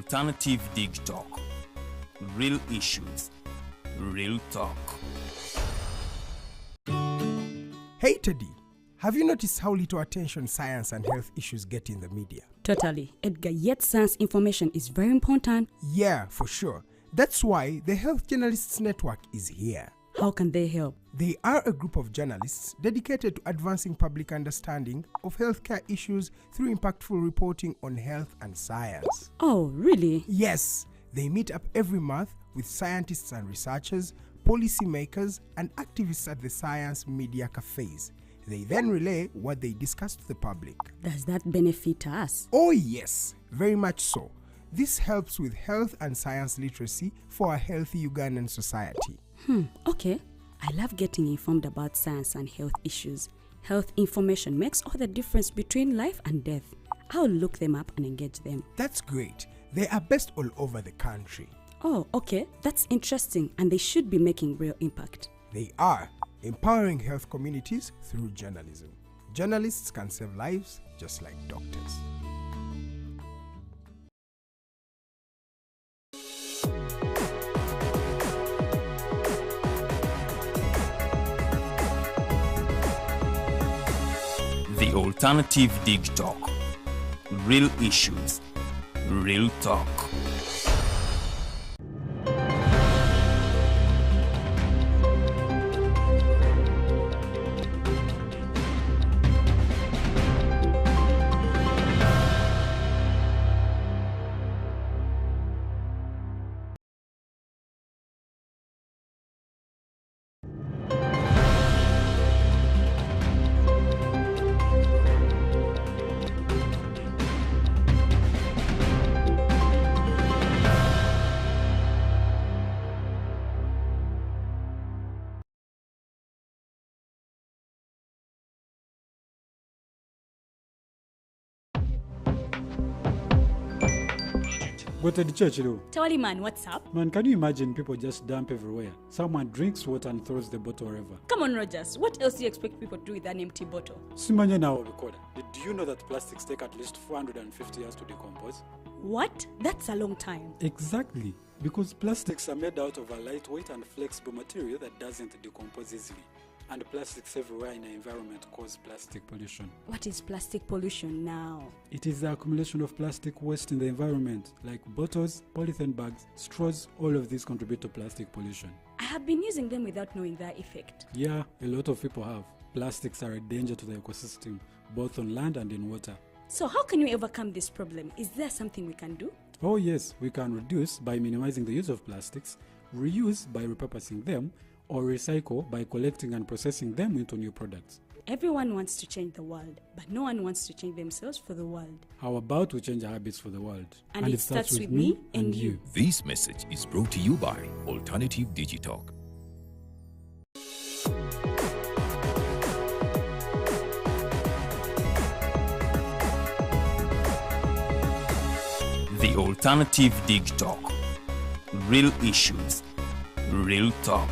Alternative Dig Talk. Real issues, real talk. Hey Teddy, have you noticed how little attention science and health issues get in the media? Totally, Edgar, yet science information is very important. Yeah, for sure. That's why the Health Journalists Network is here. How can they help? They are a group of journalists dedicated to advancing public understanding of healthcare issues through impactful reporting on health and science. Oh, really? Yes, they meet up every month with scientists and researchers, policymakers, and activists at the science media cafes. They then relay what they discuss to the public. Does that benefit us? Oh yes, very much so. This helps with health and science literacy for a healthy Ugandan society. Okay. I love getting informed about science and health issues. Health information makes all the difference between life and death. I'll look them up and engage them. That's great. They are based all over the country. Oh, okay. That's interesting, and they should be making real impact. They are empowering health communities through journalism. Journalists can save lives just like doctors. The Alternative Dig Talk. Real issues, real talk. But at the church, though, Tawali man, what's up? man, can you imagine people just dump everywhere? Someone drinks water and throws the bottle wherever. Come on, Rogers. What else do you expect people to do with an empty bottle? Simanye now, recorder. Did you know that plastics take at least 450 years to decompose? What? That's a long time. Exactly. Because plastics are made out of a lightweight and flexible material that doesn't decompose easily. And plastics everywhere in the environment cause plastic pollution. What is plastic pollution now? It is the accumulation of plastic waste in the environment, like bottles, polythene bags, straws. All of these contribute to plastic pollution. I have been using them without knowing their effect. Yeah, a lot of people have. Plastics are a danger to the ecosystem, both on land and in water. So how can we overcome this problem? Is there something we can do? Oh yes, we can reduce by minimizing the use of plastics, reuse by repurposing them, or recycle by collecting and processing them into new products. Everyone wants to change the world, but no one wants to change themselves for the world. How about we change our habits for the world? And it starts with me and you. This message is brought to you by Alternative Digitalk. The Alternative Dig Talk. Real issues, real talk.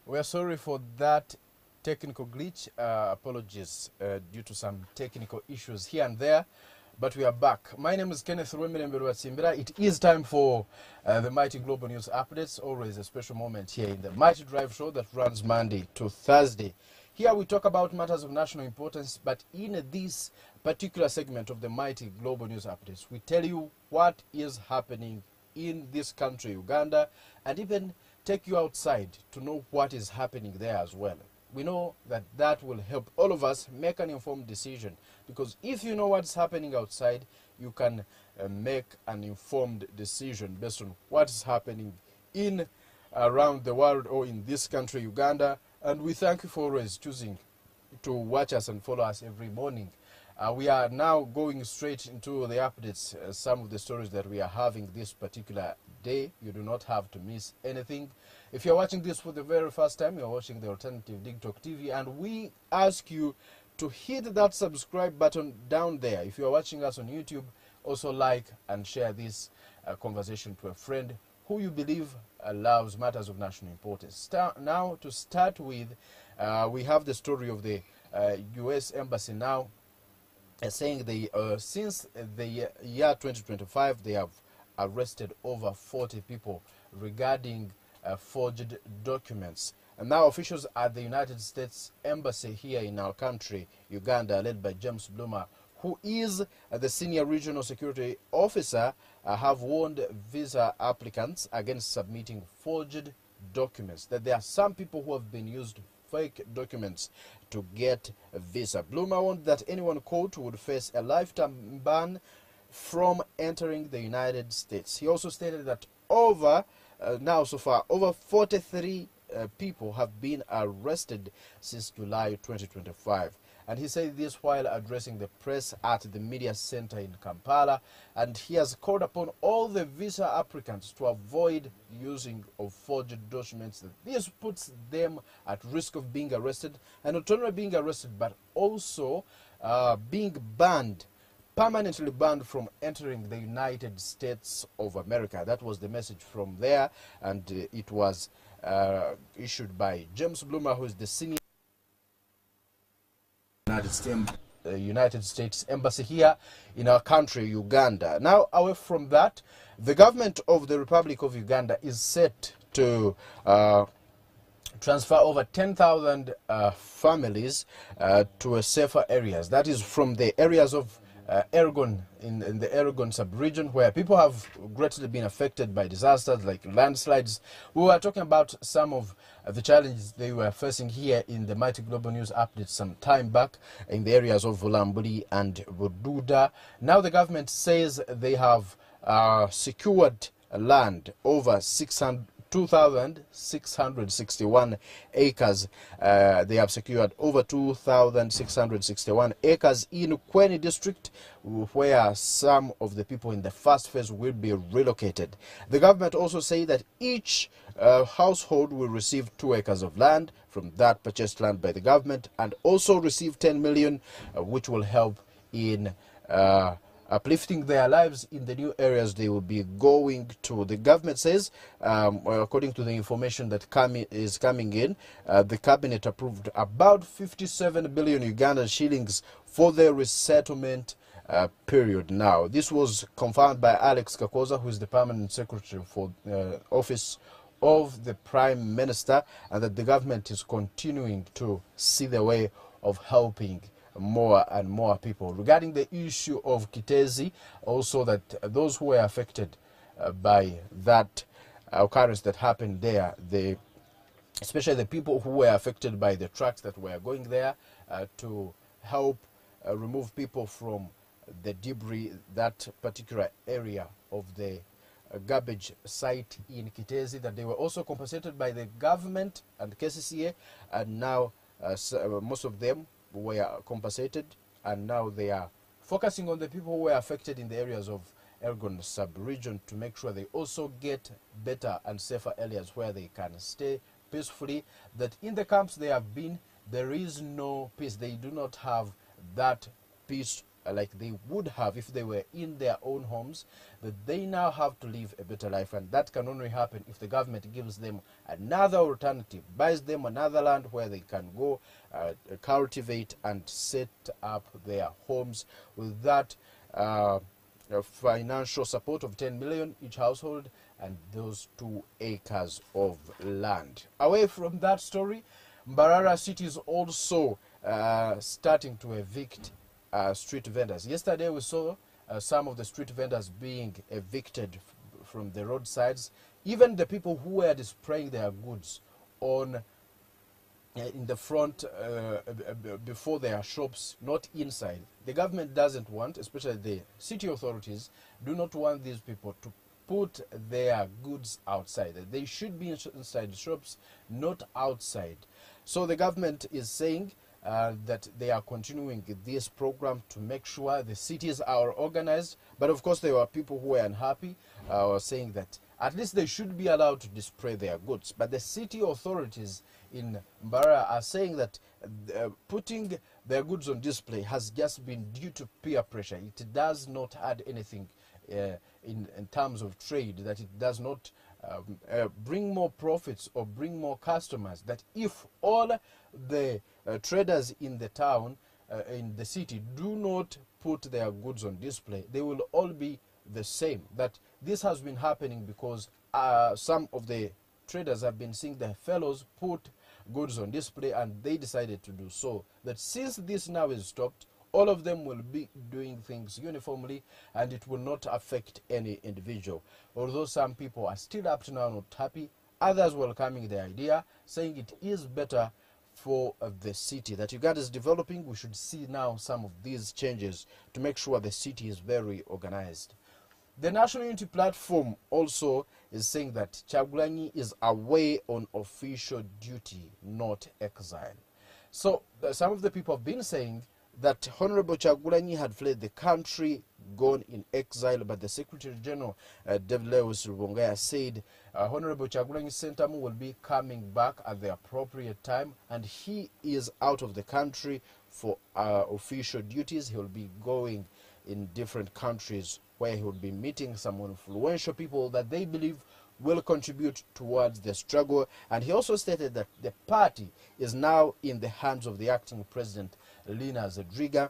We are sorry for that technical glitch. Apologies due to some technical issues here and there. But we are back. My name is Kenneth Rwemilemberwa. It is time for the Mighty Global News Updates. Always a special moment here in the Mighty Drive Show that runs Monday to Thursday. Here we talk about matters of national importance, but in this particular segment of the Mighty Global News Updates, we tell you what is happening in this country, Uganda, and even take you outside to know what is happening there as well. We know that that will help all of us make an informed decision, because if you know what's happening outside, you can make an informed decision based on what's happening in around the world or in this country, Uganda. And we thank you for always choosing to watch us and follow us every morning. We are now going straight into the updates, some of the stories that we are having this particular day. You do not have to miss anything. If you're watching this for the very first time, you're watching the Alternative TikTok TV, and we ask you to hit that subscribe button down there. If you're watching us on YouTube, also like and share this conversation to a friend who you believe loves matters of national importance. Now, to start with, we have the story of the U.S. Embassy now saying they, since the year 2025, they have arrested over 40 people regarding forged documents. And now officials at the United States Embassy here in our country, Uganda, led by James Bloomer, who is the senior regional security officer, have warned visa applicants against submitting forged documents, that there are some people who have been used fake documents to get a visa. Bloomer warned that anyone caught would face a lifetime ban from entering the United States. He also stated that now so far, over 43 people have been arrested since July 2025. And he said this while addressing the press at the media center in Kampala. And he has called upon all the visa applicants to avoid using of forged documents. This puts them at risk of being arrested, and not only being arrested, but also being banned, permanently banned from entering the United States of America. That was the message from there, and it was issued by James Bloomer, who is the senior United States Embassy here in our country, Uganda. Now, away from that, the government of the Republic of Uganda is set to transfer over 10,000 families to safer areas. That is from the areas of Ergon, in the Ergon sub-region, where people have greatly been affected by disasters like landslides. We were talking about some of the challenges they were facing here in the Mighty Global News Update some time back in the areas of Vulambuli and Bududa. Now the government says they have secured land over 2,661 acres. They have secured over 2,661 acres in Kweni district, where some of the people in the first phase will be relocated. The government also say that each household will receive 2 acres of land from that purchased land by the government, and also receive 10 million, which will help in uplifting their lives in the new areas they will be going to. The government says, according to the information that is coming in, the cabinet approved about 57 billion Ugandan shillings for the resettlement period. Now, this was confirmed by Alex Kakoza, who is the permanent secretary for office of the Prime Minister, and that the government is continuing to see the way of helping more and more people. Regarding the issue of Kitezi, also that those who were affected by that occurrence that happened there, especially the people who were affected by the trucks that were going there to help remove people from the debris, that particular area of the garbage site in Kitezi, that they were also compensated by the government and KCCA, and now most of them were compensated, and now they are focusing on the people who were affected in the areas of Ergon sub-region to make sure they also get better and safer areas where they can stay peacefully. That in the camps they have been, there is no peace. They do not have that peace like they would have if they were in their own homes, that they now have to live a better life. And that can only happen if the government gives them another alternative, buys them another land where they can go cultivate and set up their homes with that financial support of 10 million each household and those 2 acres of land. Away from that story, Mbarara City is also starting to evict street vendors. Yesterday we saw some of the street vendors being evicted from the roadsides. Even the people who were displaying their goods on in the front before their shops, not inside. The government doesn't want, especially the city authorities, do not want these people to put their goods outside. They should be inside shops, not outside. So the government is saying that they are continuing this program to make sure the cities are organized. But of course, there were people who were unhappy, saying that at least they should be allowed to display their goods. But the city authorities in Mbarara are saying that putting their goods on display has just been due to peer pressure. It does not add anything in terms of trade, that it does not bring more profits or bring more customers. That if all the traders in the town, in the city, do not put their goods on display, they will all be the same. That this has been happening because some of the traders have been seeing their fellows put goods on display and they decided to do so. That since this now is stopped, all of them will be doing things uniformly and it will not affect any individual. Although some people are still up to now not happy, others welcoming the idea, saying it is better for the city. That Uganda is developing, we should see now some of these changes to make sure the city is very organized. The National Unity Platform also is saying that Kyagulanyi is away on official duty, not exile. So some of the people have been saying that Honorable Kyagulanyi had fled the country, gone in exile, but the Secretary General, David Lewis Rubongaya, said Honorable Kyagulanyi Sentamu will be coming back at the appropriate time, and he is out of the country for official duties. He will be going in different countries where he will be meeting some influential people that they believe will contribute towards the struggle. And he also stated that the party is now in the hands of the acting president, Lina Zedriga,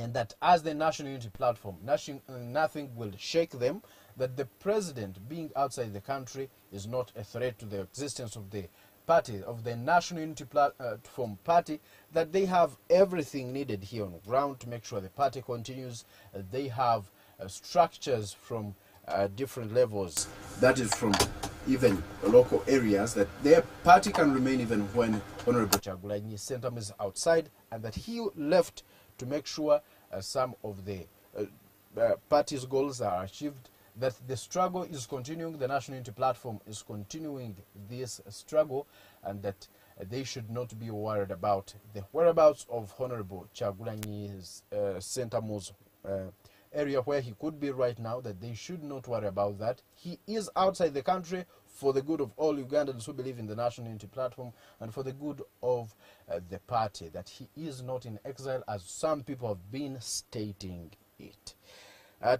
and that as the National Unity Platform, nothing will shake them, that the president being outside the country is not a threat to the existence of the party, of the National Unity Platform party, that they have everything needed here on the ground to make sure the party continues. They have structures from different levels, that is from even local areas, that their party can remain even when Honorable Kyagulanyi Sentamu is outside, and that he left to make sure some of the party's goals are achieved, that the struggle is continuing, the National Unity Platform is continuing this struggle, and that they should not be worried about the whereabouts of Honorable Kyagulanyi Sentamu's area where he could be right now, that they should not worry about that. He is outside the country for the good of all Ugandans who believe in the National Unity Platform and for the good of the party, that he is not in exile as some people have been stating it.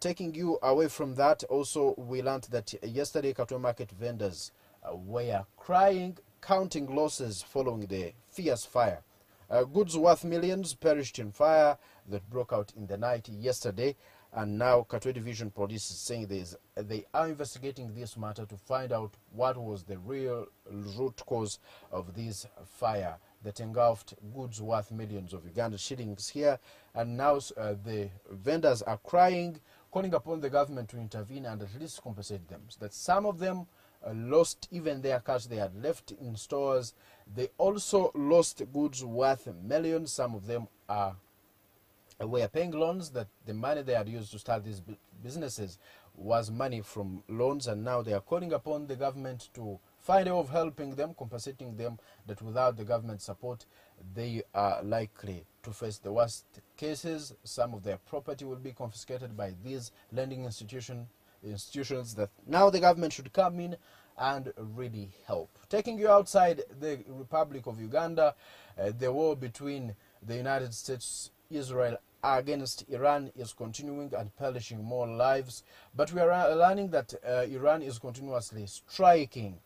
Taking you away from that, also we learned that yesterday Katwe market vendors were crying, counting losses following the fierce fire. Goods worth millions perished in fire that broke out in the night yesterday, and now Katwe Division Police is saying they are investigating this matter to find out what was the real root cause of this fire that engulfed goods worth millions of Uganda shillings here. And now the vendors are crying, calling upon the government to intervene and at least compensate them. So that some of them lost even their cash they had left in stores. They also lost goods worth millions. Some of them were paying loans, that the money they had used to start these businesses was money from loans, and now they are calling upon the government to find a way of helping them, compensating them, that without the government support they are likely to face the worst cases. Some of their property will be confiscated by these lending institutions, that now the government should come in and really help. Taking you outside the Republic of Uganda, the war between the United States, Israel against Iran is continuing and perishing more lives. But we are learning that Iran is continuously striking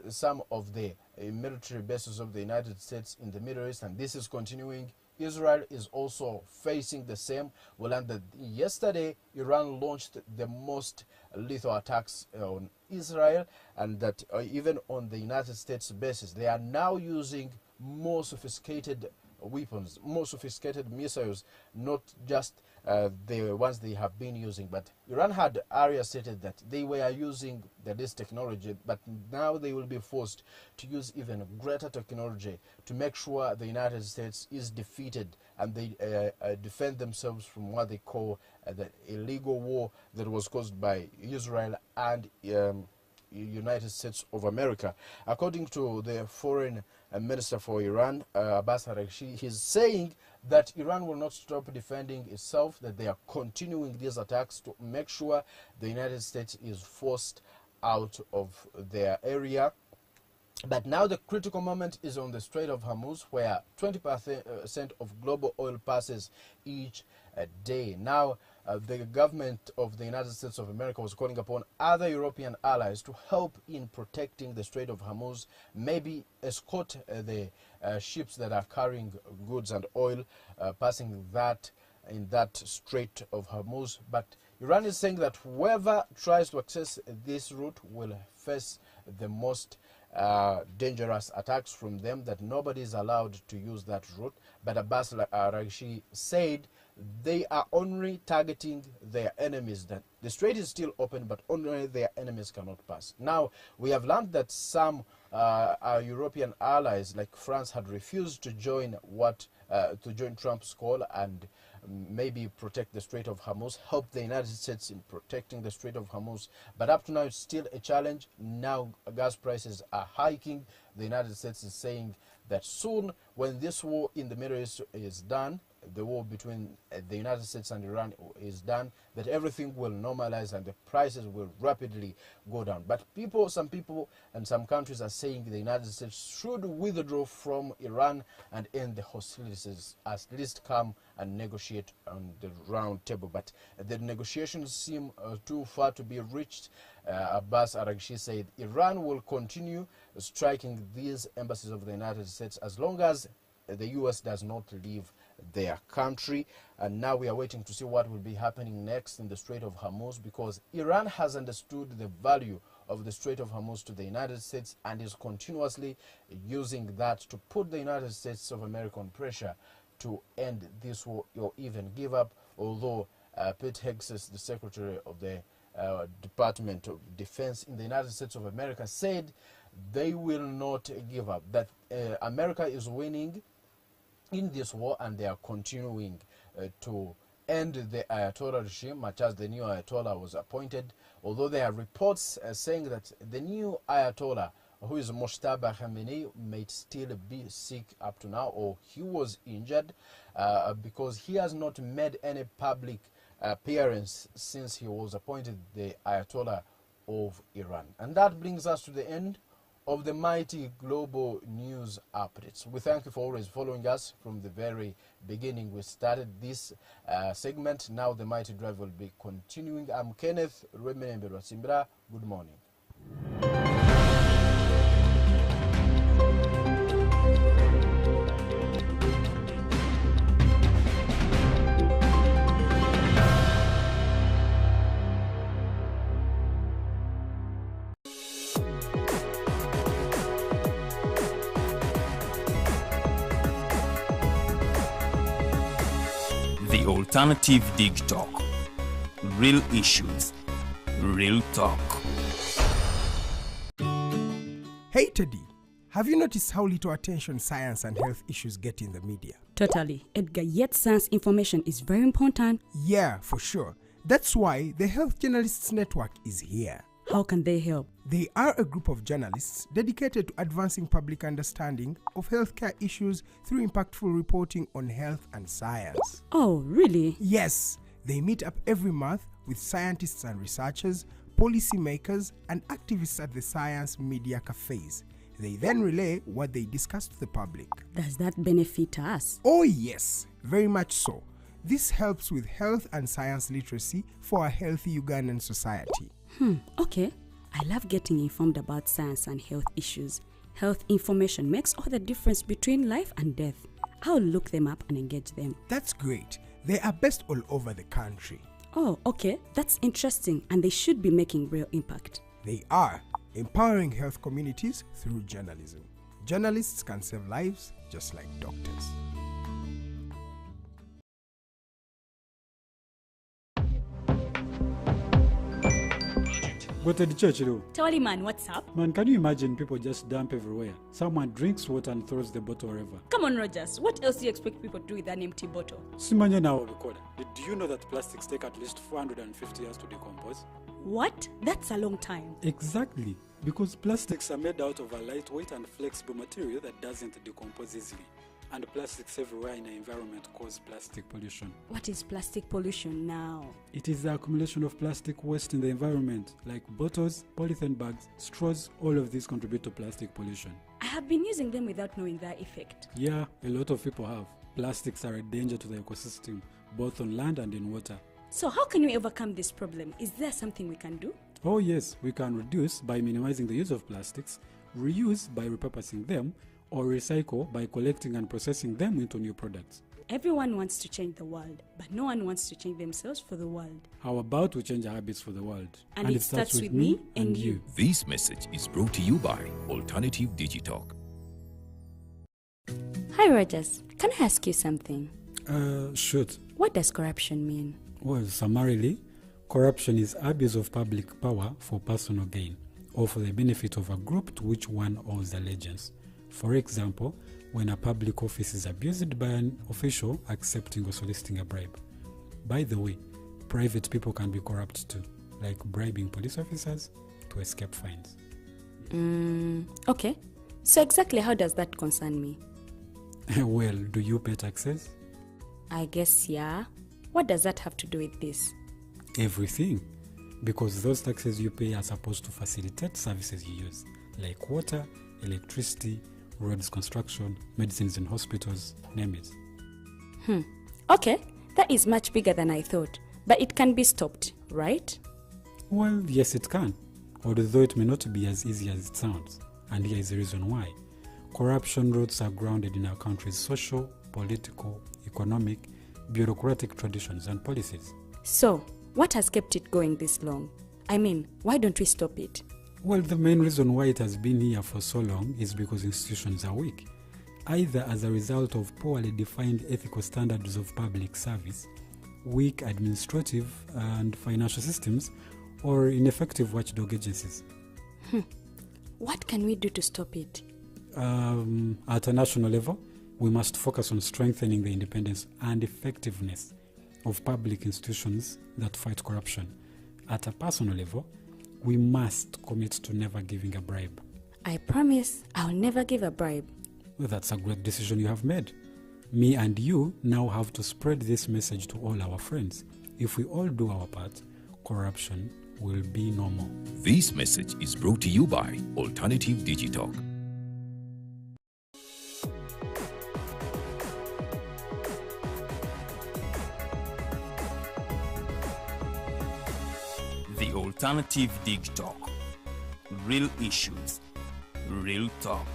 some of the military bases of the United States in the Middle East, and this is continuing. Israel is also facing the same. We learned that yesterday Iran launched the most lethal attacks on Israel, and that even on the United States bases, they are now using more sophisticated weapons, more sophisticated missiles, not just the ones they have been using. But Iran had earlier stated that they were using the latest technology, but now they will be forced to use even greater technology to make sure the United States is defeated and they defend themselves from what they call the illegal war that was caused by Israel and United States of America. According to the foreign minister for Iran, Abbas Araghchi, he's saying that Iran will not stop defending itself, that they are continuing these attacks to make sure the United States is forced out of their area. But now the critical moment is on the Strait of Hormuz, where 20% of global oil passes each day. Now, the government of the United States of America was calling upon other European allies to help in protecting the Strait of Hormuz, maybe escort the ships that are carrying goods and oil passing that in that Strait of Hormuz. But Iran is saying that whoever tries to access this route will face the most dangerous attacks from them, that nobody is allowed to use that route. But Abbas Araghchi said they are only targeting their enemies, that the strait is still open, but only their enemies cannot pass. Now, we have learned that some our European allies, like France, had refused to join Trump's call and maybe protect the Strait of Hormuz, help the United States in protecting the Strait of Hormuz. But up to now, it's still a challenge. Now, gas prices are hiking. The United States is saying that soon, when this war in the Middle East is done, the war between the United States and Iran is done, that everything will normalize and the prices will rapidly go down. But some people and some countries are saying the United States should withdraw from Iran and end the hostilities, at least come and negotiate on the round table. But the negotiations seem too far to be reached. Abbas Araghchi said Iran will continue striking these embassies of the United States as long as the U.S. does not leave their country. And now we are waiting to see what will be happening next in the Strait of Hormuz, because Iran has understood the value of the Strait of Hormuz to the United States and is continuously using that to put the United States of America on pressure to end this war or even give up, although Pete Hegseth, the Secretary of the Department of Defense in the United States of America, said they will not give up, that America is winning in this war and they are continuing to end the Ayatollah regime, much as the new Ayatollah was appointed, although there are reports saying that the new Ayatollah, who is Mojtaba Khamenei, may still be sick up to now, or he was injured because he has not made any public appearance since he was appointed the Ayatollah of Iran. And that brings us to the end of the mighty global news updates. We thank you for always following us from the very beginning. We started this segment. Now the mighty drive will be continuing. I'm Kenneth Rwemerembe. Good morning. The Alternative Dig Talk. Real issues, real talk. Hey Teddy, have you noticed how little attention science and health issues get in the media? Totally, Edgar, yet science information is very important. Yeah, for sure. That's why the Health Journalists Network is here. How can they help? They are a group of journalists dedicated to advancing public understanding of healthcare issues through impactful reporting on health and science. Oh, really? Yes, they meet up every month with scientists and researchers, policymakers, and activists at the science media cafes. They then relay what they discuss to the public. Does that benefit us? Oh yes, very much so. This helps with health and science literacy for a healthy Ugandan society. Okay. I love getting informed about science and health issues. Health information makes all the difference between life and death. I'll look them up and engage them. That's great. They are based all over the country. Oh, okay. That's interesting, and they should be making real impact. They are empowering health communities through journalism. Journalists can save lives just like doctors. Go to the church, though. Tolly man, what's up? Man, can you imagine people just dump everywhere? Someone drinks water and throws the bottle wherever. Come on, Rogers. What else do you expect people to do with an empty bottle? Simanya now, do you know that plastics take at least 450 years to decompose? What? That's a long time. Exactly. Because plastics are made out of a lightweight and flexible material that doesn't decompose easily. And plastics everywhere in the environment cause plastic pollution. What is plastic pollution now? It is the accumulation of plastic waste in the environment, like bottles, polythene bags, straws. All of these contribute to plastic pollution. I have been using them without knowing their effect. Yeah, a lot of people have. Plastics are a danger to the ecosystem, both on land and in water. So how can we overcome this problem? Is there something we can do? Oh yes, we can reduce by minimizing the use of plastics, reuse by repurposing them, or recycle by collecting and processing them into new products. Everyone wants to change the world, but no one wants to change themselves for the world. How about we change our habits for the world? And it starts with me and you. This message is brought to you by Alternative Digitalk. Hi Rogers, can I ask you something? Shoot. What does corruption mean? Well, summarily, corruption is abuse of public power for personal gain or for the benefit of a group to which one owes allegiance. For example, when a public office is abused by an official accepting or soliciting a bribe. By the way, private people can be corrupt too, like bribing police officers to escape fines. Okay. So exactly how does that concern me? Well, do you pay taxes? I guess yeah. What does that have to do with this? Everything. Because those taxes you pay are supposed to facilitate services you use, like water, electricity, roads construction, medicines in hospitals, name it. Okay, that is much bigger than I thought. But it can be stopped, right? Well, yes it can, although it may not be as easy as it sounds. And here is the reason why. Corruption roots are grounded in our country's social, political, economic, bureaucratic traditions and policies. So, what has kept it going this long? I mean, why don't we stop it? Well, the main reason why it has been here for so long is because institutions are weak, either as a result of poorly defined ethical standards of public service, weak administrative and financial systems, or ineffective watchdog agencies. What can we do to stop it? At a national level, we must focus on strengthening the independence and effectiveness of public institutions that fight corruption. At a personal level, we must commit to never giving a bribe. I promise I'll never give a bribe. Well, that's a great decision you have made. Me and you now have to spread this message to all our friends. If we all do our part, corruption will be no more. This message is brought to you by Alternative Digitalk. The Alternative Digitalk. Real issues, real talk.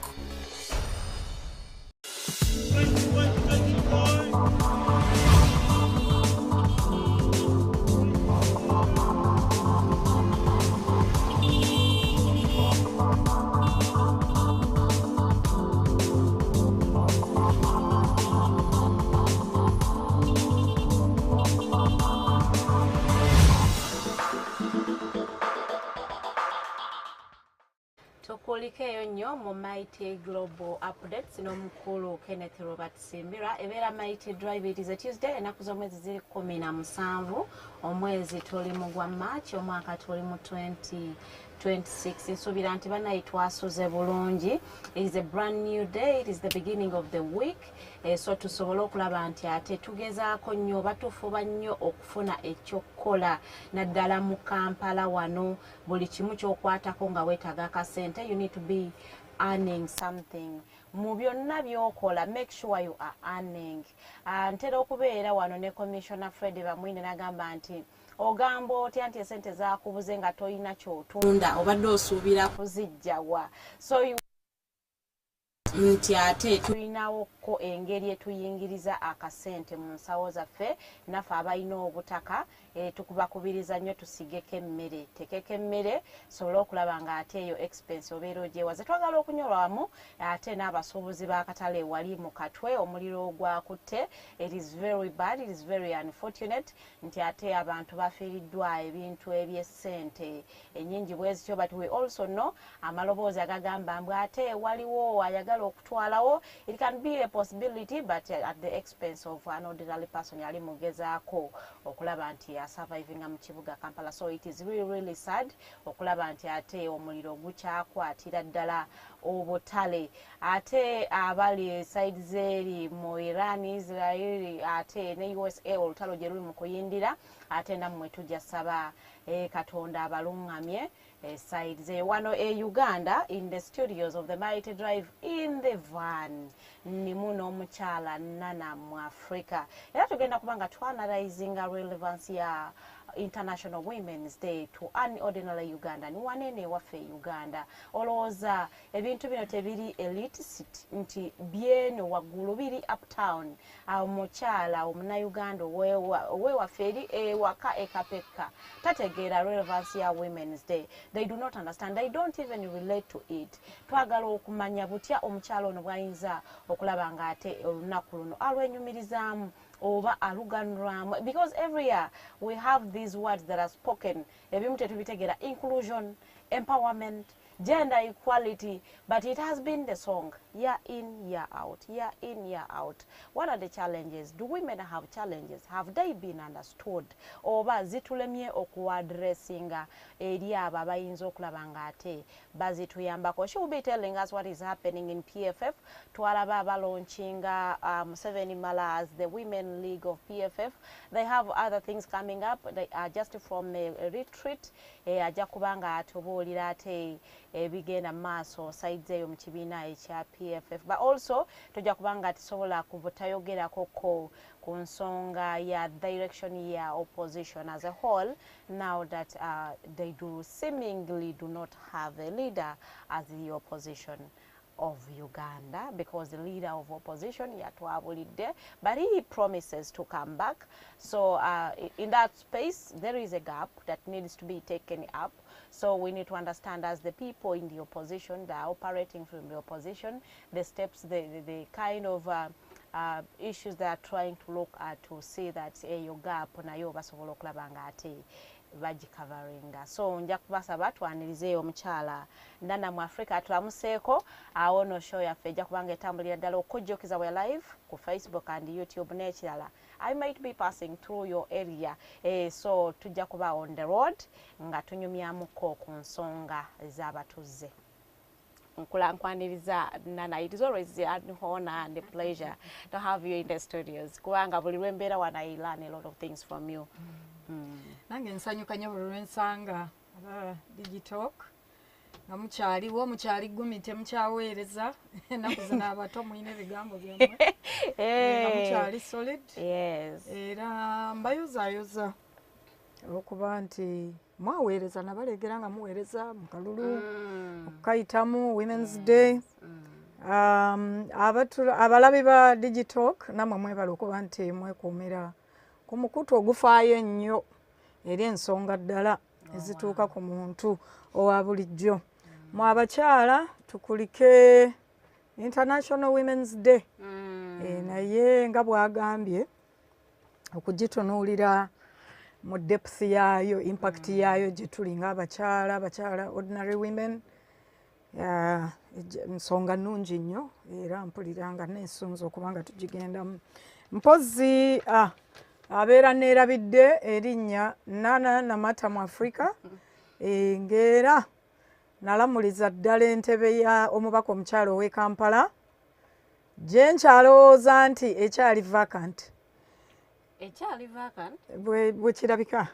Tukulikeyo nnyo mu Mighty Global Updates n'omukulu Kenneth Robert Simbira ebeera Mighty Drive. It is a Tuesday, ennaku z'omwezi ziri 17 omwezi tuli mu gwa March omwaka tuli mu 2026. Nsuubira nti banayi twasuze bulungi. It is a brand new day. It is the beginning of the week. So tusobola okulaba nti ate tugezaako nnyo batufuba nnyo okufuna ekyokukola naddala mu Kampala wano buli kimu ky'okwatako nga weetaaga akasente. You need to be earning something. Mu byonna by'okola, make sure you are earning. Ntera okubeera wano ne Commissioner Fred Bamwine n'agamba nti ogamba otya nti esente zaakubuze nga toyina ky'otunda obadde osuubira kuzijjawa. So nti ate tulinawo ko engeri etuyingiriza akasente mu nsawo zaffe naffe abalina obutaka tukubakubiriza nnyo tusigeko emmere tekeko emmere sobola okulaba nga ate eyo expense obeera ogyewaze. Twagala okunyolwamu ate n'abasuubuzi b'akatale wali mu Katwe omuliro ogwakutte. It is very bad, it is very unfortunate nti ate abantu bafiiriddwa ebintu eby'essente ennyingi bwe zityo, but we also know amaloboozi agagamba mbw ate waliwo ayagala okutwalawo. It can be a possibility but at the expense of an ordinary person yali mugezaako okulaba nti survivinga mu kibuga Kampala. So it is really sad okulaba nti ate omuliro gukyakwatira ddala obutale ate abali side zeri mu Iran, Israel ate ne USA olutalo gye luli mu kuyindira ate nammwe tujja saba Katonda abalungamye side ze wano Uganda in the studios of the Mighty Drive in the van nimu n'omukyala Nana Mwafrika era tugenda kubanga twanalizinga relevance ya International Women's Day to Ordinary Uganda ni wanene waffe Uganda. Olowooza ebintu bino tebiri elitist nti byeno waggulu biri uptown omukyala omunayuganda owewaffe eri ewaka ekapeka tategeera relevance ya Women's Day. They do not understand, they don't even relate to it. Twagala okumanya butya omukyala ono bwayinza okulaba nga ate olunaku luno alwenyumirizaamu oba aluganulwamu, because every year we have these words that are spoken ebimu tetubitegera: inclusion, empowerment, gender equality, but it has been the song year in year out, year in year out. What are the challenges? Do women have challenges? Have they been understood? Oba zitulemye okuadressinga eri abo abayinza okulaba nga ate bazituyambako. She will be telling us what is happening in PFF. Twalaba abalonchinga 7 Mala as the Women League of PFF. They have other things coming up. They are just from a retreat. Ajja kubanga atubuulira ate bigenda maaso sides eyo mu kibiina ekya PFF, but also tujja kubanga tusobola kubutayogerako ku nsonga ya direction ya opposition as a whole now that they seemingly do not have a leader as the opposition of Uganda, because the leader of opposition yatwabulidde, but he promises to come back. So in that space there is a gap that needs to be taken up. So we need to understand, as the people in the opposition that are operating from the opposition, the steps, the kind of issues they are trying to look at to see that eyo gap nayo basobola okulaba nga ate bagicoveringa. So nja kubasaba twanirizeeyo omukyala Nana Mwafrika atulamuseeko awo no show yaffe ejja kubanga etambulira ddala okujjukiza we live ku Facebook and YouTube n'ekirala. I might be passing through your area, so tujja kuba on the road nga tunyumyamuko ku nsonga ez'abatuze. Nkwaniriza Nana, it is always an honor and a pleasure to have you in the studios. Kubanga buli lwembeera wana I learn a lot of things from you. Nange nsanyuka nnyo buli lwensanga digitalk nga mukyaliwo mukyali gumi temukyaweereza ennaku zino abato mulina ebigambo byemmwe nga mukyali solid era mbayozaayoza olwokuba nti mwaweereza nabalegera nga muweereza mu kalulu okukayitamu Women's Day. Abalabi ba digitalk namwe mwebala okuba nti mwekuumira ku mukutu ogufaayo ennyo eri ensonga ddala ezituuka ku muntu owa bulijjo. Mu abakyala tukulike International Women's Day naye nga bwagambye okugitunuulira mu depth yaayo, impact yaayo gye tuli nga abakyala ordinary women, nsonga nnungi nnyo era mpulira nga neesunza okuba nga tugigendamu. Mpozi abeera neerabidde erinnya Nana Namata Mwafrika ng'era nalamuliza ddala entebe ya omubaka omukyala ow'e Kampala gye nkyalowooza nti ekyali vacant. Ekyali vacant? Bwe kirabika.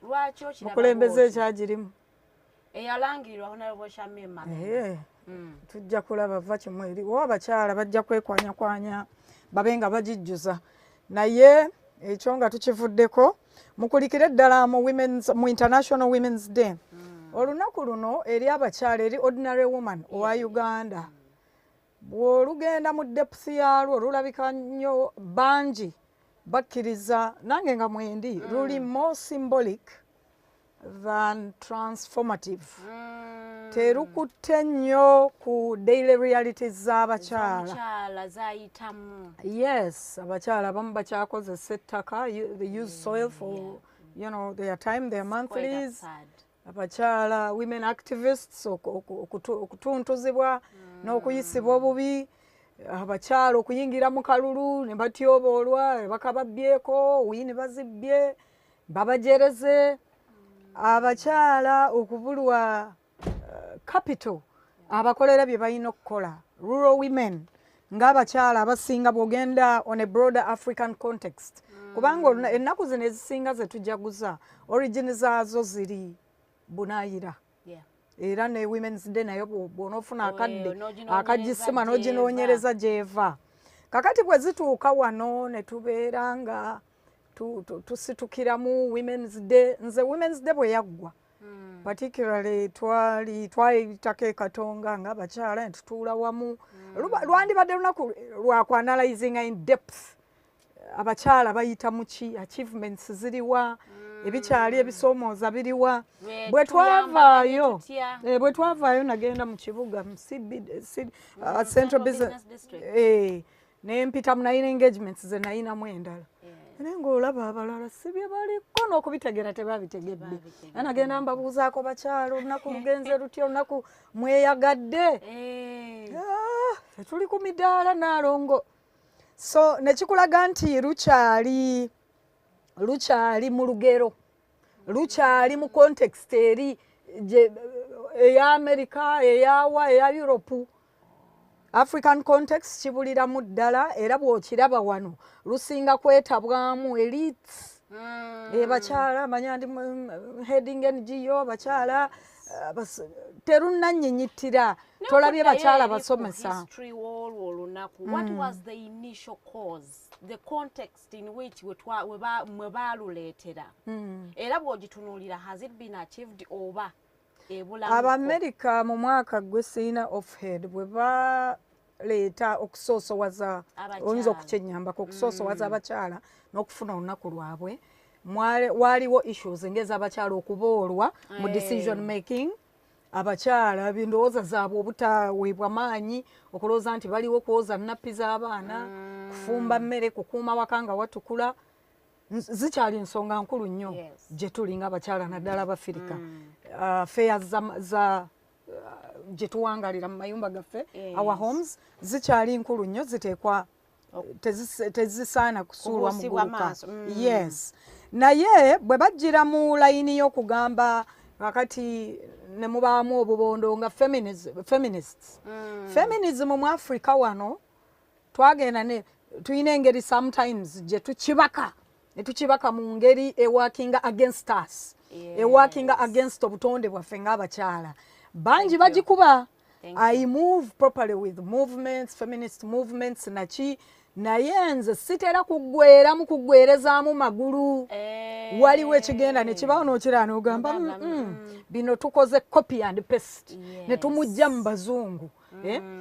Lwaki okiraba? Mukulembeze ekyagirimu. Eyalangirirwa Honorable Shamima. tujja kulaba va kimweri oba abakyala bajja kwekwanya babenga bagijjuza naye ekyo nga tukivuddeko mukulikire ddala mu International Women's Day olunaku luno eri abakyala eri ordinary woman owa Uganda bw'olugenda mu depth yalwo lulabika nnyo bangi bakkiriza nange nga mwendi luli more symbolic than transformative terukutte nnyo ku daily realities z'abakyala yes abakyala abamu bakyakozesa ettaka they use soil for you know their time their monthlies abakyala women activists okutuntuzibwa n'okuyisibwa obubi abakyala okuyingira mu kalulu ne batyoboolwa bakababbyeko wiini bazibbye babajereze abakyala okubulwa capital abakolera bye balina okukola rural women ng'abakyala abasinga bw'ogenda on a broader African context kubanga ennaku zino ezisinga ze tujaguza origin zaazo ziri bunaayira era ne Women's Day nayo bw'onoofuna akadde akagisima n'oginoonyereza gy'eva kakati bwe zituuka wano ne tubeera nga tusitukiramu Women's Day nze Women's Day bwe yaggwa particularly twayitako ekatonga ng'abakyala ne tutuula wamu lwandibadde lunaku lwakwanalizinga in depth abakyala bayita mu ki achievements ziriwa ebikyali ebisoomooza biriwa bwe twavaayo nagenda mu kibuga Central Business District nempita mu nayina engagements ze nayinamu endala naye ng'olaba abalala si bye baliko n'okubitegera tebabitegedde nagenda mbabuuzaako bakyala olunaku lugenze lutya olunaku mweyagadde tetuli ku midaala naalongo so nekikulaga nti lukyali mu lugero lukyali mu context eri eya America eyawa eya Europe African context kibuliramu ddala era bw'okiraba wano lusinga kwetabwamu elites bakyala manya ndi heading NGO bakyala terunnanyinyitira tolabye bakyala basomesa what was the initial cause the context in which mwe baaluleetera era bw'ogitunuulira has it been achieved oba Abamerica mu mwaka gwe siina offhead bwe baleeta okusoosowaza oyinza okukyenyambako okusoosowaza abakyala n'okufuna olunaku lwabwe waaliwo issues ng'ez'abakyala okuboolwa mu decision making abakyala bindowooza zaabwe obutaweebwa maanyi okulowooza nti baliwo kwoza nappi z'abaana kufumba mmere kukuuma waka nga watukula zikyali ensonga nkulu nnyo gye tuli ng'abakyala naddala Abafirika affairs za gye tuwangalira mu mayumba gaffe our homes zikyali nkulu nnyo ziteekwa tezisaana kusuulwa muguluka yes naye bwe bajjira mu layini y'okugamba wakati ne mubaamu obubondo nga feminists feminism mu Africa wano twagenda tuyina engeri sometimes gye tukibaka netukibaka mu ngeri eworking against us eworking against obutonde bwaffe ng'abakyala bangi bagikuba I move properly with movements feminist movements naye nze sitera kugwerezaamu magulu waliwo ekigenda nekibaawo n'okiraba n'ogamba bino tukoze copy and paste ne tumujja mu bazungu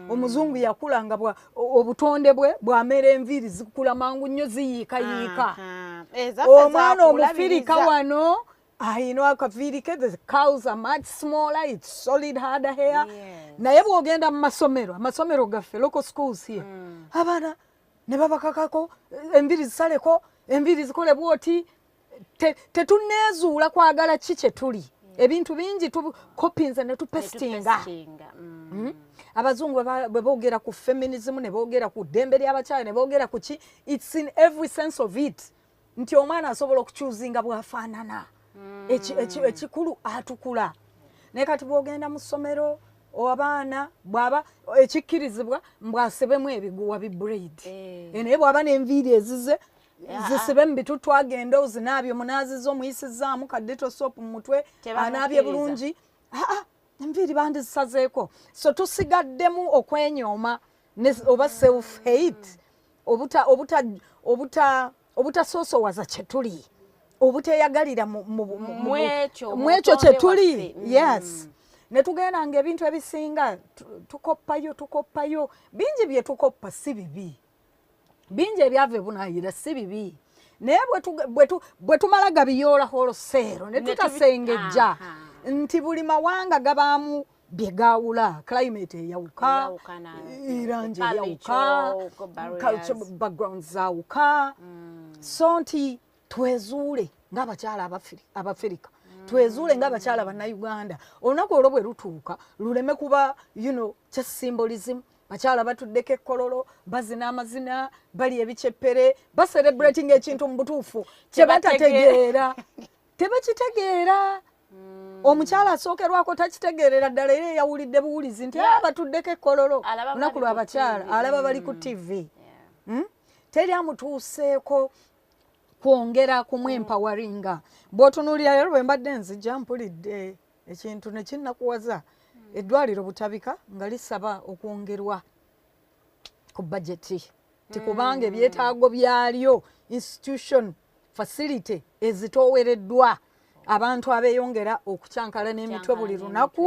omuzungu yakula nga obutonde bwe bwamera enviiri zikula mangu nnyo ziyiikayiika omwana omufirika wano ayina akaviiri ke the cows are much smaller it's solid hard hair naye bw'ogenda mu amasomero gaffe local schools here abaana ne babakakako enviiri zisaleko enviiri zikole bwoti tetuneezuula kwagala ki kye tuli ebintu bingi tukopinze ne tupestinga abazungu bwe boogera ku feminism ne boogera ku ddembe ly'abakyala ne boogera ku ki it's in every sense of it nti omwana asobola okukyuzinga bw'afaanana ekikulu atukula naye kati bw'ogenda mu ssomero abaana bw'aba ekikkirizibwa mbwasibemu ebiguwa bibraid naye bw'aba n'enviiri ezize zisibe mu bitu twagenda ozinaabye omunaaziza omuyisizaamu kaddeto sopu mu mutwe anaabye bulungi enviiri bandizisazeeko so tusigaddemu okwenyooma oba self hate obutasoosowaza kye tuli obuteeyagalira mu ekyo kye tuli yes ne tugenda ng'ebintu ebisinga tukoppayo bingi bye tukoppa si bibi bingi ebyava ebunaayira si bibi naye bwe tumala gabiyoola holoseero ne tutasengejja nti buli mawanga gabaamu bye gaawula climate eyawuka erangi eyawuka culture backgrounds zaawuka so nti twezuule ng'abakyala abafirika twezuule ng'abakyala bannayuganda olunaku olwo bwe lutuuka luleme kuba kya symbolism bakyala batuddeko ekkololo bazina amazina bali ebiceppere baselebrating ekintu mu butuufu kye batategeera tebakitegeera omukyala asookerwako takitegeerera ddala era eyawulidde buwulizi nti batuddeko ekkololo lunaku lw'abakyala alaba bali ku tv teri amutuuseeko kwongera kumwempawaringa bw'otunuulira rero bwe mbadde nzija mpulidde ekintu ne kinnakuwaza eddwaliro butabika nga lisaba okwongerwa ku bajeti tikubanga ebyetaago byalyo institution facility ezitoowereddwa abantu abeeyongera okukyankala n'emitwe buli lunaku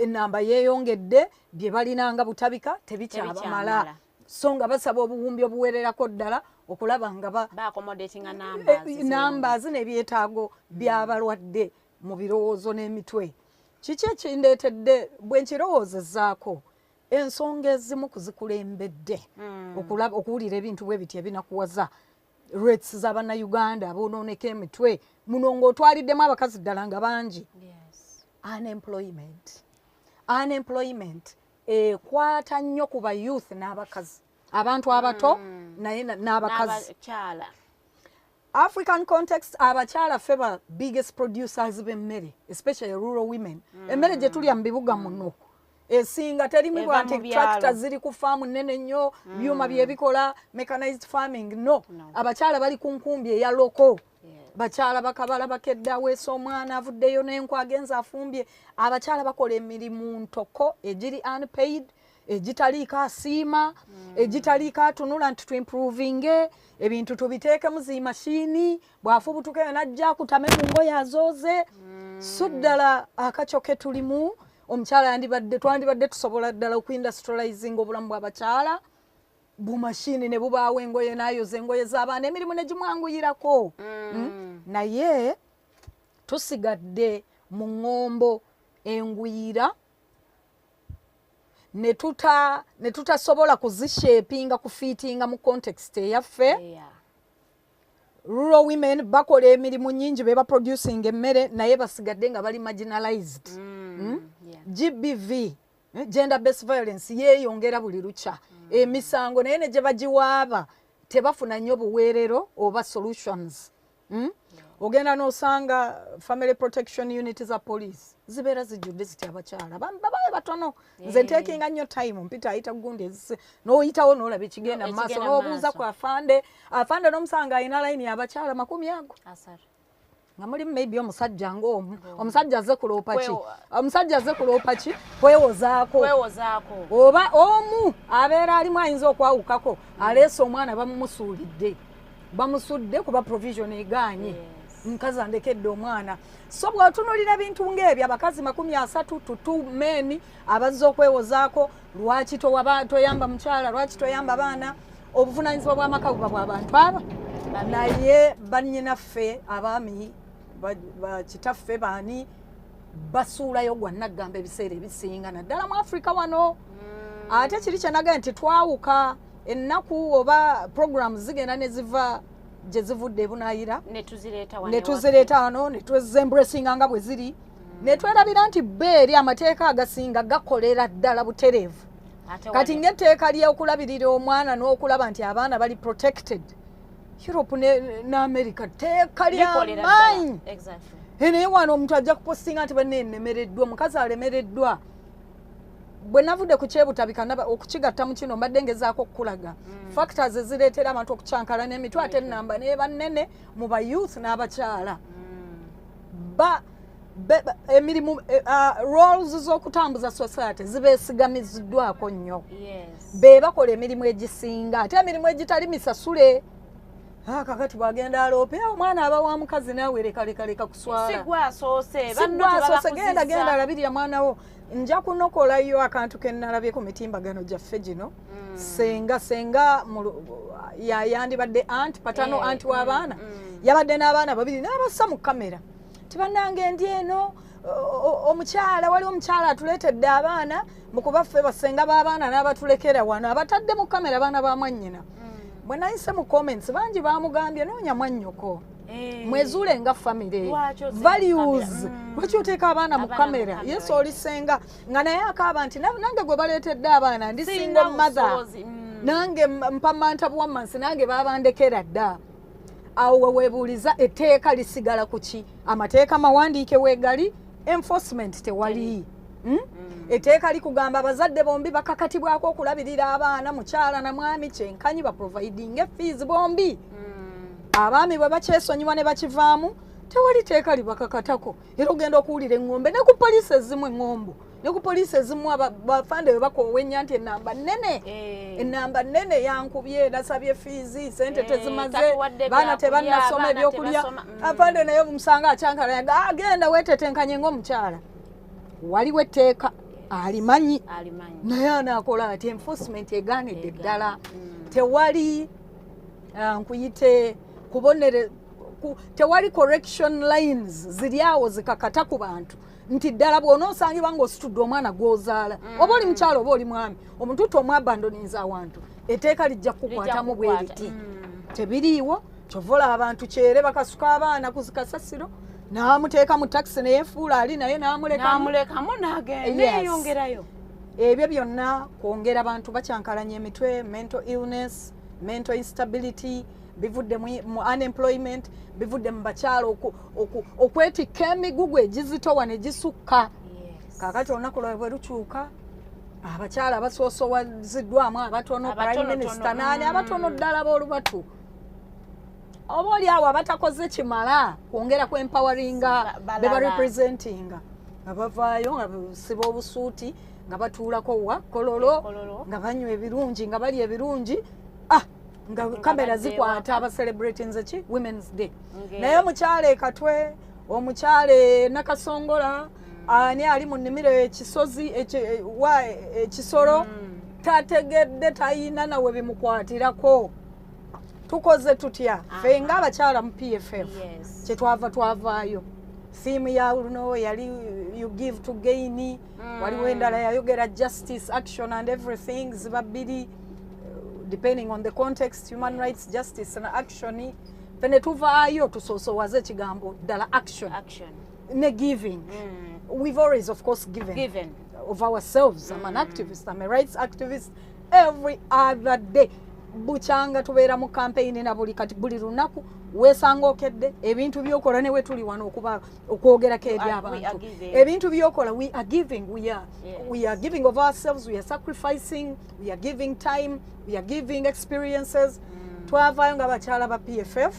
enamba yeeyongedde bye balinanga butabika tebikyabamala so nga basaba obuwumbi obuwererako ddala okulaba nga numbers n'ebyetaago by'abalwadde mu birowoozo n'emitwe kiki ekindeetedde bwe nkirowoozezaako ensonga ezimu kuzikulembedde okuwulira ebintu bwe biti ebinakuwaza rates z'abannayuganda abonooneka emitwe muno ng'otwaliddemu abakazi ddala nga bangi unemployment ekwata nnyo ku ba youth n'abakazi abantu abato naye n'abakazi African context abakyala ffe ba biggest producers b'emmere especially rural women emmere gye tulya mu bibuga muno esinga terimu bwanti tractor ziri ku faamu nnene nnyo byuma byebikola mechanized farming no abakyala bali ku nkumbi eya loko bakyala bakabala bakedde aweesa omwana avuddeyo n'enku agenza afumbye abakyala bakola emirimu ntoko egiri unpaid egitaliiko asiima egitaliiko atunula nti tuimprovinge ebintu tubiteekemu zimashini bwafubutukeyo najja akutame mu ngoye azooze so ddala akacyoke tulimu omukyala twandibadde tusobola ddala okuindustrializing obulamu bw'abakyala bumashini ne bubaawo engoye n'ayoza engoye z'abaana emirimu ne gimwanguyirako naye tusigadde mu ŋŋombo engwira ne tutasobola kuzishapinga kufiitinga mu context eyaffe rural women bakola emirimu nyingi beba producing emmere naye basigadde nga bali marginalized GBV gender based violence yeeyongera buli lukya emisango naye ne gye bagiwaaba tebafuna nnyo buweerero oba solutions ogenda n'osanga family protection unit za police zibeera zijjudde ziti abakyala babaye batono nze nteekinga nnyo time mpita ayita gundi n'oyitawo n'olaba ekigenda mu maaso n'obuuza ku afande n'omusanga alina layini y'abakyala 40 nga mulimu maybe omusajja ng'omu omusajja azze kuloopa ki kwewozaako oba omu abeera alimu ayinza okwawukako aleese omwana bamusudde kuba provision egaanye nkazi andekedde omwana so bw'otunuulira ebintu ng'ebyo abakazi 30 men abazze okwewozaako lwaki toyamba mukyala lwaki toyamba abaana obuvunaanyizibwa bw'amaka buba bw'abantu aba naye bannyinaffe abaami bakitaffe baani basuulayo gwannaggamba ebiseera ebisinga naddala mu Africa wano ate kiri kyenaga nti twawuka ennaku oba programs zigenda ne ziva gye zivudde ebunaayira ne tuzireeta wano ne twezembracinga nga bwe ziri ne twerabira nti beeri amateeka agasinga gakolera ddala butereevu kati ng'etteeka ly'okulabirira omwana n'okulaba nti abaana bali protected Europe ne America teeka ly'amaanyi naye wano omuntu ajja kupostinga nti banne nnemereddwa omukazi alemereddwa bwe navudde ku kyebutabika okukigatta mu kino mbadde ngezaako okukulaga factors ezireetera abantu okukyankala n'emitwe ate ennamba n'eba nnene mu ba youth n'abakyala emirimu roles z'okutambuza society zibeesigamiziddwako nnyo Yes. be bakola emirimu egisinga ate emirimu egitali misasule kakati bwagenda aloope omwana aba wa mukazi naawe lekaleka kuswala Sigwasoose genda alabirira mwana wo nja kunokolayo akantu ke nnalabye ku mitimbagano gyaffe gino senga yandibadde anti patano anti w'abaana yabadde n'abaana babiri n'abassa mu kamera tibannange ndi eno omukyala waliwo omukyala atuleetedde abaana mu kuba ffe basenga b'abaana n'abatulekera wano abatadde mu kamera abaana ba mwannyina bwe nayise mu comments bangi bamugambye noonya mwannyoko mwezuule nga famire values lwaki oteeka abaana mu kamera yesu olisenga nga naye akaaba nti nange gwe baleetedde abaana ndi single mother nange mpamanta buwamansi nange babandekera dda awo weweebuuliza etteeka lisigala ku ki amateeka mawandiike weegali enforcement tewali etteeka likugamba abazadde bombi bakakatibwako okulabirira abaana mukyala na mwami kyenkanyi baproviding fees bombi abaami bwe bakyesonyiwa ne bakivaamu tewali teeka libakakatako era ogenda okuwulira eŋŋombe ne ku poliisi ezimu eŋŋombo ne ku poliisi ezimu bafande bwe bakoowenya nti ennamba nnene yankubye nasabye fiizi sente tezimaze baana tebannasoma ebyokulya afande naye omusanga akyankalaya agenda weetetenkanye ng'omukyala waliwo etteeka alimanyi naye anaakola ati enforcement egaanidde ddala tewali nkuyite kubonere tewali correction lines ziri awo zikakata ku bantu nti ddala bw'onoosangibwa ng'ositudde omwana gw'ozaala oba oli mukyalo oba oli mwami omutuutu omwabandoniza awantu etteeka lijja kukwatamu bwe liti tebiriiwo kyovola abantu kyere bakasuka abaana ku zikasasiro n'amuteeka mu takisi neyefuula ali naye n'amulekamu n'agenda eyongerayo ebyo byonna kwongera abantu bakyankalanya emitwe mental illness mental instability bivudde mu unemployment bivudde mu bakyalo okwetikka emigugu egizitowa ne gisukka kaakati olunaku lwawe bwe lukyuka abakyala basoosowaziddwamu abatono prime minister naani abatono ddala b'olubatu oba oli awo abatakoze kimala kwongera ku empoweringa be barepresentinga nga bavaayo nga basiba obusuuti nga batuulako wa kololo nga banywa ebirungi nga balya ebirungi nga kamera zikwata abacelebrating ki women's day naye omukyala ekatwe omukyala nakasongola ani ali mu nnimiro ekisozi ekisolo tategedde tayina nawe bimukwatirako tukoze tutya ffe nga abakyala mu PFF kyetwavaayo siimu ya luno yali you give to gain waliwo endala yayogera justice action and everything ziba bbiri depending on the context human rights justice and action fene tuvaayo tusoosowaze ekigambo ddala action ne giving we've always of course given of ourselves. I'm an activist, I'm a rights activist every other day bukyanga tubeera mu campaign na buli kati buli lunaku weesanga okedde ebintu byokola ne wetuli wano okuba okwogerako eri abantu ebintu byokola we are giving of ourselves, we are sacrificing, we are giving time, we are giving experiences. Twavaayo nga bakyala ba PFF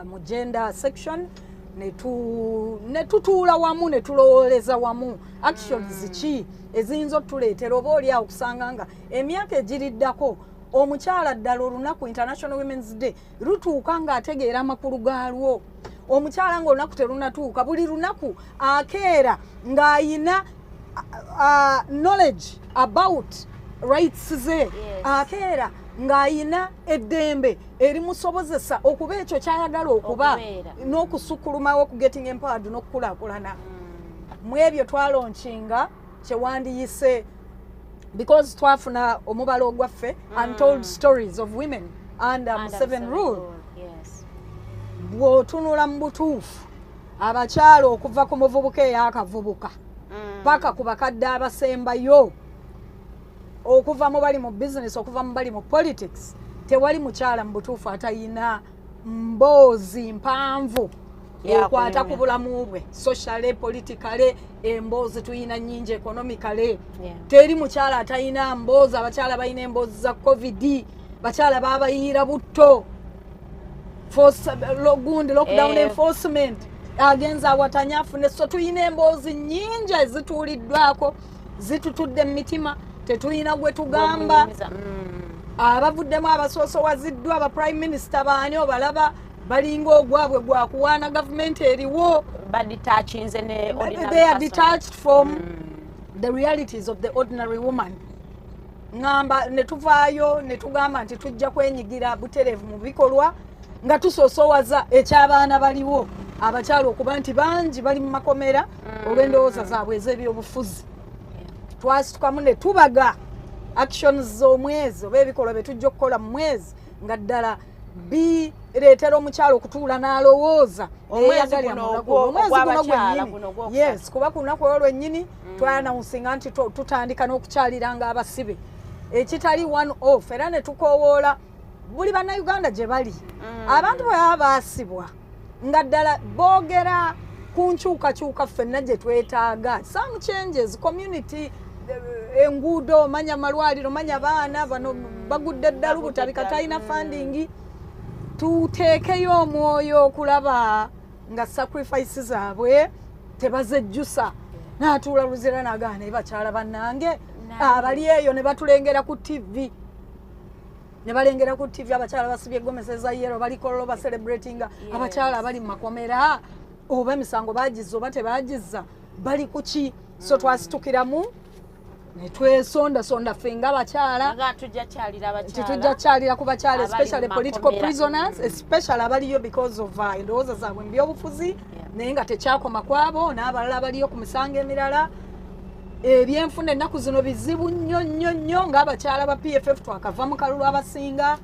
mu gender section ne tutuula wamu ne tulowooleza wamu actions ki eziyinza otuleetera oba oli awo okusanga nga emyaka egiriddako omukyala ddala olunaku International Women's Day lutuuka ng'ategeera amakulu gaalwo omukyala ng'olunaku terunatuuka buli lunaku akeera ng'ayina knowledge about rights ze akeera ng'ayina eddembe erimusobozesa okuba ekyo kyayagala okuba n'okusukulumawo okugetting empowered n'okukulaakulana mu ebyo twalonkinga kyewandiyise because twafuna omubala ogwaffe untold stories of women under Museveni rule. Bw'otunula mu butuufu abakyala okuva ku muvubuka eyakavubuka paka ku bakadde abasembayo okuva mu bali mu business okuva mu bali mu politics tewali mukyala mu butuufu atayina mboozi mpanvu ekwata ku bulamu bwe socially politically emboozi tuyina nnyingi economically teri mukyala atayina mboozi abakyala balina emboozi za covid bakyala babayira butto gundi lockdown enforcement agenza awatanya afune. So tuyina emboozi nnyingi ezituuliddwako zitutudde mu mitima tetulina gwe tugamba. Abavuddemu abasoosowaziddwa aba prime minister baani obalaba balinga ogwabwe gwakuwaana gavumenti eriwo. They are detached from the realities of the ordinary woman. Ngamba netuvaayo netugamba nti tujja kwenyigira butereevu mu bikolwa nga tusoosowaza ekyabaana baliwo abakyala okuba nti bangi bali mu makomera olw'endowooza zaabwe ez'ebyobufuzi. Twasitukamu ne tubaga actions z'omwezi oba ebikolwa bye tujja okukola mu mwezi nga ddala bireetera omukyala okutuula n'alowooza omwezi guno gwennyini. Yes, kuba ku lunaku olwo lwennyini twanawusinga nti tutandika n'okukyaliranga abasibe ekitali one off era ne tukoowoola buli bannayuganda gye bali abantu bwe baba baasibwa nga ddala boogera ku nkyukakyuka ffenna gye twetaaga some changes community enguudo manya malwaliro manya baana bano bagudde ddala butabika talina funding tuteekeyo omwoyo okulaba nga sacrifices zaabwe tebazejjusa n'atuula luzira n'agaana bakyala bannange abali eyo ne batulengera ku TV ne balengera ku TV abakyala basibye gomesi za yero balikolo ba celebrating abakyala abali mu makomera oba emisango bagizza oba tebagizza bali kuki. So twasitukiramu ne twesonda fenga abakyala tujja kyalira ku bakyala especially political prisoners especially abaliyo because of endowooza zaabwe mu byobufuzi naye nga tekyakoma kwabo n'abalala abaliyo ku misango emirala. Ebyenfuna ennaku zino bizibu nnyo ng'abakyala ba PFF twakava mu kalulu abasinga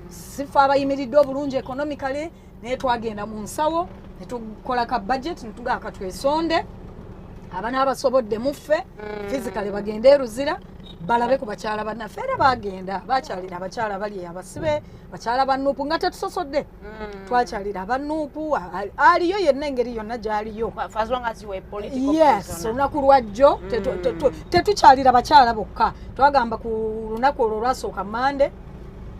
sifa abayimiridde obulungi economically naye twagenda mu nsawo ne tukola ka budget ne tugaaka twesonde abana abasobodde muffe physically bagende eruzira balabe ku bakyala bannaffe era bagenda bakyalira abakyala bali abasibe bakyala bannuupu nga tetusosodde twakyalira abannuupu aliyo yenna engeri yonna gyaliyo. Yes, olunaku lwajjo tetukyalira bakyala bokka twagamba ku lunaku olwo lwasooka Mande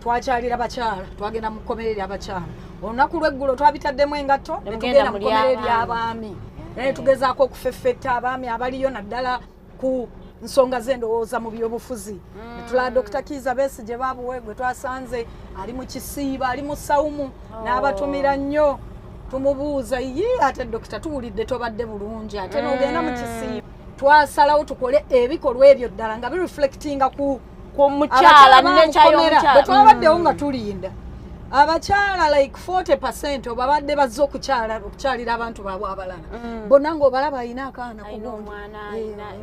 twakyalira bakyala twagenda mu kkomera eryabakyala. Olunaku lw'eggulo twabitaddemu engatto ne tugenda mu kkomera ery'abaami naye tugezaako okufeffetta abaami abaliyo naddala ku nsonga z'endowooza mu byobufuzi. Netulaba Dr. Kiza Besigye Babuweegwe twasanze ali mu kisiiba ali mu sawumu n'abatumira nnyo tumubuuza ate Dr. tuwulidde tobadde bulungi ate n'ogenda mu kisiiba. Twasalawo tukole ebikolwa ebyo ddala nga bireflectinga ku mukyala bwe twabaddewo nga tulinda abakyala like 40% oba badde bazze okukyalira abantu baabwe abalala bonna ng'obalaba alina akaana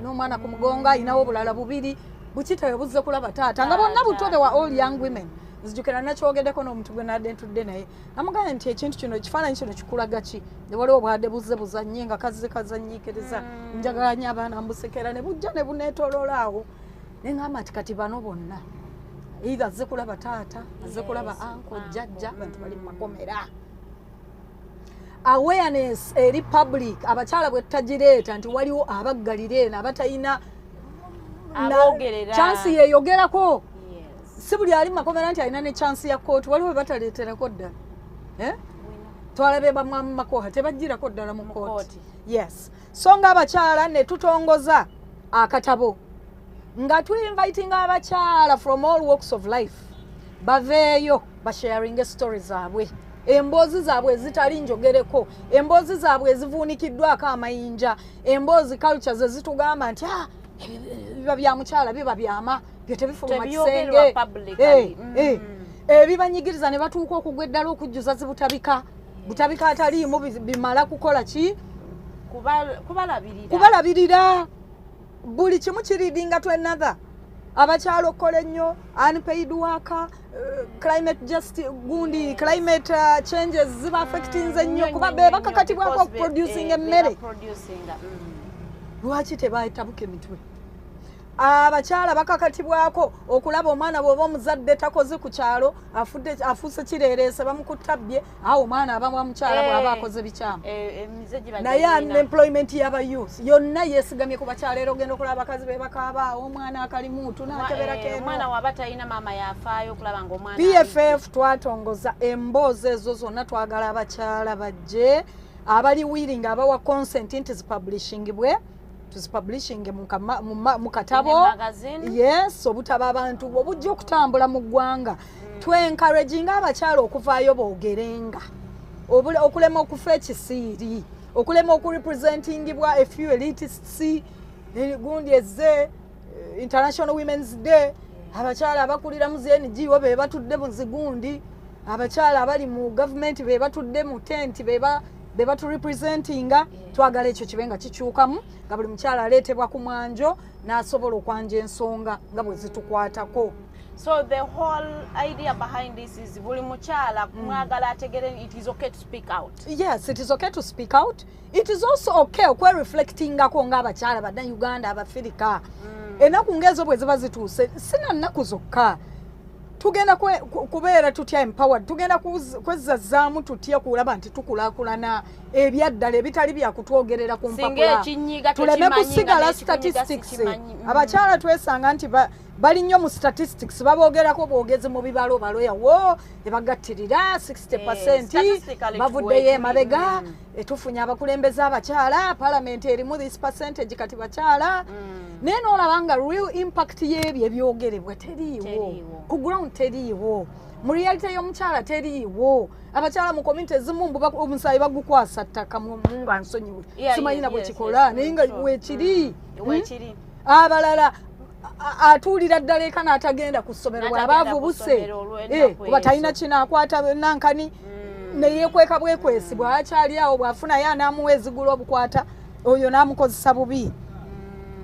n'omwana ku mugongo alinawo obulala bubiri bukitayo buzze kulaba taata nga bonna buto they were all young women. Nzijukira nakyogeddeko n'omuntu gwe nadde ntudde naye namugambye nti ekintu kino ekifaananyi kino kikulaga ki ne waliwo obwadde buzze buzannye nga kazze kazannyiikiriza njagala nnyo abaana mbusekera ne bujja ne buneetooloola awo naye ngamba nti kati bano bonna either azze kulaba taata azze kulaba anko jjajja abantu bali mu makomera. Awareness eri public abakyala bwe tutagireeta nti waliwo abaggalira eno abatalina chance yeeyogerako. Si buli ali mu makomera nti alina ne chance ya kooti waliwo bwe bataleeterako ddala twalabe bamwamu makoha tebagirako ddala mu kooti. Yes, so ng'abakyala ne tutongoza akatabo nga tu-inviting abakyala from all walks of life baveeyo basharing stories zaabwe emboozi zaabwe ezitali njogereko emboozi zaabwe ezivuunikiddwako amayinja emboozi culture ze zitugamba nti biba bya mukyala biba byama byo tebifuluma kisenge ebibanyigiriza ne batuuka okugwa eddala okujjuza zibutabika butabika ataliimu bimala kukola ki kubalabirira buli kimu kiridinga to another. Abakyala okukola ennyo unpaid worker climate justice gundi climate changes ziba affecting nnyo kuba be bakakatibwako producing emmere lwaki tebayitabuka emitwe. Abakyala bakakatibwako okulaba omwana bw'oba omuzadde takoze ku kyalo afuuse kireereese bamukutabbye awo omwana aba mukyala bw'aba akoze bikyamu naye unemployment y'aba youth yonna yeesigamye ku bakyala era ogenda okulaba abakazi be bakaaba omwana akalimuutu n'akeberako omwana waba talina maama yafaayo okulaba ng'omwana PFF twatongoza emboozi ezo zonna twagala abakyala bajje abali willing abawa consent into zipublishingibwe tuzipublishing mu katabo yes obutaba abantu obujja okutambula mu ggwanga encouraging abakyala okuvaayo boogerenga okulema okufa ekisiiri okulema okurepresentingibwa a few elitists gundi ezze International Women's Day abakyala abakulira mu ZNGO be batudde mu zigundi abakyala abali mu government be batudde mu tent be batu representinga twagala ekyo kibenga kikyukamu nga buli mukyala aleetebwa ku mwanjo n'asobola okwanja ensonga nga bwe zitukwatako. So the whole idea behind this is buli mukyala mwagala ategere it is okay to speak out. Yes, it is okay to speak out. It is also okay reflectingako ng'abakyala badda Uganda Abafirika. Enaku ngezo bwe ziba zituuse sina nnaku zokka tugenda kubeera tutya empowered tugenda kwezzaamu tutya kulaba nti tukulaakulana ebyaddala ebitali byakutwogerera ku mpapula tuleme kusigala statistics abakyala twesanga nti bali nnyo mu statistics baboogerako boogezi mu bibalo baloya wo ebagattirira 60% bavuddeyo emabega etufunye abakulembeze abakyala parliament erimu this percentage kati bakyala naye n'olaba nga real impact y'ebyo ebyogerebwa teriiwo ku ground teriiwo mu reality y'omukyala teriiwo abakyala mu community ezimu omusaayi bagukwasa ttaka nga nsonyiwe simanyi na bwe kikola naye nga weekiri abalala atuulira ddala eka n'atagenda ku ssomero bw'abaavu buse kuba talina kinaakwata nankani neyeekweka bwekwesi bw'akyali awo bw'afunayo anaamuwa ezigula obukwata oyo n'amukozesa bubi.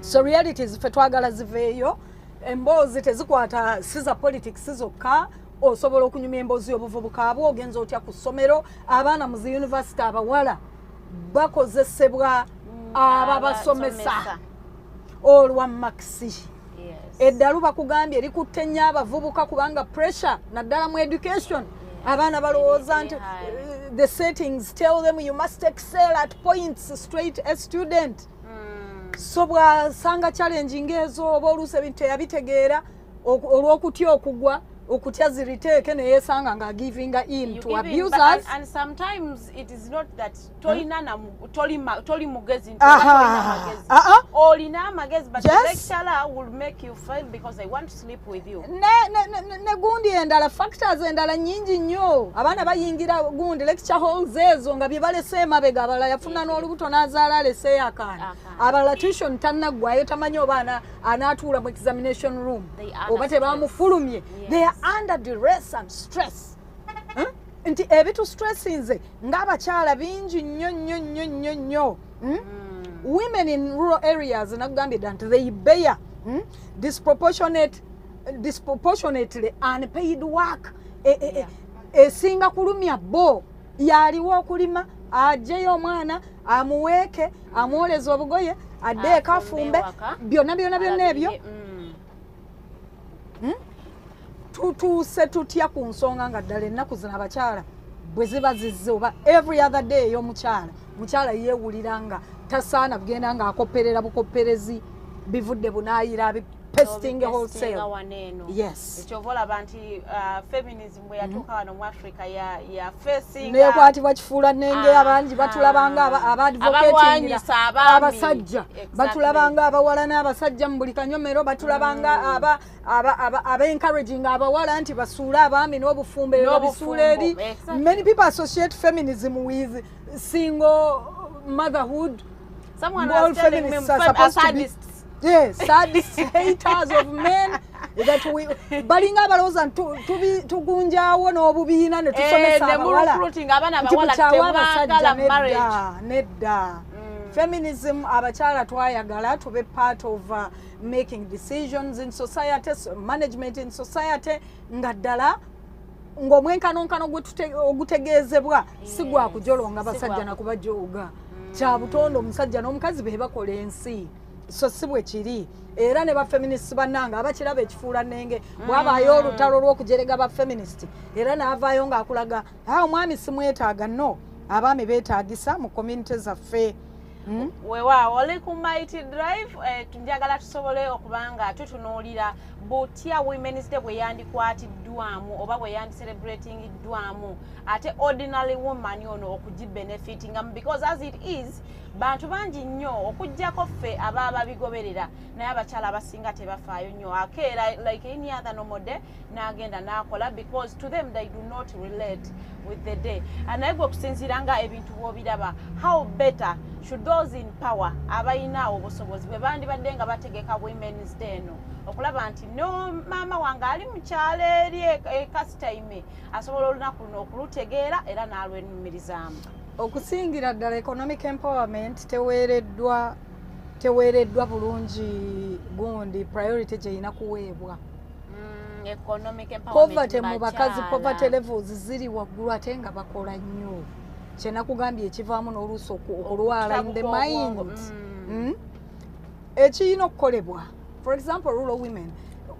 So realities ffe twagala ziveeyo emboozi tezikwata siza politics zokka osobola okunyumya emboozi y'obuvubuka abo ogenza otya ku ssomero abaana mu zi university abawala bakozesebwa ababasomesa olwa maxi eddalu bakugambye erikutte nnyo abavubuka kubanga pressure naddala mu education abaana balowooza nti the settings tell them you must excel at points straight a student so bwasanga challenging ezo oba oluusi ebintu teyabitegeera olw'okutya okugwa okutya ziriteeke neyesanga nga giving in to abusers and sometimes it is not that toli mugezi olina amagezi but the lecturer will make you fail because they want to sleep with you ne gundi endala factors endala nyingi nnyo abaana bayingira gundi lecture halls ezo nga bye balese emabega abalala yafuna n'olubuto n'azaala alese akaana abalala tuition tannaggwayo tamanyi oba anaatuula mu examination room oba tebamufulumye they are under duress and stress nti ebitu stressinze ng'abakyala bingi nnyo women in rural areas nakugambye nti they bear disproportionately unpaid work esinga kulumya bo yaliwo okulima ajjeyo omwana amuweeke amwoleza obugoye addeeko afumbe byonna ebyo tutuuse tutya ku nsonga nga ddala ennaku zino abakyala bwe ziba zizze oba every other day mukyala yeewulira nga tasaana kugenda ng'akopperera bukopperezi bivudde bunaayira pesting wholesale yes ekyovola olaba nti feminism bwe yatuuka wano mu Africa ya facing neekwatibwa kifuula nnenge abangi batulabanga abadvocating abasajja batulabanga abawala n'abasajja mu buli kanyomero batulabanga aba encouraging abawala nti basuule abaami n'obufumbe babisuula eri many people associate feminism with single motherhood. Someone was telling me sadists. Yes, sadists, haters of men. That we balinga balooza tugunjaawo n'obubiina ne tusomesa abawala nedda feminism abakyala twayagala tube part of making decisions in society, management in society nga ddala ng'omwenkanonkano ogutegeezebwa si gwa kujolonga basajja nakubajooga kya butondo omusajja n'omukazi be bakola ensi so si bwe kiri era ne bafeminist bannanga abakiraba ekifuula nnenge bwabaayo olutalo lw'okujerega bafeminist era n'avaayo ng'akulaga omwami simwetaaga no abaami beetaagisa mu community zaffe. Wewa oli ku Mighty Drive njagala tusobole okubanga tutunuulira butya Women's Day bwe yandikwatiddwamu oba bwe yandicelebratingiddwamu ate ordinary woman ono okugibenefitingamu because as it is bantu bangi nnyo okujjako ffe ababa bigoberera naye abakyala abasinga tebafaayo nnyo akeera like any other normal day n'agenda n'akola because to them they do not relate with the day naye gwe okusinziira nga ebintu bw'obiraba how better should those in power abayina obusobozi bwe bandibadde nga bategeka Women's Day eno okulaba nti no maama wange ali mu kyalo eri ekasitaime asobola olunaku luno okulutegeera era n'alwenumirizaamu. Okusingira ddala economic empowerment teweereddwa bulungi gundi priority gyeyina kuweebwa. Poverty mu bakazi poverty levels ziri waggulu ate nga bakola nnyo kyenakugambye ekivaamu n'oluusi okulwala in the mind. Ekiyina okukolebwa for example rural women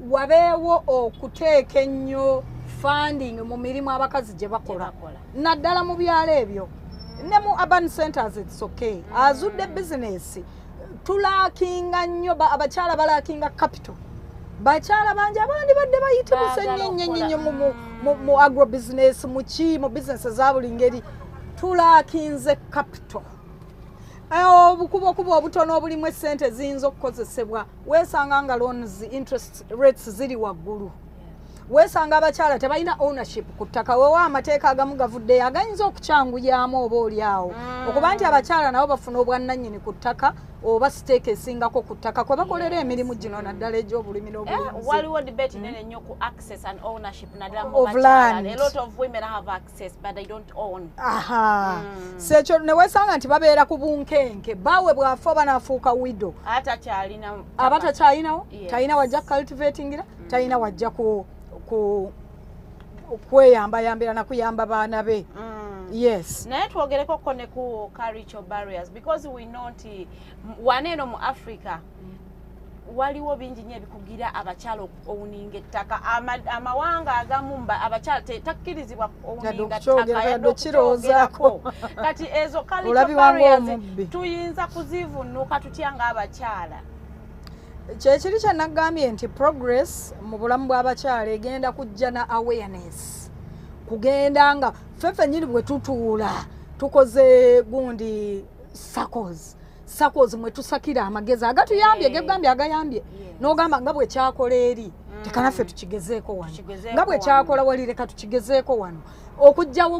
wabeewo okuteeka ennyo funding mu mirimu abakazi gye bakola naddala mu byalo ebyo ne mu urban centers it's okay. Azudde business tulaakinga nnyo abakyala balaakinga capital bakyala bangi abandi badde bayitibuse nnyo mu agro business mu business za buli ngeri tulaakinze capital. Obukubo obutono obulimu essente ziyinza okukozesebwa weesanga nga loans interest rates ziri waggulu weesanga abakyala tebalina ownership ku ttaka wewa amateeka agamu gavuddeyo agayinza okukyanguyaamu oba oliawo okuba nti abakyala nabo bafuna obwannannyini ku ttaka oba siteeka esingako ku ttaka kwe bakolera emirimu gino naddala egy'obulimi n'obulunzi. Waliwo debate nene nnyo ku access and ownership naddala mu of land. A lot of women have access but they don't own. Sekyo ne weesanga nti babeera ku bunkenke bawe bwafa banaafuuka widow abatakyalinawo talina wajja cultivatingira talina wajja kweyambayambira nakuyamba baana be. Yes. Naye twogereko ko ne ku cultural barriers because we know nti waneeno mu Africa waliwo bingi nnyo ebikugira abakyala owuninga ettaka amawanga agamu abakyala takkirizibwa owuninga ttaka yadokiroozaako kati ezo cultural barriers tuyinza kuzivunnuka tutya ng'abakyala. Kyekiri kye nagambye nti progress mu bulamu bw'abakyala egenda kujja na awareness kugenda nga ffeffe nnyini bwe tutuula tukoze gundi sakozi mwe tusakira amagezi agatuyambye gegambye agayambye n'ogamba nga bwe kyakola eri tekanaffe tukigezeeko wano nga bwe kyakola wali leka tukigezeeko wano okugjawo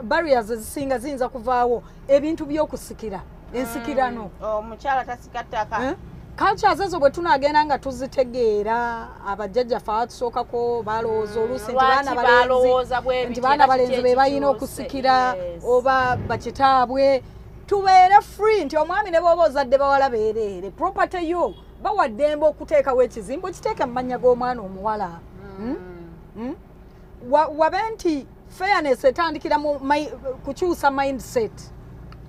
barriers ezisinga ziyinza kuvaawo ebintu by'okusikira ensikirano omukyala tasika ttaka cultures ezo bwe tunagenda nga tuzitegeera abajjajjaffe abatusookako balowooza oluusi nti baana balenzi be balina okusikira oba bakitaabwe tubeere free nti omwami ne bw'oba ozadde bawala beereere property yo bawaddembe okuteekawo ekizimbo kiteeke mu mannya g'omwana omuwala. Wabe nti fairness etandikira mu kukyusa mindset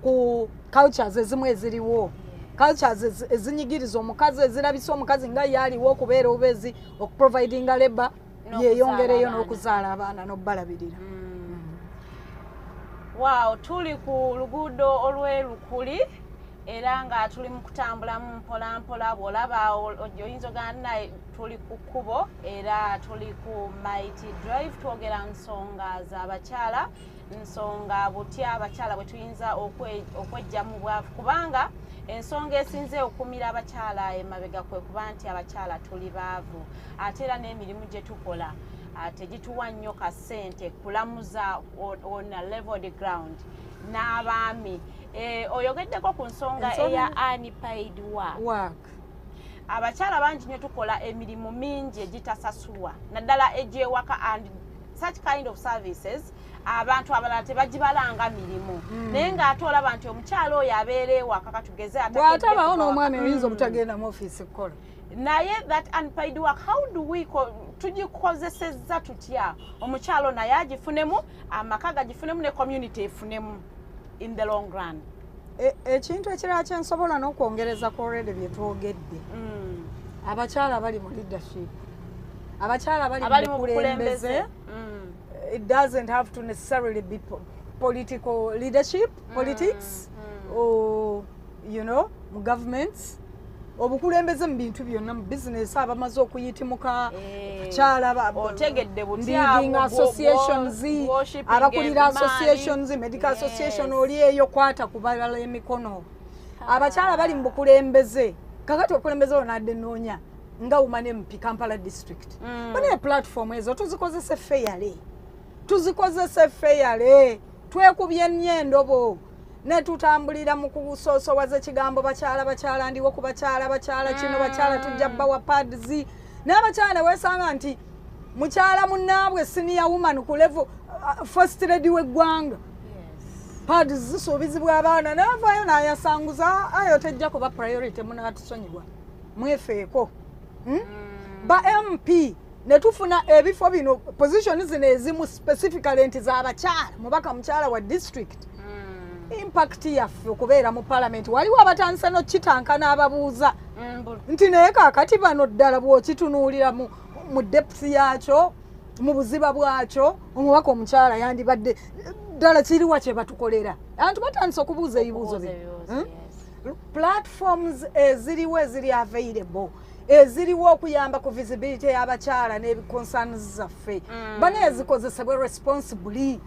ku cultures ezimu eziriwo cultures ezinyigiriza omukazi ezirabisa omukazi nga yaaliwo okubeera obezi okuprovidinga labor yeyongereyo n'okuzaala abaana n'obalabirira. Wow, tuli ku luguudo olw'Elukuli era nga tuli mu kutambulamu mpolampola bw'olaba oyinza ogamba naye tuli ku kkubo era tuli ku Mighty Drive twogera nsonga z'abakyala nsonga butya abakyala bwe tuyinza okwejja mu bwavu kubanga ensonga esinze okumira abakyala emabega kwe kuba nti abakyala tuli baavu ate era n'emirimu gye tukola tegituwa nnyo ka ssente kulamuza on a level ground n'abaami. Oyogeddeko ku nsonga eya unpaid work. Abakyala bangi nnyo tukola emirimu mingi egitasasulwa naddala egy'ewaka and such kind of services abantu abalala tebagibalanga mirimu naye ng'ate olaba nti omukyala oyo abeera ewaka katugeze bw'atabawo n'omwami oyinza obutagenda mu ofiisi kukola naye that unpaid work how do we tugikozesezza tutya omukyalo naye agifunemu amaka gagifunemu ne community efunemu in the long run. Ekintu ekirala kyensobola n'okwongereza ku already bye twogedde abakyala bali mu leadership abakyala bali mu bukulembeze. It doesn't have to necessarily be political leadership, politics, or, you know, governments. obukulembeze mu bintu byonna mu business abamaze okuyitimuka abakyala otegedde leading associations abakulira associations medical association oli eyo kwata kubalala emikono abakyala bali mu bukulembeze kakati obukulembeze onadde noonya nga Women MP Kampala district bane platform ezo tuzikozese fairly twekubye nnyendobo ne tutambulira mu kusosowaza kigambo bakyala ndiwo ku bakyala kino bakyala tujja bawa pads n'abakyala wesanga nti mukyala munnaabwe senior woman ku level first lady w'eggwanga pads zisuubizibwa abaana n'avaayo n'ayasanguza ayo tejja kuba priority munatusonyiwa mwefeeko ba MP ne tufuna ebifo bino position zino ezimu specifically nti z'abakyala mubaka mukyala wa district impact yaffe okubeera mu parliament waliwo abatandise nokitanka n'ababuuza nti naye kaakati bano ddala bw'okitunuulira mu depth yakyo mu buziba bwakyo omubaka omukyala yandibadde ddala kiriwa kye batukolera abantu batandise okubuuza ebibuuzo platforms eziriwo eziri available eziriwo okuyamba ku visibility y'abakyala n'ebiconcerns zaffe bane ezikozesebwe responsibly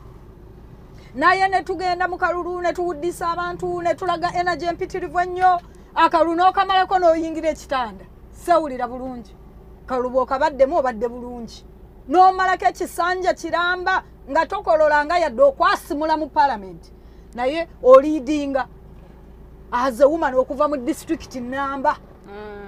naye ne tugenda mu kalulu ne tuwuddisa abantu ne tulaga energy empitirivu ennyo akalulu n'okamalako n'oyingira ekitanda sewulira bulungi kalulu bw'okabaddemu obadde bulungi n'omalako ekisanja kiramba nga tokolola nga yadde okwasimula mu parliament naye oleadinga as a woman okuva mu district namba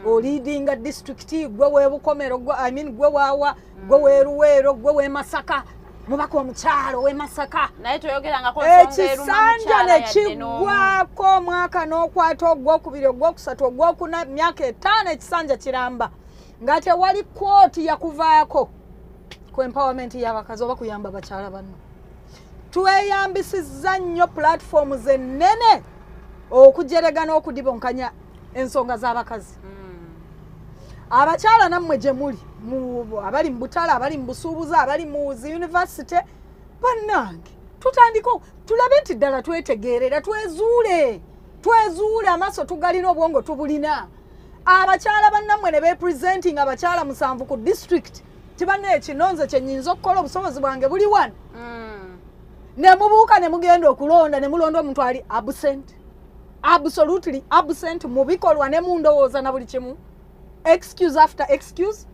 oleadinga district gwe weebukomero gwe waawa gwe weeruweero gwe weemasaka mubaka omukyalo w'emasaka naye toyogerangako ensonga eruma ekisanja ne kiggwako omwaka n'okwata ogwokubiri ogwokusatu ogwokuna myaka 5 ekisanja kiramba nga tewali kooti yakuvaako ku empowerment y'abakazi oba kuyamba abakyala banno tweyambisizza nnyo platforms ennene okujerega n'okudibonkanya ensonga z'abakazi abakyala nammwe gye muli abali mu butala abali mu busuubuzi abali mu zi university bannange tutandika tulabe nti ddala twetegeerera twezuule amaaso tugalina obwongo tubulina abakyala bannammwe ne bepresenting abakyala 7 ku district tibanna ekinonze kye nnyinza okukola obusobozi bwange buli wano ne mubuuka ne mugenda okulonda ne mulonda omuntu ali absolutely absent mu bikolwa ne mu ndowooza na buli kimu excuse after excuse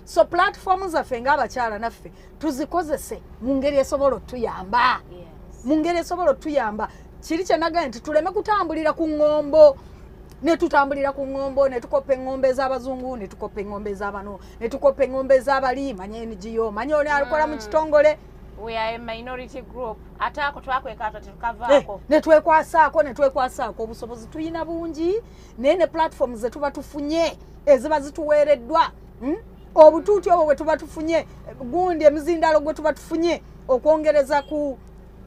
so platforms zaffe ng'abakyala naffe tuzikozese mu ngeri esobola otuyamba kiri kye nagambye nti tuleme kutambulira ku ŋŋombo ne tutambulira ku ŋŋombo ne tukopa eŋŋombo ez'abazungu ne tukopa eŋŋombo ez'abano ne tukopa eŋŋombo ez'abali manye NGO manye oli alikola mu kitongole we are a minority group atako twakwekata tukavaako ne twekwasaako obusobozi tuyina bungi naye ne platforms ze tuba tufunye eziba zituweereddwa obutuuti obwo bwe tuba tufunye gundi emizindalo gwe tuba tufunye okwongereza ku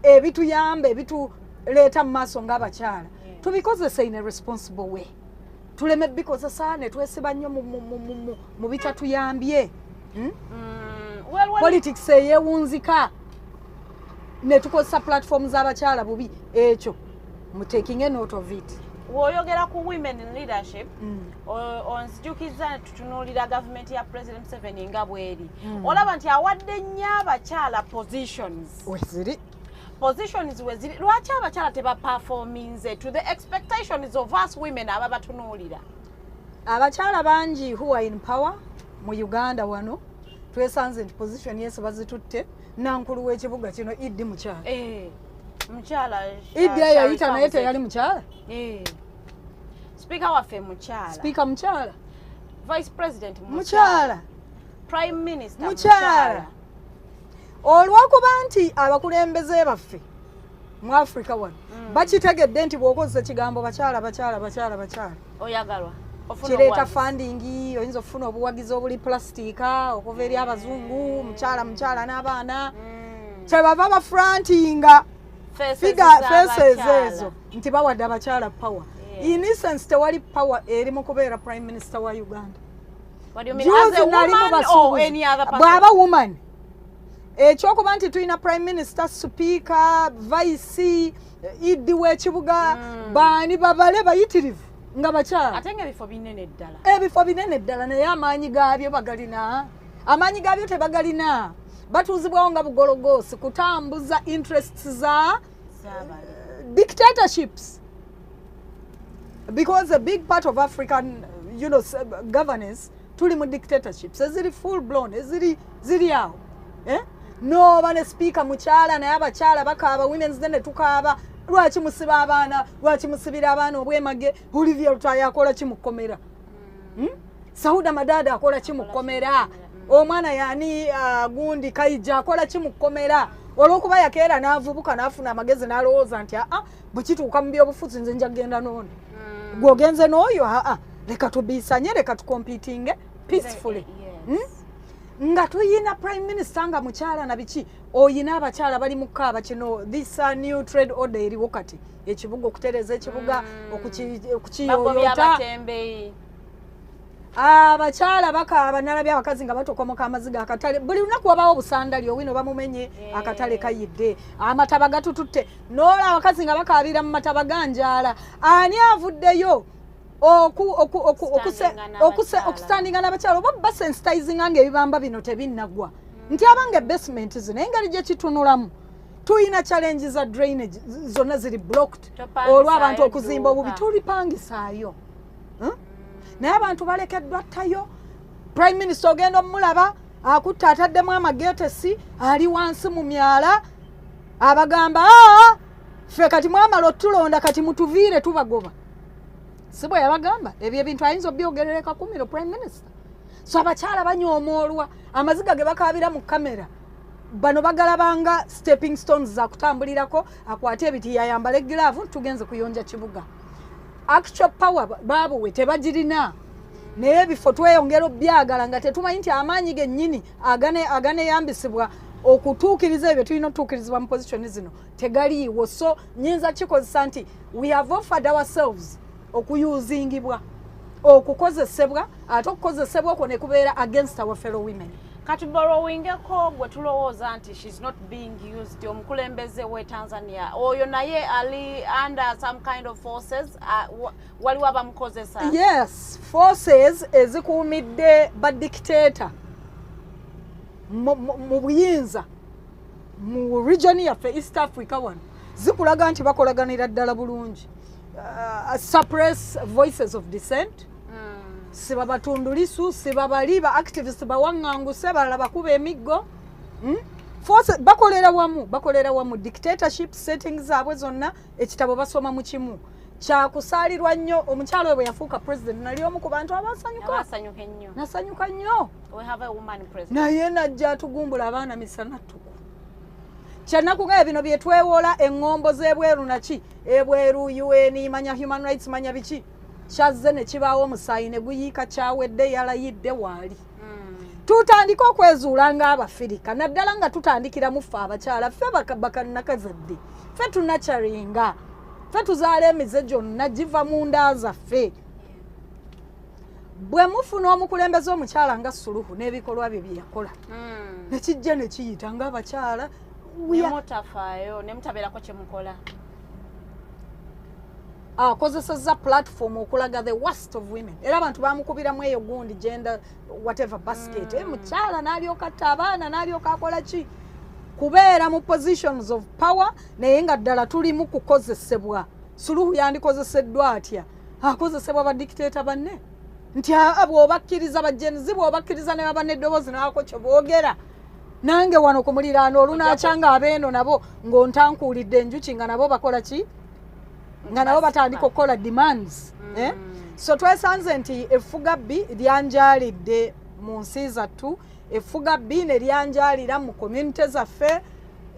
ebituyamba ebituleeta mu maaso ng'abakyala tubikozese in a responsible way tuleme bikozesa ne twesiba nnyo mu bitatuyambye politics eyewunzika ne tukozesa platform z'abakyala bubi ekyo mu taking a note of it woyogera ku women in leadership onzijukiza tutunuulira gavumenti ya president 7 nga bweri olaba nti awadde nnyo abakyala positions weziri lwaki abakyala tebaperforminze to the expectations of us women aba batunuulira abakyala bangi who are in power mu Uganda wano twesanze nti position yesu bazitutte nankulu w'ekibuga kino Idi mukyala mukyala Idi yayita naye teyali mukyala speaker waffe mukyala speaker mukyala vice president mukyala prime minister mukyala olw'okuba nti abakulembeze baffe mu Africa wano bakitegedde nti bw'okozesa ekigambo bakyala oyagalwa kireeta funding oyinza okufuna obuwagizi obuli plastika okuva eri abazungu mukyala n'abaana kyebava bafrantinga faces ezo nti bawadde abakyala power in essence tewali power eri mu kubeera prime minister wa Uganda bw'aba woman ekyokuba nti tulina prime minister speaker vice Idi w'ekibuga baani babale bayitirivu nga bakyala ate nga ebifo binene ddala ebifo binene ddala naye amaanyi gaabyo bagalina amaanyi gaabyo tebagalina batuuzibwawo nga bugologoosi kutambuza interests za dictatorships because a big part of African governance tuli mu dictatorships eziri full blown ziri awo nooba ne speaker mukyala naye abakyala bakaaba women's day ne tukaaba lwaki musiba abaana lwaki musibira abaana obwemage Olivia Lutaya akola kimukomera Sauda Madada akola kimukomera omwana yani gundi Kaija akola kimukomera olwokuba yakeera n'avubuka n'afuna amagezi n'alowooza nti bwekituuka mu byobufuzi nze njagenda n'ono gwogenze n'oyo leka tubiisanye leka tukompitinge peacefully nga tuyina prime minister nga mukyala na biki oyina abakyala bali mu kaaba kino this new trade order eriwo kati ekibuga okutereza ekibuga okukiyoyota abakyala bakaaba nalabye abakazi nga batokomoka amaziga akatale buli lunaku wabawo obusandali owino bamumenye akatale kayidde amataba gatututte noola abakazi nga bakaabira mu mataba ganjala ani avuddeyo okustandinga n'abakyala oba basensitizinga ng'ebibamba bino tebinnagwa nti abange basement zino engeri gye kitunulamu tuyina challenge za drainage zonna ziri blocked olw'abantu okuzimba obubi tulipangisaayo naye abantu balekeddwa ttayo prime minister ogenda omulaba akutta ataddemu amagetesi ali wansi mu myala abagamba ffe kati mwamala otulonda kati mutuviire tubagoba sibo yabagamba ebyo ebintu ayinza obyogerereka kumiro prime minister so abakyala banyoomolwa amaziga ge bakaabira mu kamera bano bagalabanga stepping stones za kutambulirako akwate ebiti yayambala glove tugenze kuyonja kibuga actual power babuwe tebagirina naye ebifo tweyongera obyagala nga tetumanyi nti amaanyi gennyini agane yambisibwa okutuukiriza ebyo tulina otuukirizibwa mu position zino tegaliiwo so nyinza kikozesa nti we have offered ourselves okuyuzingibwa okukozesebwa ate okukozesebwa okwo ne kubeera against our fellow women kati borrowingeko gwe tulowooza nti she's not being used omukulembeze we Tanzania oyo naye ali under some kind of forces waliwo abamukozesa yes forces ezikuumidde badictator mu buyinza mu region yaffe East Africa wano zikulaga nti bakolaganira ddala bulungi suppress voices of dissent siba batundulisu siba bali ba activists bawanganguse balala bakuba emiggo force bakolera wamu dictatorship settings zaabwe zonna ekitabo basoma mu kimu kyakusaalirwa nnyo omukyalo bwe yafuuka president nali omu ku bantu nasanyuka nnyo naye najja atugumbula abaana misana ttuku kyanakugaya bino bye twewola eŋŋombo z'ebweru naki ebweru UN manya human rights manya biki kyazze ne kibaawo omusaayi ne guyiika kyawedde yalayidde waali tutandika okwezuula ng'abafirika naddala nga tutandikira mu ffe abakyala ffe bakannakazadde ffe tunakyaringa ffe tuzaala emize gyonna giva mu nda zaffe bwe mufuna omukulembeze omukyala nga Suluhu n'ebikolwa bye bye yakola nekijja ne kiyita ng'abakyala nemutafaayo nemutabeerako kyemukola akozesezza platform okulaga the worst of women era abantu bamukubiramu eyo gundi gender whatever basket mukyala n'alyoka atta abaana n'alyoka akola ki kubeera mu positions of power naye nga ddala tulimu kukozesebwa Suluhu yandikozeseddwa atya akozesebwa badictator banne nti bw'obakkiriza bajenzi bw'obakkiriza ne baba n'eddoboozi naako kyo boogera nange wano ku muliraano olunakyanga abeeno nabo ng'ontankuulidde enjuki nga nabo bakola ki nga nabo batandika okukola demands so twesanze nti effuga bbi lyanjalidde mu nsi zattu effuga bbi ne lyanjalira mu community zaffe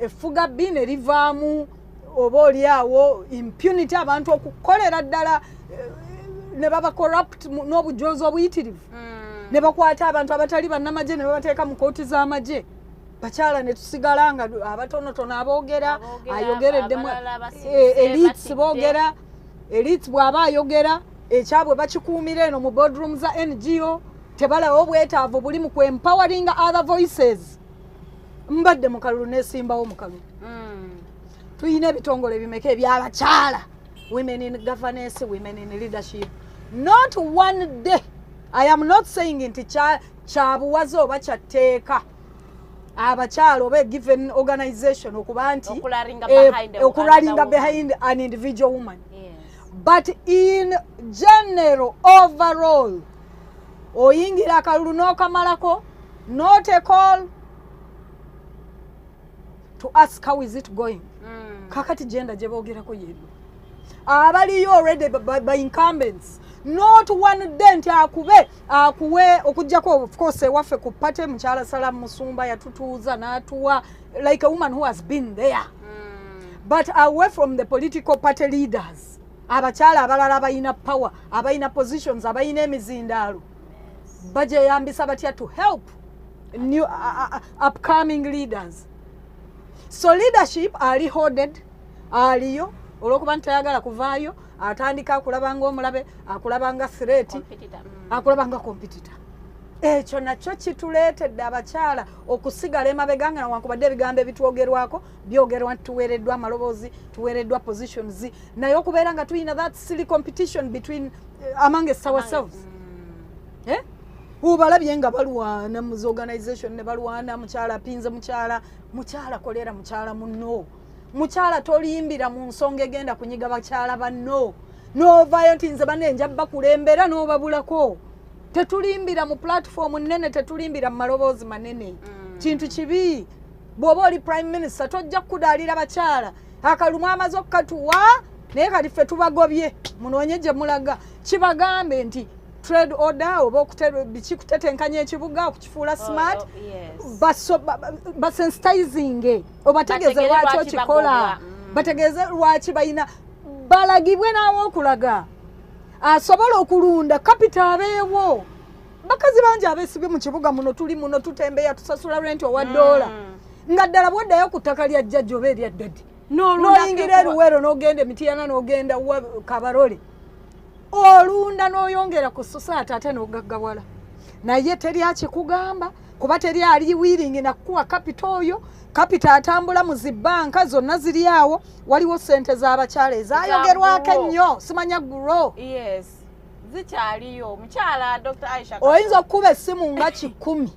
effuga bbi ne livaamu oba oliawo impunity abantu okukolera ddala ne baba corrupt n'obujozi obuyitirivu ne bakwata abantu abatali bannamagye ne babateeka mu kooti z'amagye bakyala ne tusigala nga abatonotono aboogera ayogereddemu elites boogera elites bw'aba ayogera ekyabwe bakikuumira eno mu boardroom za NGO tebalawo obwetaavu buli mu empowering other voices mbadde mu kalulu nesimbawo mu kalulu tuyina ebitongole bimeka ebyabakyala women in governance women in leadership not one day. I am not saying nti kyabuwaze oba kyateeka abakyalo oba given organization okuba nti okularinga behind an individual woman. But in general, overall, oyingira akalulu n'okamalako, not a call to ask how is it going. Kakati gender gye boogerako yeddu. Abaliyo already by incumbents. Not one day nti akuwe okujjako of course waffe ku pate mukyala Salamu Musumba yatutuuza n'atuwa like a woman who has been there. But away from the political party leaders. Abakyala abalala abayina power, abayina positions, abayina emizindaalo. Bajeyambisa batya to help new upcoming leaders. So leadership ali hoarded, aliyo, olwokuba ntayagala kuvaayo, atandika akulabanga omulabe, akulabanga threat, akulabanga competitor. Ekyo nakyo kituleetedde abakyala okusigala emabega nga newankubadde ebigambo ebitwogerwako byogerwa tuweereddwa amaloboozi tuweereddwa positions naye okubeera nga tulina that silly competition between among ourselves. Obalabye nga balwana mu organization ne balwana mukyala pinze mukyala kolera mukyala munno. Mukyala toliyimbira mu nsonga egenda kunyiga bakyala banno. Novaayo nti nze banne nja bakulembera n'obabulako. Tetulimbira mu platform nene, tetulimbira mu maloboozi manene. Kintu kibi. Bw'oba oli prime minister tojja kudaalira bakyala. Akalumu amaze okukatuwa naye kati ffe tubagobye munoonye gye mulaga. Kibagambe nti trade order oba bikikutetenkanya ekibuga okukifuula smart. Basensitizing obategeeze lwaki okikola. Bategeeze lwaki balina balagibwe naawe okulaga. Asobola okulunda capital abeewo. Bakazi bangi abeesibye mu kibuga muno tuli muno tutembeya tusasula rent owa $1. Nga ddala bwoddayo ku ttaka lya jjajja oba erya ddadi. N'oyingira eruwero n'ogenda Emitiyana n'ogenda Kabarole. Olunda n'oyongera ku society ate n'ogaggawala. Naye teri akikugamba kuba teri ali willing nakuwa capital oyo. Capital atambula mu zibbanka zonna ziri awo waliwo sente z'abakyala ezaayogerwako ennyo simanya grow. Yes. Zikyaliyo mukyala Dr. Aisha. Oyinza okukuba essimu nga 10.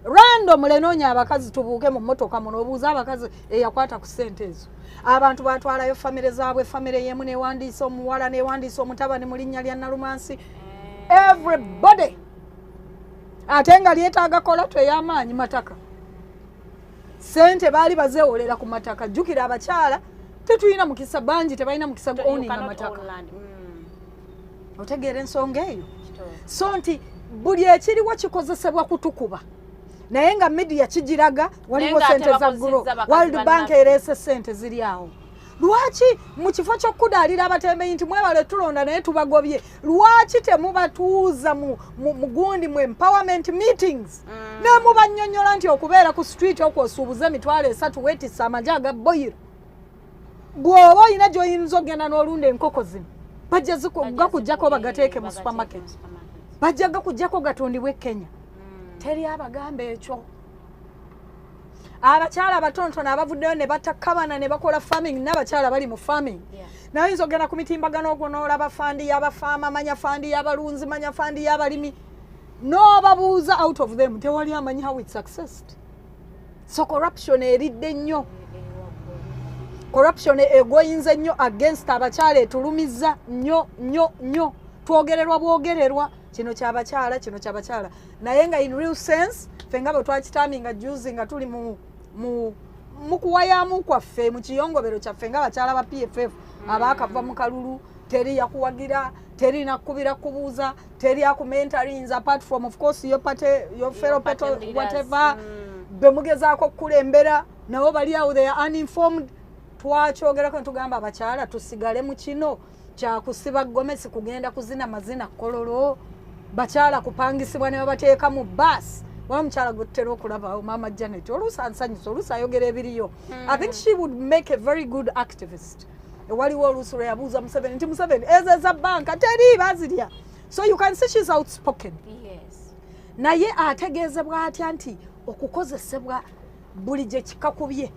Random lenoonya abakazi tubuuke mu mmotoka muno obuuza abakazi eyakwata ku sente ezo. Abantu batwalayo famire zaabwe famire yemu newandiisa omuwala newandiisa omutabani mu linnya lya Nalumansi. Everybody. Ate nga lyetaaga kola ey'amaanyi mataka. Sente baali bazeewolera ku mataka. Jjukira abakyala tetulina mukisa bangi tebalina mukisa owning amataka. Otegeera ensonga eyo. So nti buli ekiriwo kikozesebwa kutukuba. Naye nga media kigiraga waliwo sente za grow. World Bank ereese sente ziri awo. Lwaki mu kifo ky'okudaalira abatembeyi nti mwebale tulonda naye tubagobye. Lwaki temubatuuza mu gundi mu empowerment meetings? Ne mubanyonyola nti okubeera ku street okwosuubuza emitwalo 3 wetisa amagye aga boyiro. Bw'oba olina gy'oyinza ogenda n'olunda enkoko zino. Bajja gakuggyako bagateeke mu supermarket. Bajja gakuggyako gatundibwe Kenya. Teri abagamba ekyo. Abakyala abatonotono abavuddeyo ne batakabana ne bakola farming n'abakyala bali mu farming. Naye oyinza ogenda ku mitimbagano ogwo n'olaba fandi y'abafaama, manya fandi y'abalunzi, manya fandi y'abalimi. N'obabuuza out of them tewali amanyi how it's accessed. So corruption eridde nnyo. Corruption egoyinze nnyo against abakyala etulumiza nnyo. Twogererwa bwogererwa. Kino kyabakyala. Naye nga in real sense fenga bwe twakitaminga juzi nga tuli mu kuwayamu kwaffe mu kiyongobero kyaffe nga abakyala ba PFF abaakava mu kalulu teri yakuwagira teri nakubira kubuuza teri akumentorinza apart from of course your fellow petal whatever bemugezaako okukulembera nabo bali awo they are uninformed. Twakyogerako ntugamba abakyala tusigale mu kino kyakusiba gomesi kugenda kuzina mazina kololo bakyala kupangisibwa ne babateeka mu bus. Wa mukyala gutera okulaba mama Janet oluusi ansanyusa oluusi ayogera ebiriyo. I think she would make a very good activist. Waliwo oluusi lwe yabuuza Museveni nti Museveni ezeza banka teri bazirya. So you can see she's outspoken. Yes. Naye ategeezebwa atya nti okukozesebwa buli gye kikakubye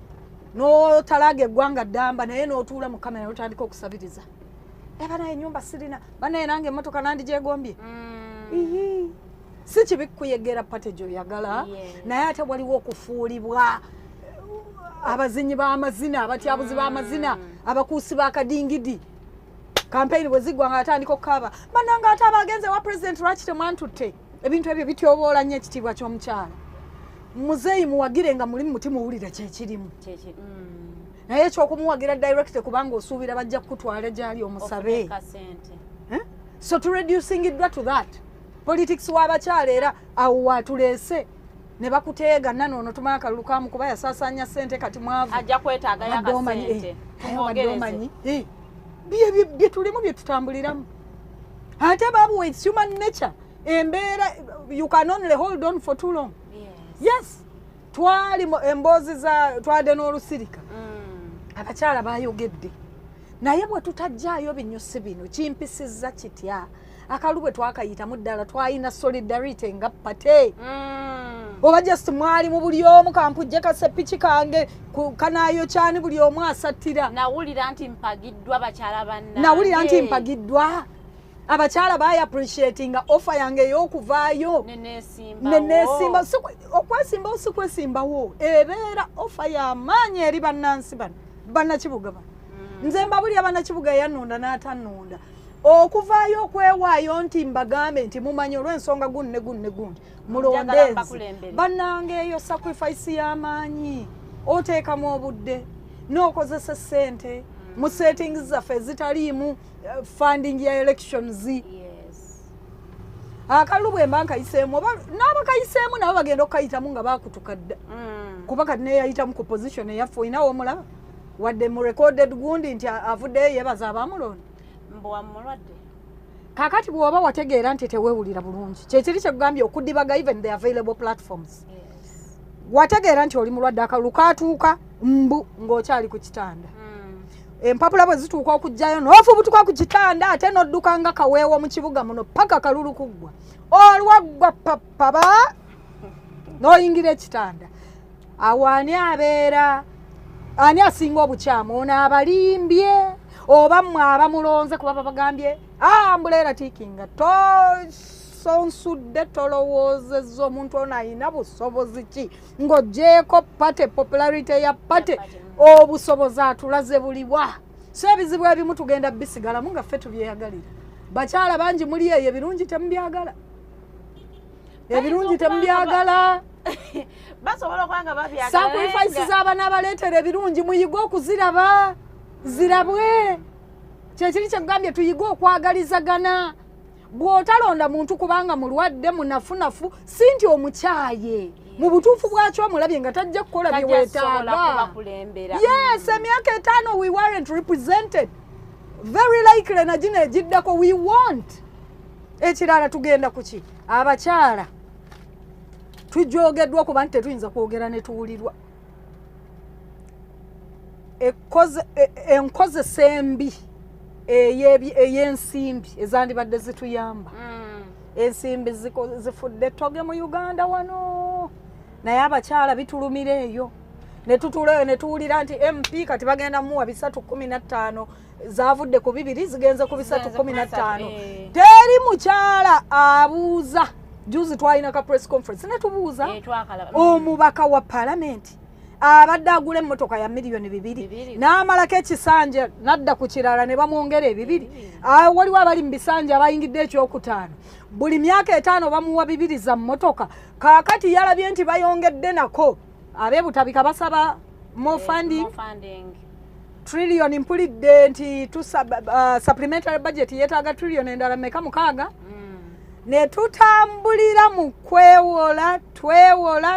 n'otalaga eggwanga ddamba naye n'otuula mu kamera n'otandika okusabiriza. ebana enyumba sirina bana nange emotoka nandi jegombye si kibikuyegera patejo yagala naye ate waliwo okufuulibwa abazinyi b'amazina abatyabuzi b'amazina abakuusi b'akadingidi campaign bwezigwa nga atandika okukaba bananga ate abagenze wa president lwaki temwantutte ebintu ebyo bityoboola nnyo ekitiibwa ky'omukyala muzeeyi muwagire nga mulimu muti muwulira kyekirimu naye ekyokumuwagira direct kubanga osuubira bajja kukutwala gyali omusabe so to reducing it to that politics w'abakyala era awo watuleese ne bakuteega nanono tumanya akalulu kamu kuba yasaasanya ssente kati mwavu ajja kwetaaga yakasente tumwogereze bye tulimu bye tutambuliramu ate babu it's human nature embeera you can only hold on for too long yes twali emboozi za twade n'olusirika abakyala bayogedde naye bwe tutajjaayo binyusi bino kimpisizza kitya akalu bwe twakayitamu ddala twalina solidarity nga pate oba just mwali mu buli omu kampujje kasepiki kange kanaayo kyani buli omu asattira nawulira nti mpagiddwa bakyala banna nawulira nti mpagiddwa abakyala bayi appreciatinga offer yange ey'okuvaayo neneesimba okwesimba osikwesimbawo ebeera offer y'amaanyi eri bannansi bano bannakibuga bano nze mbabulya bannakibuga yannunda n'atannunda okuvaayo okwewaayo nti mbagambe nti mumanyi olw'ensonga gunne mulondeezi bannange eyo sacrifice y'amaanyi oteekamu obudde n'okozesa ssente mu settings zaffe ezitaliimu funding ya elections akalulu bwe mba nkayiseemu oba n'abakayiseemu nabo bagenda okukayitamu nga baakutuka dda kuba kati neyayitamu ku position eyaffe olinawo omulaba wadde mu recorded gundi nti avuddeyo yebaza abamulonda mbwamulwadde kakati bw'oba wategeera nti teweewulira bulungi kyekiri kyekugambye okudibaga even the available platforms wategeera nti oli mulwadde akalulu kaatuuka mbu ng'okyali ku kitanda empapula bwe zituuka okujjayo n'ofubutuka ku kitanda ate n'odduka nga kaweewo mu kibuga muno paka kalulu kuggwa olwaggwa papaba n'oyingira ekitanda awo ani abeera ani asinga obukyamu ono abalimbye oba mmwe abamulonze kuba babagambye ambuleera tiikinga tosonsudde tolowoozezza omuntu ono ayina busobozi ki ng'ogjeeko pate popularity ya pate obusobozi atulaze buliwa so ebizibu ebimu tugenda bisigalamu nga ffe tubyeyagalira bakyala bangi muli eyo ebirungi temubyagala basobola okubanga babyagala sacrifices abaana abaleetera ebirungi muyige okuziraba zirabwe kyekiri kyekugambye tuyige okwagalizagana bw'otalonda muntu kubanga mulwadde munafunafu si nti omukyaye mu butuufu bwakyo omulabye nga tajja kukola bye weetaaga yes emyaka 5 we weren't represented very likely na gino egiddako we want ekirala tugenda kuki abakyala tujoogeddwa kuba nti tetuyinza kwogera ne tuwulirwa enkozesa embi ey'ensimbi ezandibadde zituyamba ensimbi zifudde toge mu Uganda wano naye abakyala bitulumira eyo netutulayo netuwulira nti MP kati bagenda muwa 315 zavudde ku 2 zigenze ku 315 teri mukyala abuuza juzi twalina ka press conference netubuuza omubaka wa parliament abadde agula emmotoka ya milioni 2 n'amalako ekisanja nadda ku kirala ne bamwongera 2 waliwo abali mu bisanja abayingidde ekyokutaano buli myaka 5 bamuwa 2 za mmotoka kaakati yalabye nti bayongedde nako abeebutabika basaba more funding trillion mpulidde nti supplementary budget yeetaaga trillion endala meka 6 ne tutambulira mu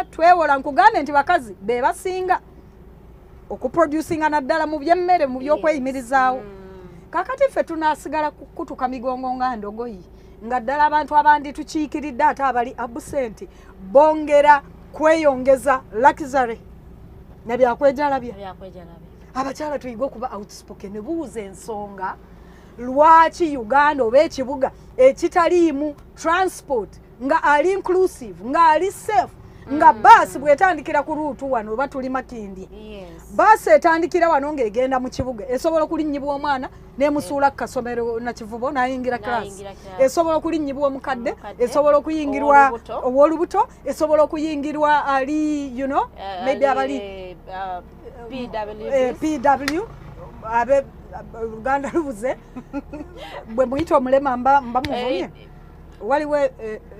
twewola nkugambe nti bakazi be basinga okuproducinga naddala mu byemmere mu byokweyimirizaawo kakati ffe tunaasigala kukutuka migongo nga ndogoyi nga ddala abantu abandi tukiikiridde ate abali absent bongera kweyongeza luxury nebyakwejalabya abakyala tuyiga okuba outspoken buuza ensonga lwaki Uganda oba ekibuga ekitaliimu transport nga ali inclusive nga ali safe nga basi bwetandikira ku route wano oba tuli Makindye basi etandikira wano ng'egenda mu kibuga esobola okulinnyibwa omwana n'emusuula ku kasomero na kivubo n'ayingira class esobola okulinnyibwa omukadde esobola okuyingirwa ow'olubuto esobola okuyingirwa ali maybe abali PW abe Uganda lubuze bwe muyita omulema mba muvumye waliwo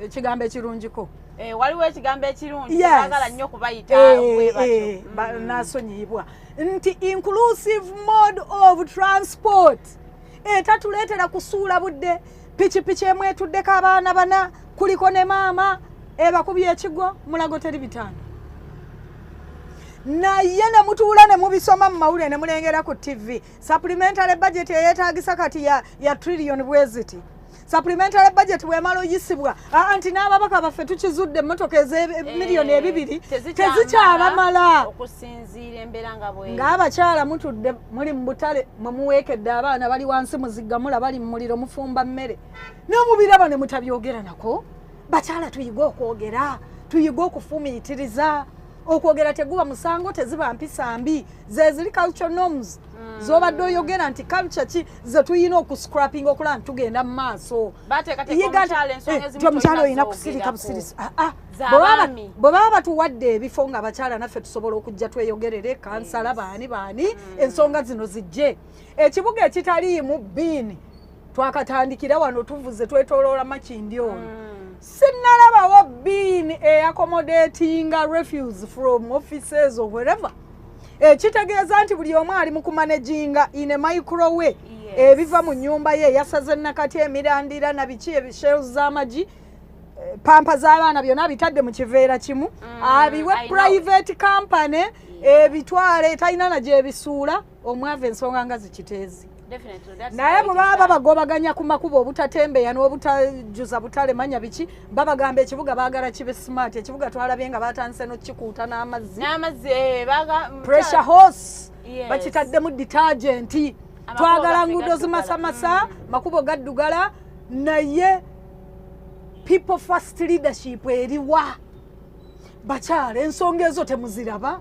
ekigambo ekirungiko waliwo ekigambo ekirungi bagala nnyo kubayita nasonyiyibwa nti inclusive mode of transport etatuleetera kusuula budde pikipiki emu etuddeko abaana bana kuliko ne maama ebakubye ekigo mulago teri bitanda naye ne mutuula ne mubisoma mu mawulire ne mulengera ku TV supplementary budget eyeetaagisa kati ya trillion bweziti supplementary budget bwemala oyisibwa anti n'ababaka baffe tukizudde emmotoka ez'emiliyoni 2 tezikyabamala okusinziira embeera ng'abakyala mutudde muli mu butale mwe muweekedde abaana bali wansi muzigamula bali mu muliro mufumba mmere n'omubiraba ne mutabyogera nako bakyala tuyiga okwogera tuyiga okufumiitiriza okwogera teguba musango teziba mpisa mbi zeziri culture norms zobadde oyogera nti culture ki ze tuyina okuscrapping okulaba tugenda mu maaso omukyala olina kusirika busirisi bwe baba batuwadde ebifo nga abakyala naffe tusobola okujja tweyogerere kansala baani ensonga zino zijje ekibuga ekitaliimu biini twakatandikira wano tuvuze twetoloola Makindye ono sinnalabawo biini accommodatinga refuse from offices or wherever ekitegeeza nti buli omu ali mu kumanaginga in a microway ebiva mu nnyumba ye yasaze nakati emirandira na biki ebishells z'amagi pampa z'abaana byonna bitadde mu kiveera kimu abiwe private company ebitwale etalina na gyebisuula omwava ensonga nga zikiteezi naye bwe baba babagobaganya ku makubo obutatembeya n'obutajuza butale manya biki babagamba ekibuga baagala kibe smart ekibuga twalabye nga batandise n'okikuuta n'amazzi pressure hose bakitaddemu detergent twagala nguudo zimasamasa makubo gaddugala naye people first leadership eriwa bakyala ensonga ezo temuziraba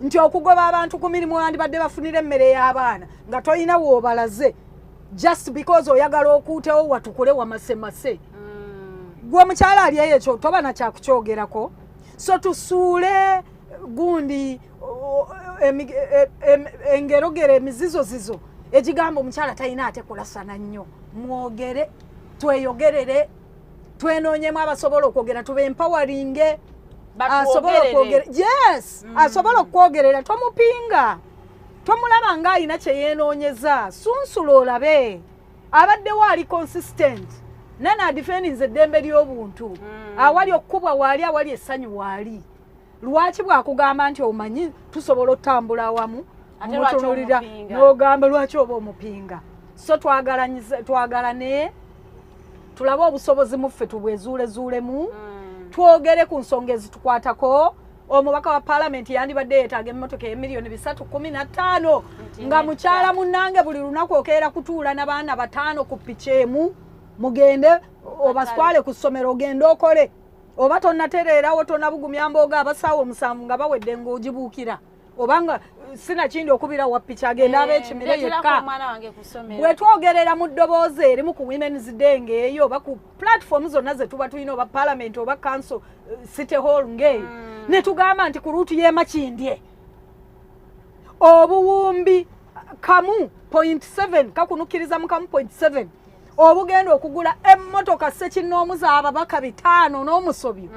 nti okugoba abantu ku mirimu wandibadde bafunira emmere y'abaana nga toyina woobalaze just because oyagala okuutewo watukule wamasemase gwe mukyala ali eyo ekyo toba nakyakukyogerako so tusuule gundi engerogero emizizozizo ekigambo omukyala talina ate kulasana nnyo mwogere tweyogerere twenoonyemu abasobola okwogera tube empoweringe asobola okwogera asobola okwogerera tomupinga tomulaba ng'alina kye yeenoonyeza sunsula olabe abaddewo ali consistent nana adifendinze eddembe ly'obuntu awali okukubwa waali awali essanyu waali lwaki bwakugamba nti omanyi tusobola otambula awamu mutunulira n'ogamba lwaki oba omupinga so twagalane tulabe obusobozi muffe tubwezuulezuulemu twogere ku nsonga ezitukwatako omubaka wa parliament yandibadde yeetaaga emmotoka emiliyoni 315 nga mukyala munnange buli lunaku okeera kutuula n'abaana 5 ku piki emu mugende obatwale ku ssomero ogende okole oba tonnatereerawo tonnabugumya mbooga abasawo 7 nga bawedde ng'ogibuukira obanga sinakindi okubira wa piki agenda ab'ekimire yekka bwe twogerera mu ddoboozi erimu ku women's day ng'eyo oba ku platform zonna ze tuba tulina oba parliament oba council city hall ng'eyo ne tugamba nti ku ruutu y'e Makindye obuwumbi kamu 0.7 kakunukiriza mu kamu 0.7 obugenda okugula emmotoka ssekinnoomu z'ababaka 5 n'omusobyo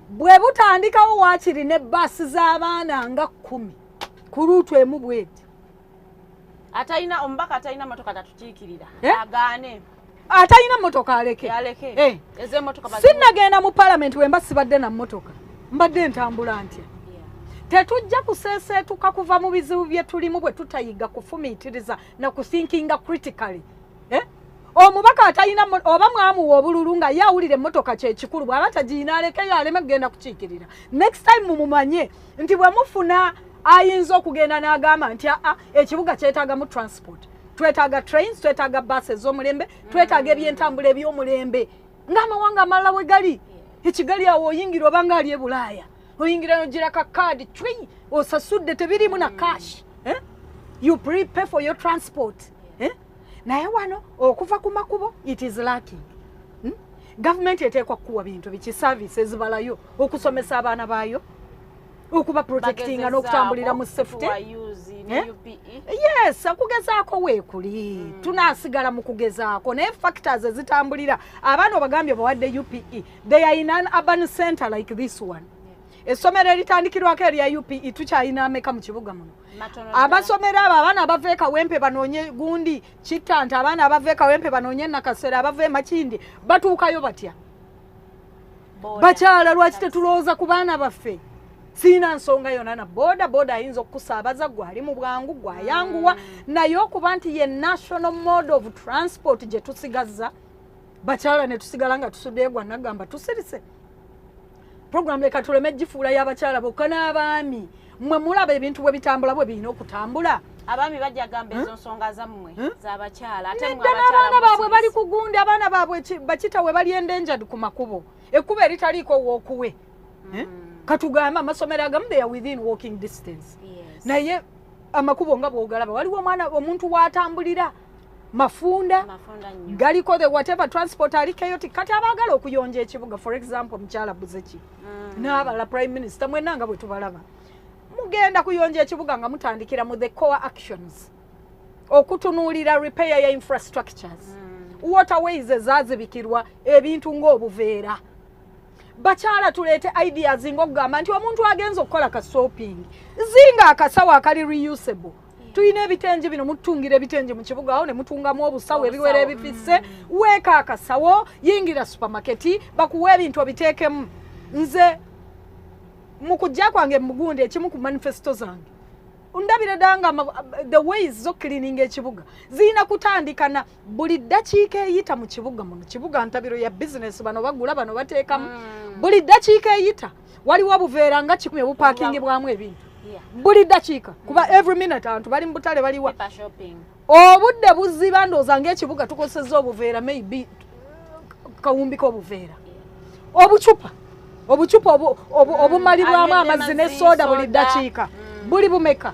bwe butandikawo waakiri ne basi z'abaana nga 10 ku ruutu emu bweti atayina omubaka atayina motoka tatukiikirira agaane atayina motoka aleke sinnagenda mu parliament wemba sibadde na motoka mbadde ntambula ntya tetujja kuseeseetuka kuva mu bizibu bye tulimu bwe tutayiga kufumiitiriza na kuthinkinga critically omubaka atayina oba mwamuwa obululu nga ye awulira emmotoka kyekikulu bw'aba tagiina alekeyo aleme kugenda kukiikirira next time mumumanye nti bwe mufuna ayinza okugenda n'agamba nti ekibuga kyetaagamu transport twetaaga trains twetaaga buses ez'omulembe twetaaga ebyentambula eby'omulembe ng'amawanga amalala bwe gali ekigali awo oyingira obanga ali ebulaaya oyingira nogira ka card chui osasudde tebirimu na cash you prepay for your transport naye wano okuva ku makubo it is lacking. Government eteekwa kuwa bintu biki services balayo okusomesa abaana baayo okuba protecting n'okutambulira mu safety. Yes, akugezaako weekuli tunasigala mu kugezaako naye factors ezitambulira abaana obagambye bawadde UPE they are in an urban center like this one. Essomero eritandikirwako erya UPE tukyalina ameka mu kibuga muno. Abasomero abo abaana abava e Kawempe banoonye gundi Kittanta abaana abava e Kawempe banoonye Nakasera abava e Makindi batuukayo batya? Bakyala lwaki tetulowooza ku baana baffe? Sina nsonga yonna na boda ayinza okusaabaza gwali mu bwangu gwayanguwa naye okuba nti ye national mode of transport gye tusigazza bakyala ne tusigala nga tusuddeyo gwa nagamba tusirise. Program leka tuleme gifuula y'abakyala bokka n'abaami mwe mulaba ebintu bwe bitambula bwe birina okutambula. Abaami bajja gamba ezo nsonga zammwe z'abakyala ate mwe abakyala baabwe bali ku gundi abaana baabwe bakitawe bali endangered ku makubo ekkubo eritaliiko w'okuwe. Katugamba amasomero agamu they are within walking distance. Naye amakubo nga bw'ogalaba waliwo omwana omuntu w'atambulira mafunda galiko the whatever transport ali chaotic kati abaagala okuyonja ekibuga for example mukyala Buzeki n'abala prime minister mwenna nga bwe tubalaba mugenda kuyonja ekibuga nga mutandikira mu the core actions okutunuulira repair ya infrastructures waterways ezaazibikirwa ebintu ng'obuveera. Bakyala tuleete ideas ng'okugamba nti omuntu agenza okukola ka shopping zinga akasawo akali reusable. Tuyina ebitengi bino mutungira ebitengi mu kibuga awo ne mutungamu obusawo ebiwere ebifisse weeka akasawo yingira supermarket bakuwa ebintu obiteekemu. Nze mu kujja kwange mugundi ekimu ku manifesto zange ndabira danga the ways zo cleaning ekibuga zina kutandikana buli dakiika eyita mu kibuga muno kibuga ntabiro ya business bano bagula bano bateekamu buli dakiika eyita waliwo obuveera nga 10 obuparking bwamu ebintu buli dakiika kuba every minute abantu bali mu butale baliwa obudde buziba ndooza ng'ekibuga tukosezza obuveera maybe kawumbiko obuveera obucupa obumalibwamu amazzi ne soda buli dakiika buli bumeka.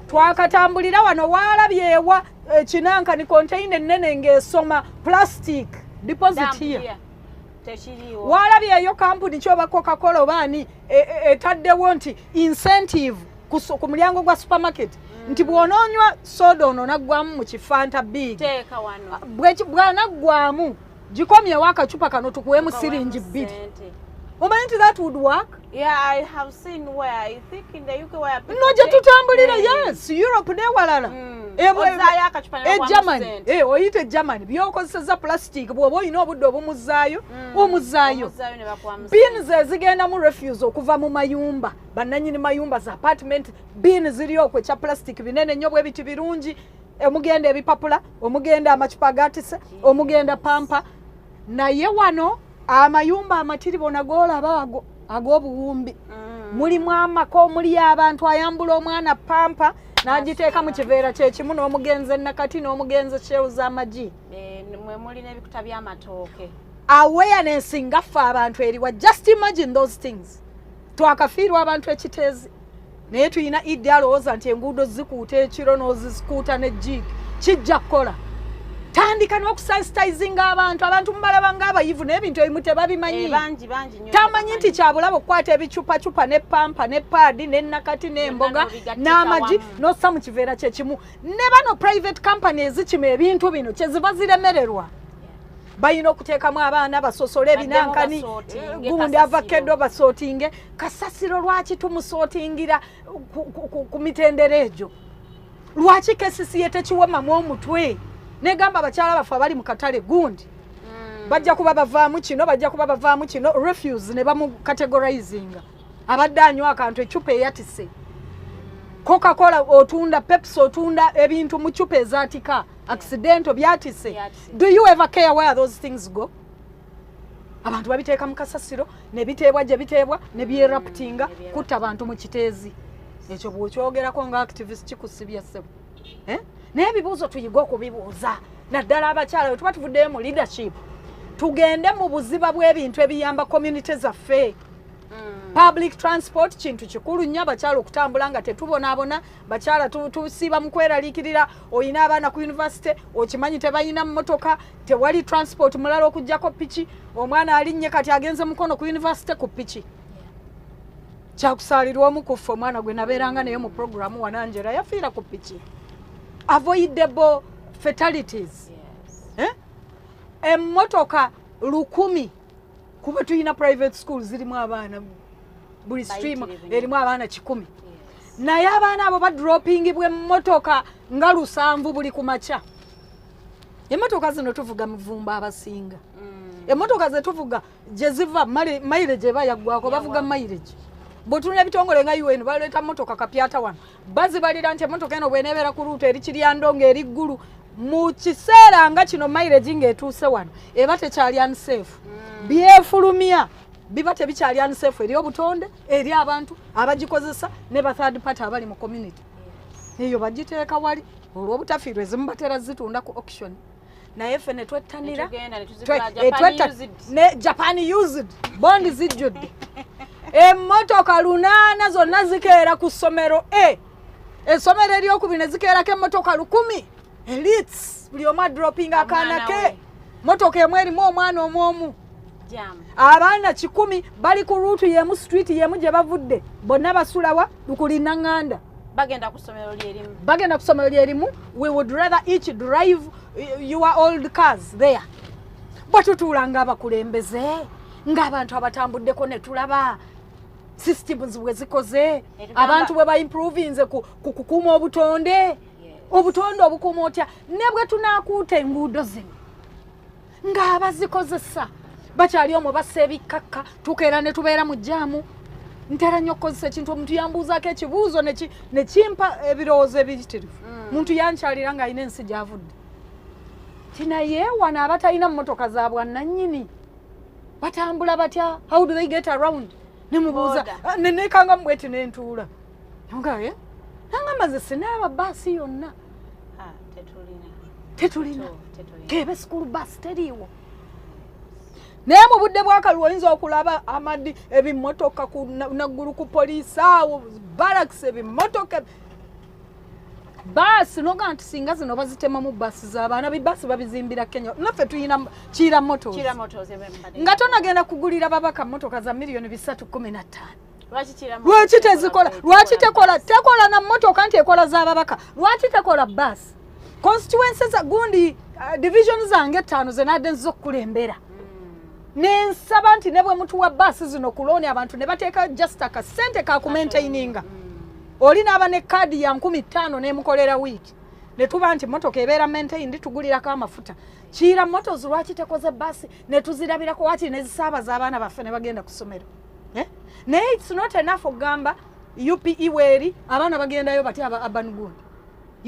Twakatambulira wano waalabyewa kinanka ni container ennene ng'esoma plastic deposit here. Waalabyeyo kampuni kyoba Coca-Cola baani etaddewo nti incentive ku mulyango gwa supermarket nti bw'onoonywa soda ono naggwamu mu kifanta big bw'anaggwamu gikomyewo akacupa kano tukuwemu siringi 2. Omanyi that would work? Yeah, I have seen where I think in the UK where people no jetutambulira yes Europe ne walala Germany oyite Germany byokozesa plastic bwoba oyina obudde obumuzaayo omuzaayo bins ezigenda mu refuse okuva mu mayumba bannanyini mayumba za apartment bins ziri okwecha plastic binene nnyo bwe biti birungi omugenda ebipapula omugenda amacupa gatise omugenda pampa naye wano amayumba amatiribo nagolaba ag'obuwumbi mulimu amako muli abantu ayambula omwana pampa n'agiteeka mu kiveera kyekimu n'omugenzi nakati n'omugenzi kyeuza amagi mwe muli n'ebikuta by'amatooke awareness ngaffe abantu eriwa just imagine those things twakafiirwa abantu ekiteezi naye tuyina iddi alowooza nti enguudo zikuuta ekiro n'ozisikuuta ne jig kijja kukola tandika n'okusensitizing abantu mubalaba ng'abayivu n'ebintu ebimu tebabimanyi tamanyi nti kyabulaba okukwata ebicupacupa ne pampa ne paadi ne nakati n'emboga n'amagi n'ossa mu kiveera kyekimu ne bano private companies kima ebintu bino kyeziba ziremererwa bayina okuteekamu abaana basosole ebinankani gundi avakedo basootinge kasasiro lwaki tumusootingira ku mitendera egyo lwaki kesisi ye tekiwemamu omutwe negamba abakyala bafe abali mu katale gundi bajja kuba bavaamu kino refuse ne bamu categorizinga abadde anywa akantu ecupa eyatise Coca-Cola otunda Pepsi otunda ebintu mu cupa ezatika accident byatise do you ever care where those things go abantu babiteeka mu kasasiro ne biteebwa gye biteebwa ne byeraptinga kutta abantu mu kiteezi ekyo bw'okyogerako nga activist kikusibya ssebo n'ebibuuzo tuyiga okubibuuza naddala abakyala bwe tuba tuvuddeyo mu leadership tugende mu buziba bw'ebintu ebiyamba community zaffe. Public transport kintu kikulu nnyo abakyala okutambula nga tetubonaabona bakyala tusiiba mu kweraliikirira oyina abaana ku university okimanyi tebayina mmotoka tewali transport mulala okujjako piki omwana alinnye kati agenze mukono ku university ku piki kyakusaalirwa omu kuffe omwana gwe nabeeranga naye mu programu wananjera yafiira ku piki. Avoidable fatalities. Emmotoka 1,000 kuba tuyina private schools zirimu abaana buli stream erimu abaana 100 naye abaana abo badropingibwa emmotoka nga 7 buli kumaca. Emmotoka zino tuvuga muvumba abasinga. Emmotoka ze tuvuga gye ziva mileage eba yaggwako bavuga mileage. Bw'otunula ebitongole nga UN baleeta mmotoka kapyata wano bazibalira nti emmotoka eno bw'eneebeera ku ruuto eri Kiryandongo eri ggulu mu kiseera nga kino mileage ng'etuuse wano eba tekyali unsafe. Byefulumya biba tebikyali unsafe eri obutonde eri abantu abagikozesa ne ba third party abali mu community. Eyo bagiteeka wali olw'obutafiirwa ezimu batera zitunda ku auction. Naye ffe ne twettanira ne Japan used bondi zijjudde. Emmotoka 8 zonna zikeera ku ssomero essomero eryokubiri ne zikeerako emmotoka 10,000 elites buli omu dropping akaana ke mmotoka emu erimu omwana omu abaana 10 bali ku ruutu yemu street yemu gye bavudde bonna basulawa lukulina nganda bagenda ku ssomero lyerimu. We would rather each drive your old cars there. Bwatutuula ng'abakulembeze ng'abantu abatambuddeko ne tulaba systems bwe zikoze abantu bwe baimprovinze ku kukuuma obutonde obutonde obukuuma otya ne bwe tunaakuuta enguudo zino ng'abazikozesa bakyali omwo bassa ebikakka tukeera ne tubeera mu jaamu. Ntera nnyo okukozesa ekintu omuntu yambuuzaako ekibuuzo ne kimpa ebirowoozo ebiyitirivu. Muntu yankyalira ng'alina ensi gy'avudde. Naye wano abatalina mmotoka za bwannannyini batambula batya? How do they get around? Nemubuuza nekanga mbweti nentuula nongaye nanga maze sinaaba baasi yonna tetulina kebe school bus teriiwo. Naye mu budde bw'akalulu oyinza okulaba amadi ebimmotoka naggulu ku poliisi awo barracks ebimmotoka baasi noga nti singa zino bazitema mu baasi z'abaana bibaasi babizimbira Kenya naffe tuyina Kira Motors nga tonagenda kugulira babaka mmotoka za $315,000. Lwaki tezikola? Lwaki tekola na mmotoka nti ekola z'ababaka? Lwaki tekola baasi? Constituencies gundi division zange 5 zenadde z'okkulembera nensaba nti ne bwe mutuwa baasi zino kulooni abantu ne bateeka just akasente ka kumaintaininga. Oli n'aba ne kadi ya 15,000 n'emukolera wiiki ne tuba nti mmotoka ebeera maintained tugulirako amafuta. Kira Motors lwaki tekoze baasi ne tuzirabirako waki ne zisaabaza abaana baffe ne bagenda ku ssomero? Naye it's not enough okugamba UPE weeri abaana bagendayo bati abanugundi.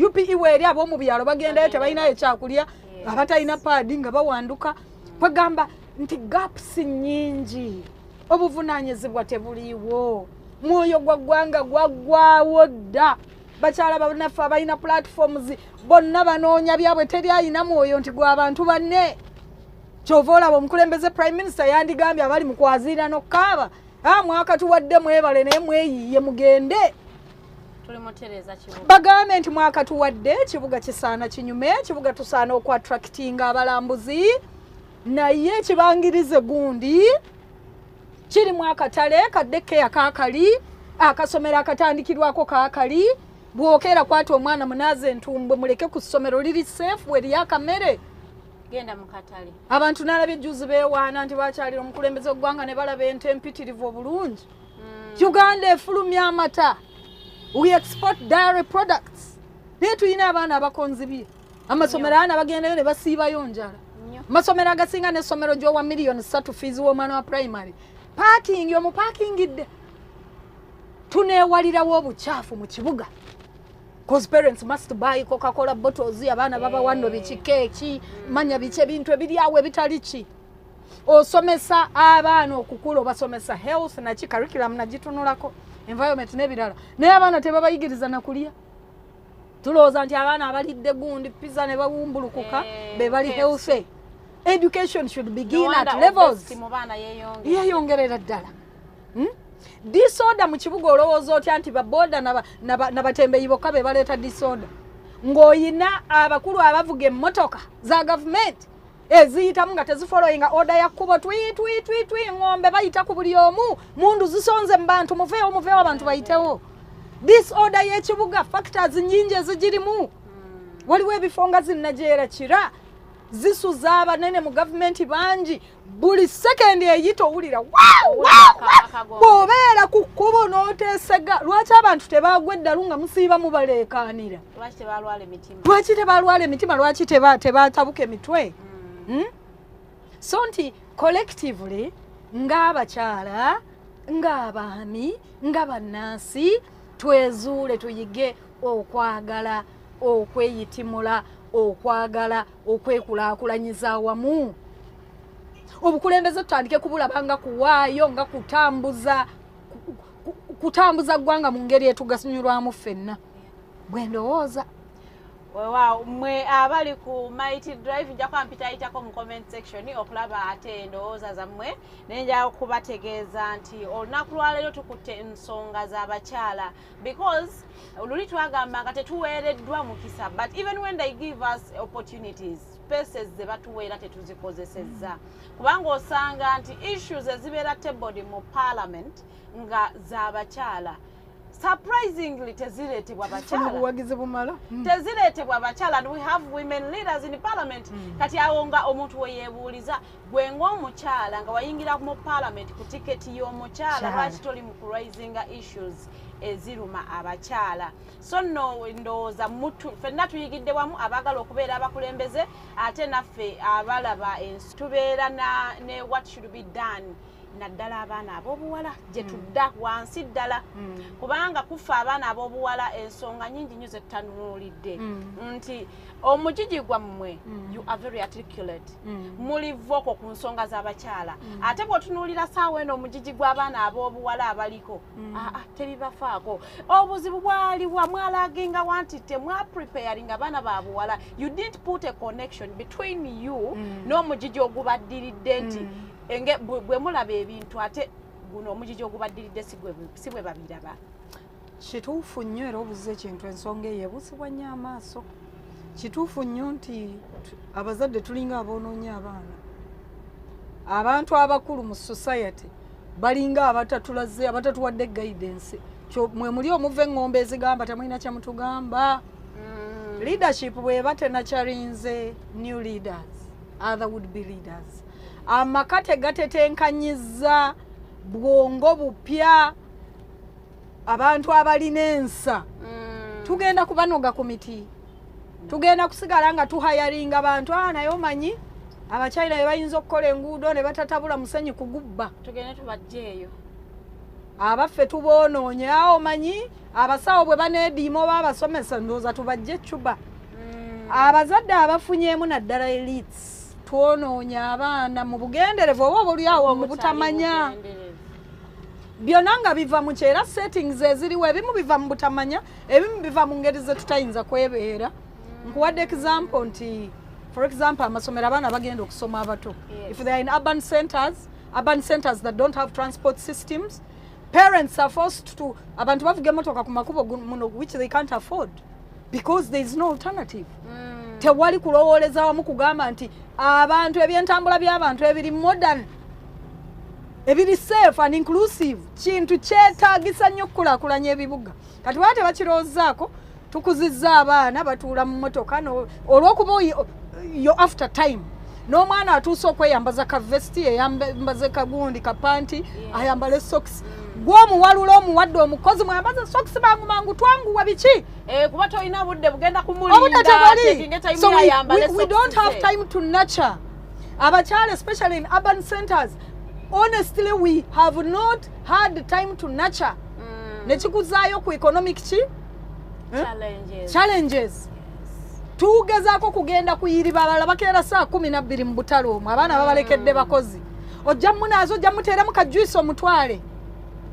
UPE weeri ab'omu byalo bagendayo tebalinayo kyakulya abatalina paadi nga bawanduka. Kwegamba nti gaps nnyingi obuvunaanyizibwa tebuliiwo. Mwoyo gwa ggwanga gwaggwawo dda. Bakyala bannaffe abalina platforms bonna banoonya byabwe teri alina mwoyo nti gwa abantu banne. Kyova olaba omukulembeze Prime Minister yandigambye abali mu kwaziira n'okkaaba mwaka tuwadde mwebale naye mweyiiye mugende. Bagambe nti mwaka tuwadde ekibuga kisaana kinyume ekibuga tusaana okwatractinga abalambuzi naye ekibangirize gundi kiri mwakatale kaddekeya kaakali akasomero akatandikirwako kaakali bwokera kwata omwana munaze entumbwe muleke ku ssomero liri safe weri akamere genda mukatale. Abantu nalabye juzi beewaana nti bakyalira omukulembeze ogwanga ne balaba ente empitirivu obulungi. Uganda efulumya amata. We export dairy products. Naye tuyina abaana abakonzibye amasomero ana bagendayo ne basiibayo njala. Amasomero agasinga n'essomero gy'owa $3,000,000 fees w'omwana wa primary. Parking omupakingidde. Tuneewalirawo obukyafu mu kibuga. Because parents must buy Coca-Cola bottles abaana baba wano biki keeki manya biki ebintu ebiri awo ebitali ki. Osomesa abaana okukula obasomesa health na ki curriculum na gitunulako environment n'ebirala. Naye abaana tebabayigiriza na kulya. Tulowooza nti abaana abalidde gundi pizza ne bawumbulukuka be bali healthy. education should begin at levels yeyongerera ddala disorder mu kibuga olowooza otya nti baboda n'abatembeeyi bokka be baleeta disorder ng'oyina abakulu abavuga emmotoka za gavumenti eziyitamu nga tezifollowinga order ya kkubo twi ng'ombe bayita ku buli omu mundu zisonze mu bantu muveewo abantu bayitewo disorder y'ekibuga factors nnyingi ezigirimu waliwo ebifo nga zinnajeerakira zisuza abanene mu gavumenti bangi buli sekendi eyita owulira bw'obeera ku kkubo n'oteesega lwaki abantu tebaagwa eddalu nga musiiba mubaleekaanira lwaki tebalwala emitima lwaki tebatabuka emitwe so nti collectively ng'abakyala ng'abaami nga bannansi twezuule tuyige okwagala okweyitimula okwagala okwekulaakulanyiza awamu obukulembeze tutandike kubulabanga kuwaayo nga kutambuza ggwanga mu ngeri etugasinyulwamu ffenna bwe ndowooza Wow, mwe abali ku Mighty Drive nja kwampitayitako mu comment section okulaba ate endowooza zammwe nenja okubategeeza nti olunaku lwaleero tukutte ensonga z'abakyala because luli twagambanga tetuweereddwa mukisa but even when they give us opportunities spaces ze batuweera tetuzikozesezza kubanga osanga nti issues ezibeera tabled mu parliament nga z'abakyala surprisingly teziretebwa abakyala teziretebwa abakyala and we have women leaders in parliament kati awo nga omuntu weyeebuuliza gwe ng'omukyala nga wayingira mu parliament ku tiketi y'omukyala lwaki toli mu kurisinga issues eziruma abakyala so no ndowooza ffenna tuyigidde wamu abaagala okubeera abakulembeze ate naffe abalaba tubeera ne what should be done naddala abaana ab'obuwala gye tudda wansi ddala kubanga kufa abaana ab'obuwala ensonga nyingi nnyo ze tutanuulidde nti omugigi gwammwe you are very articulate muli vocal ku nsonga z'abakyala ate bw'otunuulira saawa eno omugigi gw'abaana ab'obuwala abaliko tebibafaako obuzibu bwaliwa mwalaginga wanti temwapreparinga abaana babuwala you didn't put a connection between you n'omugigi ogubaddiridde nti enge bwe mulaba ebintu ate guno omugigi ogubaddiridde si bwe babiraba kituufu nnyo era obuze ekintu ensonga eyo ebusibwa nnyo amaaso kituufu nnyo nti abazadde tulinga aboonoonya abaana abantu abakulu mu society balinga abatatulaze abatatuwadde guidance mwe muli omuva eŋŋombe ezigamba temulina kyemutugamba leadership bweba tenakyalinze new leaders other would be leaders amaka tegatetenkanyiza bwongo bupya abantu abalina ensa tugenda kubanoga komiti tugenda kusigala nga tuhayaringa abantu naye omanyi abakyayina be bayinza okukola enguudo ne batatabula musenyi kugubba tugende tubajjeeyo abaffe tuboonoonya omanyi abasawo bwe baneediima oba abasomesa ndowooza tubajje Cuba abazadde abafunyeemu naddala elites twonoonya abaana mu bugenderevu oba obulyawo mu butamanya byonna nga biva mu kyera settings eziriwo ebimu biva mu butamanya ebimu biva mu ngeri ze tutayinza kwebeera nkuwadde example nti for example amasomero abaana bagenda okusoma abato if they are in urban centers that don't have transport systems parents are forced to abantu bavuga emotoka ku makubo muno which they can't afford because there is no alternative tewali kulowooleza wamu kugamba nti abantu ebyentambula by'abantu ebiri modern ebiri safe and inclusive kintu kyetaagisa nnyo okukulaakulanya ebibuga kati baba tebakirowoozaako tukuzizza abaana batuula mu motoka olw'okuba yo after time n'omwana atuuse okweyambaza ka vesti eyambaze kagundi kapanti ayambale socks gw'omuwalula omuwadde omukozi mwambaze socks mangu twanguwa biki kuba tolina budde bugenda kumulinda so we don't have time to nurture abakyala especially in urban centers honestly we have not had time to nurture nekikuzaayo ku economic challenges tugezaako kugenda kuyiriba abalala bakeera saa 12 mu butalo omwo abaana babalekedde bakozi ojja munaazo ojja muteeremu kajjuisi omutwale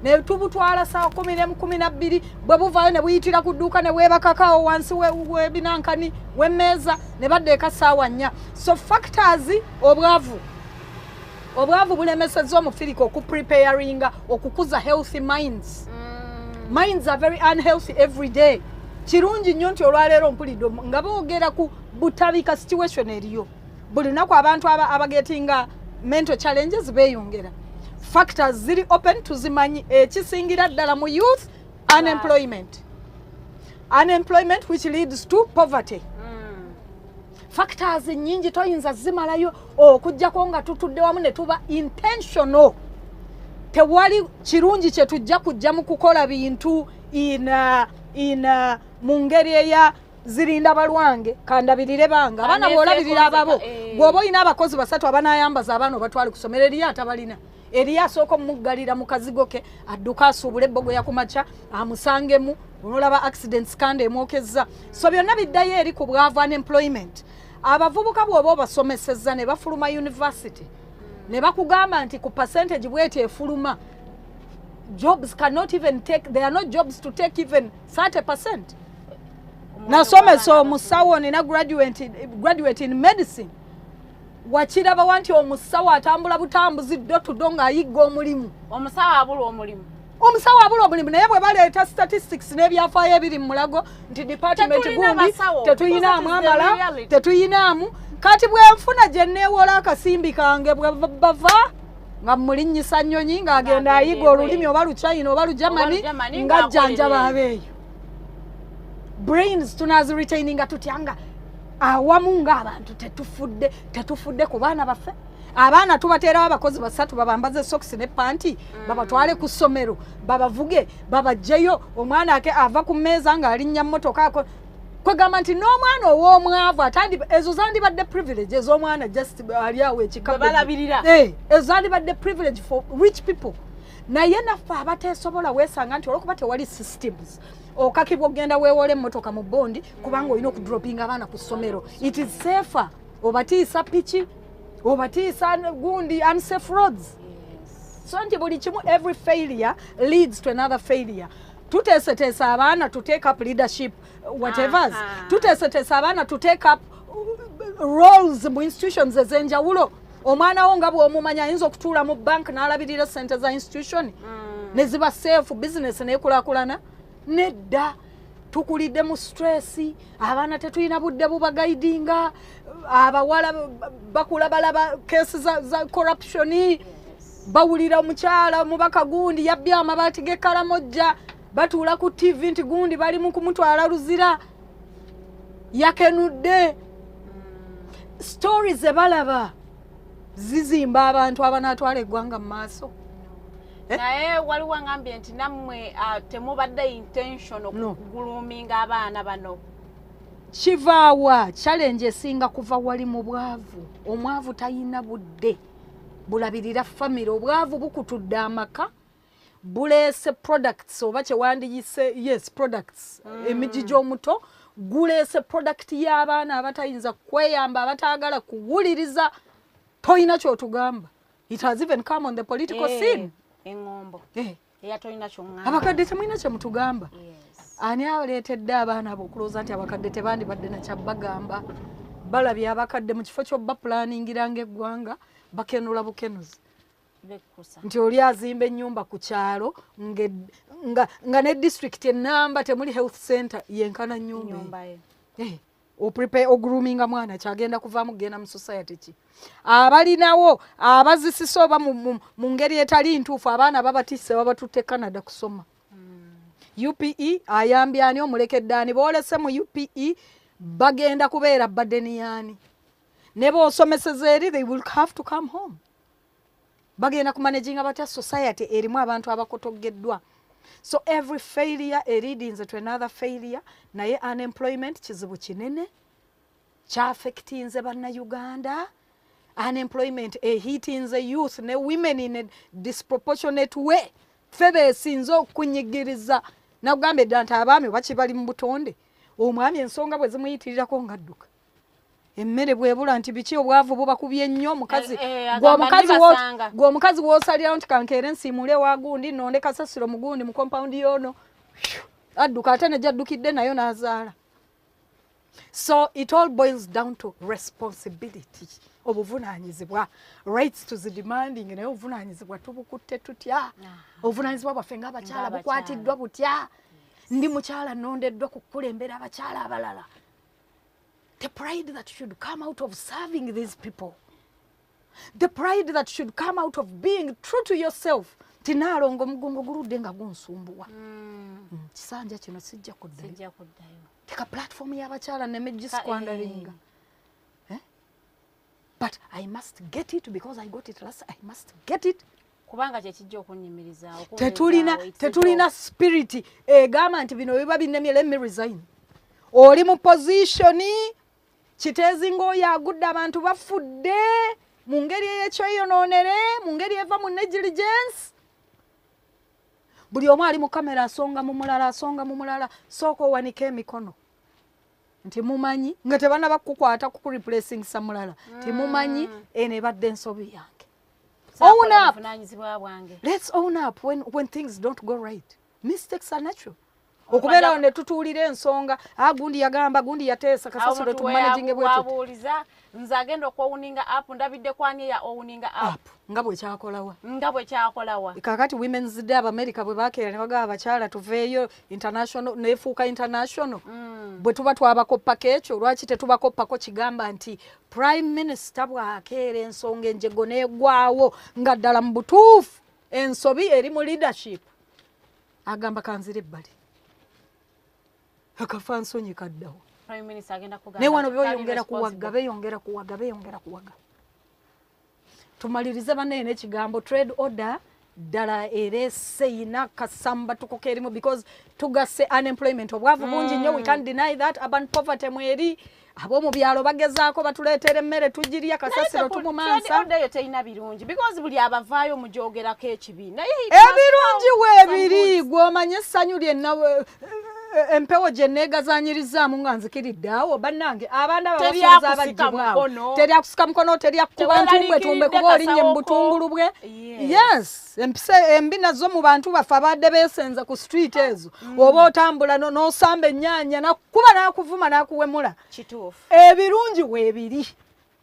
ne tubutwala saa 10:12 bwe buvaayo ne buyitira ku dduuka ne weeba kakaawo wansi webinankani wemmeeza ne baddeeka ssaawa 4. So factors obwavu bulemesezza omufirika okupreparinga okukuza healthy minds. Minds are very unhealthy every day. Kirungi nnyo nti olwaleero mpulidde nga boogera ku butabika situation eriyo buli naku abantu abagetinga mental challenges beeyongera. Factors ziri open tuzimanyi ekisingira ddala mu youth unemployment which leads to poverty. Factors nyingi toyinza zimalayo okujjako nga tutudde wamu ne tuba intentional. Tewali kirungi kye tujja kujja mu kukola bintu mu ngeri eya zirinda balwange kandabirire banga abaana boolabirira ababo bw'oba olina abakozi 3 abanayambaza abaana obatwale kusomera eriyo atabalina eriyo asooka omuggalira mu kazigo ke adduka asuubula ebbogo yakumaca amusangemu olaba accidents kandi emwokezza. So byonna biddayo eri ku bwavu unemployment. Abavubuka bw'oba obasomesezza ne bafuluma university ne bakugamba nti ku percentage bwete efuluma jobs cannot even take, there are no jobs to take even 30%. Nasomesa omusawo nina graduate in medicine wakiraba wanti omusawo atambula butambuzi ddo ng'ayigga omulimu. Omusawo abula omulimu naye bwe baleeta statistics n'ebyafaayo ebiri mu mulago nti department gundi tetuyinaamu amala tetuyinaamu. Kati bwe nfuna gye neewola akasimbi kange bwe bava nga mulinnyisa nnyonyi ng'agenda ayiga olulimi oba Luchina oba Lujamani ng'ajjanjaba abeeyo. Brains tunaziretayininga tutyanga awamu ng'abantu tetufudde ku baana baffe. Abaana tubateerawo abakozi 3 babambaze socks ne panty babatwale ku ssomero babavuge babajjeyo omwana ake ava ku mmeeza ng'alinnya mmotoka ako kwegamba nti n'omwana ow'omwavu ezo zandibadde privilege ez'omwana just ali awo ekikabalabirira ezo zandibadde privilege for rich people. Naye naffe abateesobola weesanga nti olwokuba tewali systems okakibwa ogenda weewole emmotoka mu bondi kubanga olina okudropinga abaana ku ssomero. It is safer obatiisa piki obatiisa gundi unsafe roads. So nti buli kimu every failure leads to another failure. Tuteeseteesa abaana to take up leadership whatever. Tuteeseteesa abaana to take up roles mu institutions ez'enjawulo. Omwana wo nga bw'omumanya ayinza okutuula mu bank n'alabirira ssente za institution ne ziba safe business n'ekulaakulana. Nedda tukulidde mu stress, abaana tetulina budde bubagaidinga, abawala bakula balaba cases za corruption, bawulira omukyala mubaka gundi yabbye amabaati g'ekkalamojja batuula ku TV nti gundi bali mu kumutwala luzira yakenudde. Stories ebalaba zizimba abantu abanaatwala eggwanga mu maaso. Naye waliwo ngambye nti nammwe temubadde intention okuguluminga abaana bano. Kivaawa challenge esinga kuva wali mu bwavu. Omwavu tayina budde bulabirira family. Obwavu bukutudde amaka buleese products oba kye wandiyise yes products emiji gy'omuto guleese product y'abaana abatayinza kweyamba abataagala kuwuliriza toyina kyotugamba. It has even come on the political scene. Engombo eyatolina kyongamba abakadde temulina kye mutugamba. Ani aleetedde abaana abo okulooza nti abakadde tebandibadde na kyabagamba. Balabye abakadde mu kifo ky'obba planingiranga eggwanga bakenula bukenuzi nti oli azimba ennyumba ku kyalo nga ne district enamba temuli health center yenkana nnyumba oprepare ogruminga mwana kyagenda kuvaamu kugenda mu society ki. Abalinawo abazisisa oba mu ngeri etali ntuufu abaana babatisse babatutte Canada kusoma. UPE ayambye ani omulekedde ani boolese mu UPE bagenda kubeera badeniyani ne boosomeseza eri they will have to come home. Bagenda kumanaginga batya society erimu abantu abakotogeddwa. So every failure leads to another failure. Naye unemployment kizibu kinene kyafectinze banna Uganda. Unemployment hitting the youth ne women in a disproportionate way. Febe esinze okunyigiriza nakugambe dda nti abaami bakibali mu butonde omwami ensonga bwe zimuyitirirako ngadduka emmere bwebula nti biki obwavu bubakubye nnyo mukazi gwomukazi woosalirawo nti kankeere nsiimule wagundi nonde kasasiro mugundi mu compound yono adduka ate nejaddukidde nayo n'azaala. So it all boils down to responsibility. Obuvunaanyizibwa, rights to the demanding, naye obuvunaanyizibwa tubukutte tutya? Obuvunaanyizibwa bwaffe ng'abakyala bukwatiddwa butya? Ndi mukyala nondeddwa kukulembera abakyala abalala. The pride that should come out of serving these people. The pride that should come out of being true to yourself. Tinaalongo mugongo guludde nga gunsumbuwa. Kisanja kino sijja kuddayo. Teka platform y'abakyala nemegisquanderinga. But I must get it because I got it last. I must get it. Kubanga kyekijja okunnyimiriza. Tetulina spirit egamba nti bino biba binnemye, let me resign. Oli mu position kiteezi ng'oyo agudde abantu bafudde mu ngeri ey'ekyoyonoonere, mu ngeri eva mu negligence. Buli omu ali mu kamera asonga mu mulala sooka owanike emikono nti mumanyi nga tebana bakukwata ku replacing samulala timumanyi eno ebadde ensobi yange. Own up. Let's own up when things don't go right. Mistakes are natural. Okubeera ne tutuulira ensonga gundi yagamba gundi yateesa kasasiro tumanaging bwetu wabuuliza nze agenda okwowuninga up ndabidde kwani ya owuninga up nga bwe kyakolawa kakati Women's Day America bwe bakeera ne bagaba abakyala tuveeyo international neefuuka international bwe tuba twabakoppako ekyo lwaki tetubakoppako kigamba nti Prime Minister bwakeera ensonga enjego neegwawo nga ddala mu butuufu ensobi eri mu leadership agamba kanzire ebbali akafa nsonyi kaddawo. Prime Minister agenda kugamba ne wano beyongera kuwaga. Tumalirize banene ekigambo trade order ddala erese ina kasamba tukokerimu because tugase unemployment obwavu bungi nnyo, we can't deny that. Urban poverty mweri abo mu byalo bagezaako batuleetera emmere tugirya kasasiro tumumansa. Trade order yo teyina birungi because buli abavaayo mujogerako ekibiina ebirungi weebiri gw'omanye essanyu lyenna empewo gye neegazanyirizaamu nga nzikiridde awo bannange abaana babasoboza abagibwawo teryakusika mukono teryakukuba ntumbwe kuba olinnye mu butungulu bwe. Yes, empisa embi nazo mu bantu baffe abadde beesenza ku street ezo oba otambula n'osamba ennyaanya nakukuba n'akuvuma n'akuwemula. Kituufu. Ebirungi weebiri.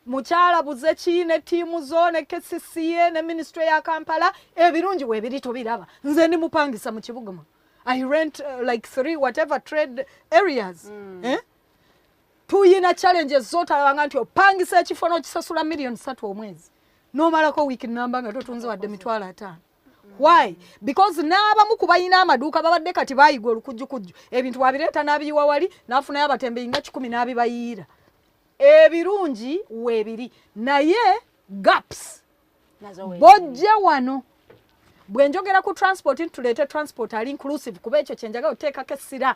Mukyala buze ki ne ttiimu zo ne KCCA ne ministry ya Kampala ebirungi weebiri tubiraba. Nze ndi mupangisa mu kibuga. I rent like 3 whatever trade areas. Tuyina challenges zotalabanga nti opangisa ekifo n'okisasula million 3 omwezi. N'omalako week number nga totunze wadde mitwalo 5. Why? Because n'abamu ku bayina amaduuka babadde kati baayigwa olukujjukujju. Ebintu wabireeta n'abiyiwa wali n'afunayo abatembeeyi nga 10 n'abibayiira. Ebirungi weebiri naye gaps bojja wano. Bwenjogera ku transport ntulete transport ali inclusive kuba ekyo kyenjaga oteekako essira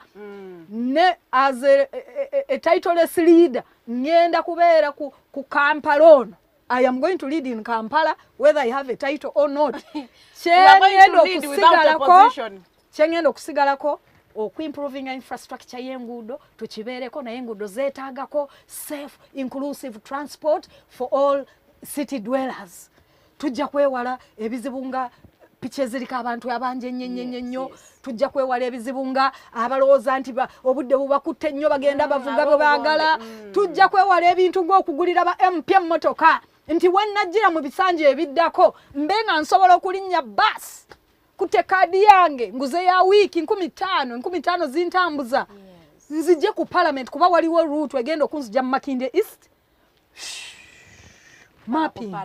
ne as a titleless leader ngenda kubeera ku Kampala ono. I am going to lead in Kampala whether I have a title or not. Kyengenda okusigalako improving infrastructure y'enguudo tukibeereko naye enguudo zeetaagako safe inclusive transport for all city dwellers. Tujja kwewala ebizibu nga piche zirika abantu abanje nnyo tujja kwewala ebizibu nga abalowooza nti obudde bubakutte nnyo bagenda bavuga bwe baagala. Tujja kwewala ebintu ng'okugulira ba MP emmotoka nti wennajjira mu bisanja ebiddako mbe nga nsobola okulinnya basi kutte kaadi yange nguze ya wiiki 15 zintambuza nzije ku parliament kuba waliwo route egenda okunzija mu Makinde East mapping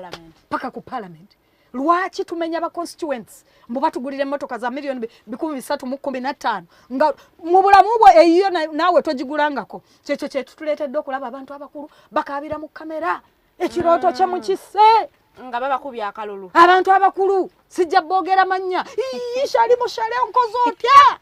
paka ku parliament. Lwaki tumenya ba constituents mbu batugulira emmotoka za milioni 315 nga mu bulamu bwo eyo naawe togigulangako kyekyo kyetutuleetedde okulaba abantu abakulu bakabira mu kamera ekirooto kye mu kise nga babakubya akalulu abantu abakulu sijja boogera mannya shali mushale onkozo otya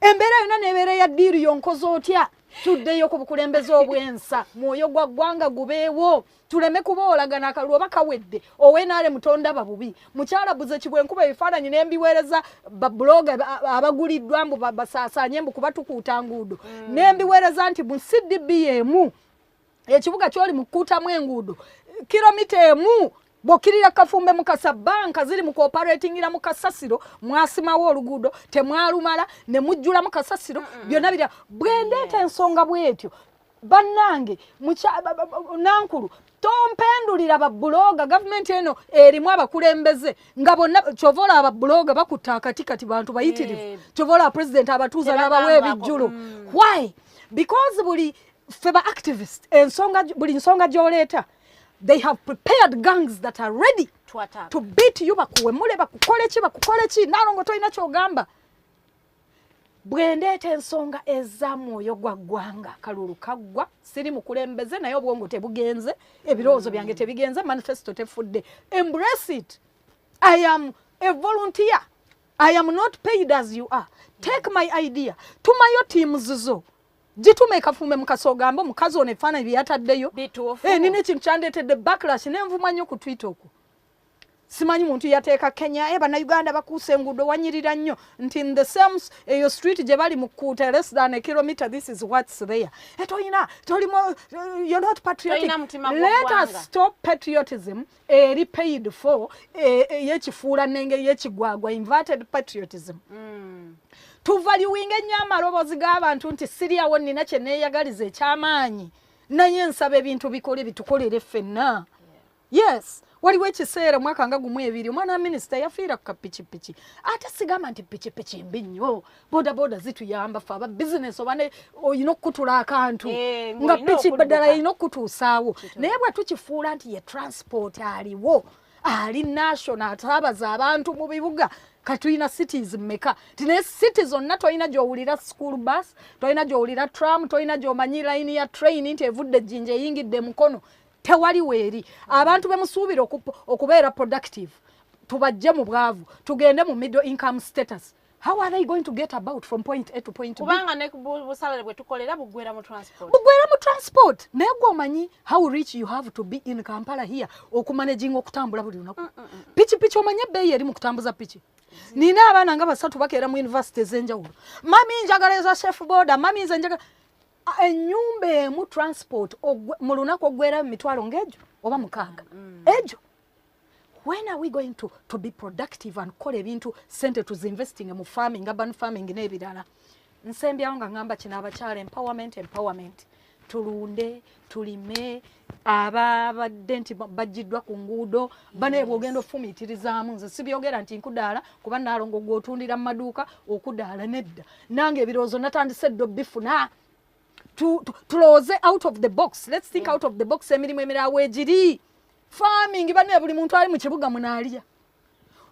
embeera yonna nebeera ya ddiiri yonkozo otya tuddeyo ku bukulembeze obwensa mwoyo gwa ggwanga gubeewo tuleme kuboolagana akalulu oba kawedde owenaale mutonda babubi. Mukyala buze kibwenkuba ebifaananyi nembiweereza babloga abaguliddwa mbu basaasaanye mbu kuba tukuuta nguudo nembiweereza nti mu CDB emu ekibuga kyoli mukutamu enguudo kilomita emu bokirira Kafumbe mukasa banka ziri mu cooperatingira mu Kasasiro mwasimawo oluguudo temwalumala ne mujjula mu Kasasiro byonna bira bwendete ensonga bwetyo bannange nankulu tompendulira ababloga government eno erimu abakulembeze nga bonna kyovola ababloga bakutta akatikati bantu bayitirivu kyovola president abatuuza n'abawe ebijjulu why because buli feba activist buli nsonga gy'oleeta they have prepared gangs that are ready to beat you bakuwemule bakukole ki nalongo tolina kyogamba bwendeeta ensonga eza mwoyo gwa ggwanga kalulu kaggwa siri mukulembeze naye obwongo tebugenze ebirowoozo byange tebigenze manifesto tefudde embrace it. I am a volunteer. I am not paid as you are. Take my idea tumayo teams zo gitume Kafumbe mukasogambo mukazi ono efaana byataddeyo nina ekintu kyandetedde backlash nenvuma nnyo ku Twitter okwo simanyi muntu yateeka Kenya bannayuganda bakuuse enguudo wanyirira nnyo nti in the same eyo street gye bali mukuuta less than a kilometer this is what's there tolimo you're not patriotic. Let us stop patriotism eri paid for yekifuula nenge yekigwagwa inverted patriotism tuvaluing ennyo amaloboozi g'abantu nti siriawo nina kye neeyagaliza ekyamaanyi naye nsaba ebintu bikole bitukolere ffenna. Yes, waliwo ekiseera mwaka nga gumu ebiri omwana wa minisita yafiira ku kapikipiki ate sigamba nti pikipiki mbi nnyo bodaboda zituyamba fe aba bizinesi oba olina okukutula akantu nga piki ddala yina okukutuusaawo naye bwe tukifuula nti ye transport aliwo ali national ataabaza abantu mu bibuga katuyina cities mmeka tine cities zonna toyina gy'owulira school bus toyina gy'owulira tram toyina gy'omanyi line ya train nti evudde jinja eyingidde mukono tewali weeri abantu bemusuubira okubeera productive tubajje mu bwavu tugende mu middle income status. How are they going to get about from point A to point B? Kubanga ne busalale bwe tukolera bugwera mu transport naye gwomanyi how rich you have to be in Kampala here okumanaging okutambula buli lunaku pichi omanye ebbeeyi eri mu kutambuza pichi. Nina abaana nga basatu bakeera mu university ez'enjawulo mami njagala eza chef boda mami nze njagala ennyumba emu transport mu lunaku ogwera mitwalo ng'egyo oba mukaaga egyo. When are we going to be productive and kola ebintu sente tuzinvesting mu farming urban farming n'ebirala nsembyawo nga ngamba kino abakyala empowerment tulunde tulime ababadde nti bajiddwa ku nguudo bane bwogenda ofumiitirizaamu nze sibyogera nti nkudaala kuba naalongo gw'otundira mu maduuka okudaala nedda nange ebirowoozo natandise ddo bifuna tulowooze out of the box. Let's think out of the box. Emirimu emirala weegiri farming bane buli muntu ali mu kibuga munaalya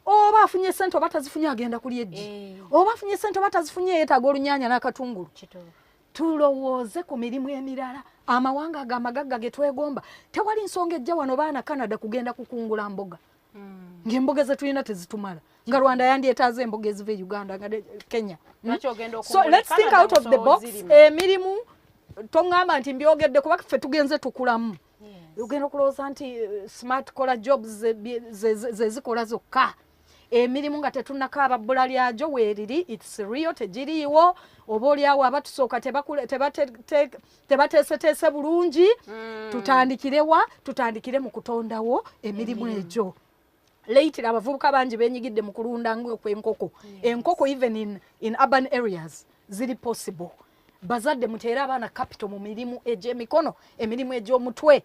oba afunye sente oba tazifunye agenda kulya eggi oba afunye sente oba tazifunye yeetaaga olunyanya n'akatungulu. Tulowooze ku mirimu emirala amawanga agamagagga ge twegomba tewali nsonga ejja wano baana Canada kugenda kukungula mboga ng'emboga ze tulina tezitumala nga Rwanda yandyetaaza emboga eziva e Uganda nga Kenya. So let's think out of the box. Emirimu tongamba nti mbyogedde kuba ffe tugenze tukulamu ugenda okulowooza nti smart collar jobs ze zikola zokka emirimu nga tetunnakaaba bbula lyajo weeriri it's real tegiriiwo oba oliawo abatusooka tebateeseteese bulungi tutandikire mu kutondawo emirimu egyo. Lately abavubuka bangi benyigidde mu kulunda ng'okwenkoko enkoko even in urban areas ziri possible. Bazadde muteera abaana capital mu mirimu egy'emikono emirimu egy'omutwe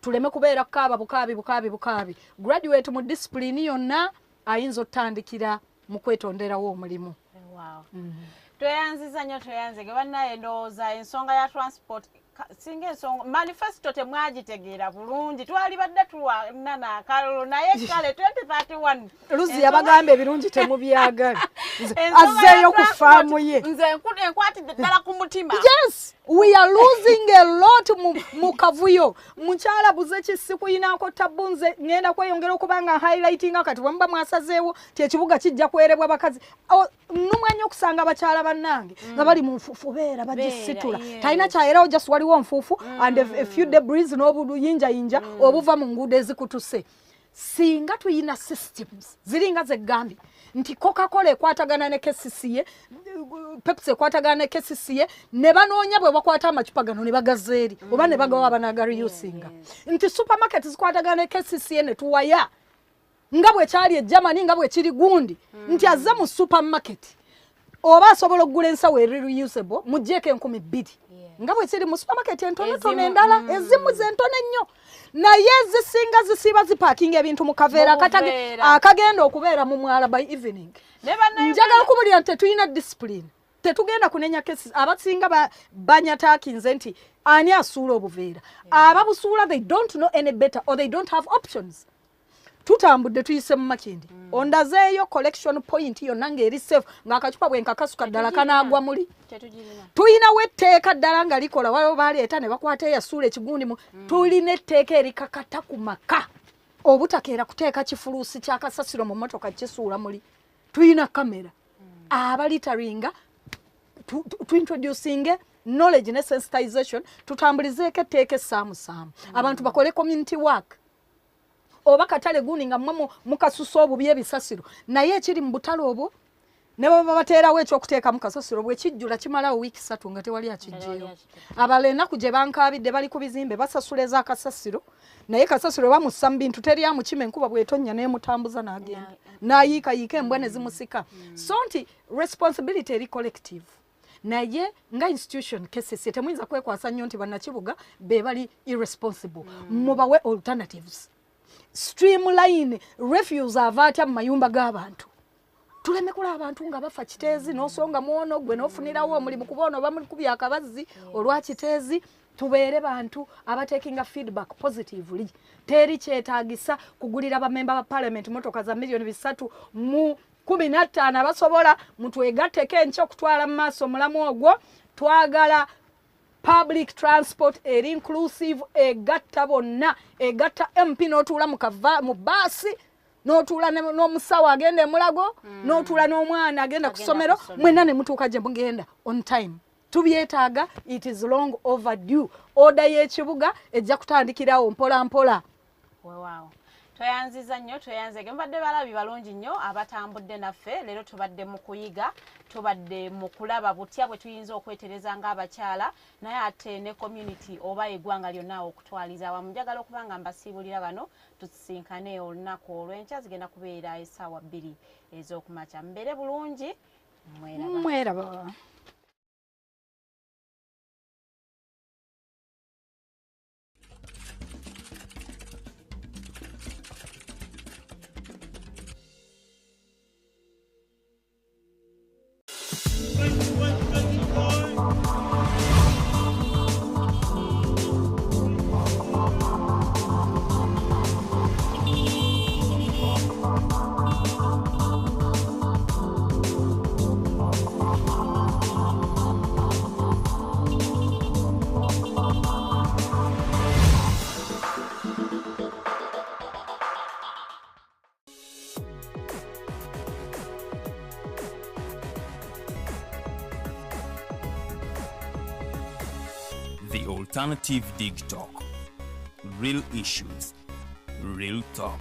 tuleme kubeera kukaaba bukaabi graduate mu discipline yonna ayinza otandikira mu kwetonderawo omulimu. Tweyanziza nnyo tweyanzege bannaye ndowooza ensonga ya transport singa ensonga manifesto temwagitegeera bulungi twali badde tuwanana akalulu naye kale 2031 Luzi yabagamba ebirungi temubyagala azzeeyo ku faamu ye nze enkwatidde ddala ku mutima. Yes, we are losing a lot mu kavuyo mukyala buze kisikuyinaako tabunze ngenda kweyongera okubanga highlighting kati bwemuba mwasazeewo ti ekibuga kijja kwerebwa bakazi numwanya okusanga abakyala bannange nga bali mu nfuufu beera bagisitula talina kyayerawo just waliwo nfuufu and a few debris n'obuyinjayinja obuva mu nguudo ezikutuse. Singa tuyina systems ziringa zeggambye nti Coca-Cola ekwatagana ne KCCA Pepsi ekwatagana ne KCCA ne banoonya bwe bakwata amacupa gano ne bagazeeri oba ne bagawa abanaga reusing nti supermarket zikwatagana ne KCCA ne tuwaya nga bwe kyali e Germany nga bwe kiri gundi nti azze mu supermarket oba asobola okugula ensawo reusable mujjeeko 2,000 nga bwe kiri mu supermarket entonotono endala ezimu zentone nnyo naye zisinga zisiba zipaakinga ebintu mu kaveera akagenda okubeera mu mwala by evening njagala okubulira nti tetulina discipline tetugenda kunenya cases abasinga banyatakinze nti ani asuula obuveera ababusuula they don't know any better or they don't have options tutambudde tuyise mu Makindi ondazeeyo collection point yonna ng'eri safe ng'akacupa bwenkakasuka ddala kanaagwa muli tuyinawo etteeka ddala nga likola waliwo baleeta ne bakwata eyasuula ekigundi mu tulina etteeka erikakata ku maka obutakeera kuteeka kifuluusi kyakasasiro mu mmotoka kisuula muli tuyina kamera abalitaringa tuintroducing knowledge ne sensitization tutambulizeeko etteeka essaamusaamu abantu bakole community work oba katale guni nga mmwe mukasusa obubi ebisasiro naye ekiri mu butale obwo ne baba bateerawo ekyokuteeka mu kasasiro bwe kijjula kimalawo wiiki 3 nga tewali akijjeeyo abala ennaku gye bankaabidde bali ku bizimbe basasula ez'akasasiro naye kasasiro bamussa mu bintu teryamu kima enkuba bw'etonnya n'emutambuza n'agenda n'ayiikayiika embwa ne zimusika so nti responsibility eri collective naye nga institution cases temuyinza kwekwasa nnyo nti bannakibuga be bali irresponsible mubawe alternatives streamline refuse ava atya mu mayumba g'abantu tuleme kula abantu nga bafa kiteezi n'osonga muono gwe n'ofunirawo omulimu kuba ono bamuli kubya akabazzi olwa kiteezi tubeere bantu abatekinga feedback positively teri kyetaagisa kugulira bamemba ba parliament motoka za milioni 3 mu 15 abasobola mutwegatteko enkya okutwala mu maaso omulamu ogwo twagala public transport eri inclusive egatta bonna egatta MP n'otuula mu baasi n'otuula n'omusawo agenda emulago n'otuula n'omwana agenda ku ssomero mwenna ne mutuuka gye mugenda on time tubyetaaga it is long overdue order y'ekibuga ejja kutandikirawo mpola mpola wow. Toyanziza nnyo toyanzege mbadde balabi balungi nnyo abatambudde naffe leero tubadde mu kuyiga tubadde mu kulaba butya bwe tuyinza okwetereza ng'abakyala naye ate ne community oba eggwanga lyonna okutwaliza awamu njagala okubanga mbasiibulira bano tusisinkane olunaku olw'enkya zigenda kubeera essaawa 2 ez'okumakya mbeere bulungi mweraba. The Alternative Dig Talk. Real issues, real talk.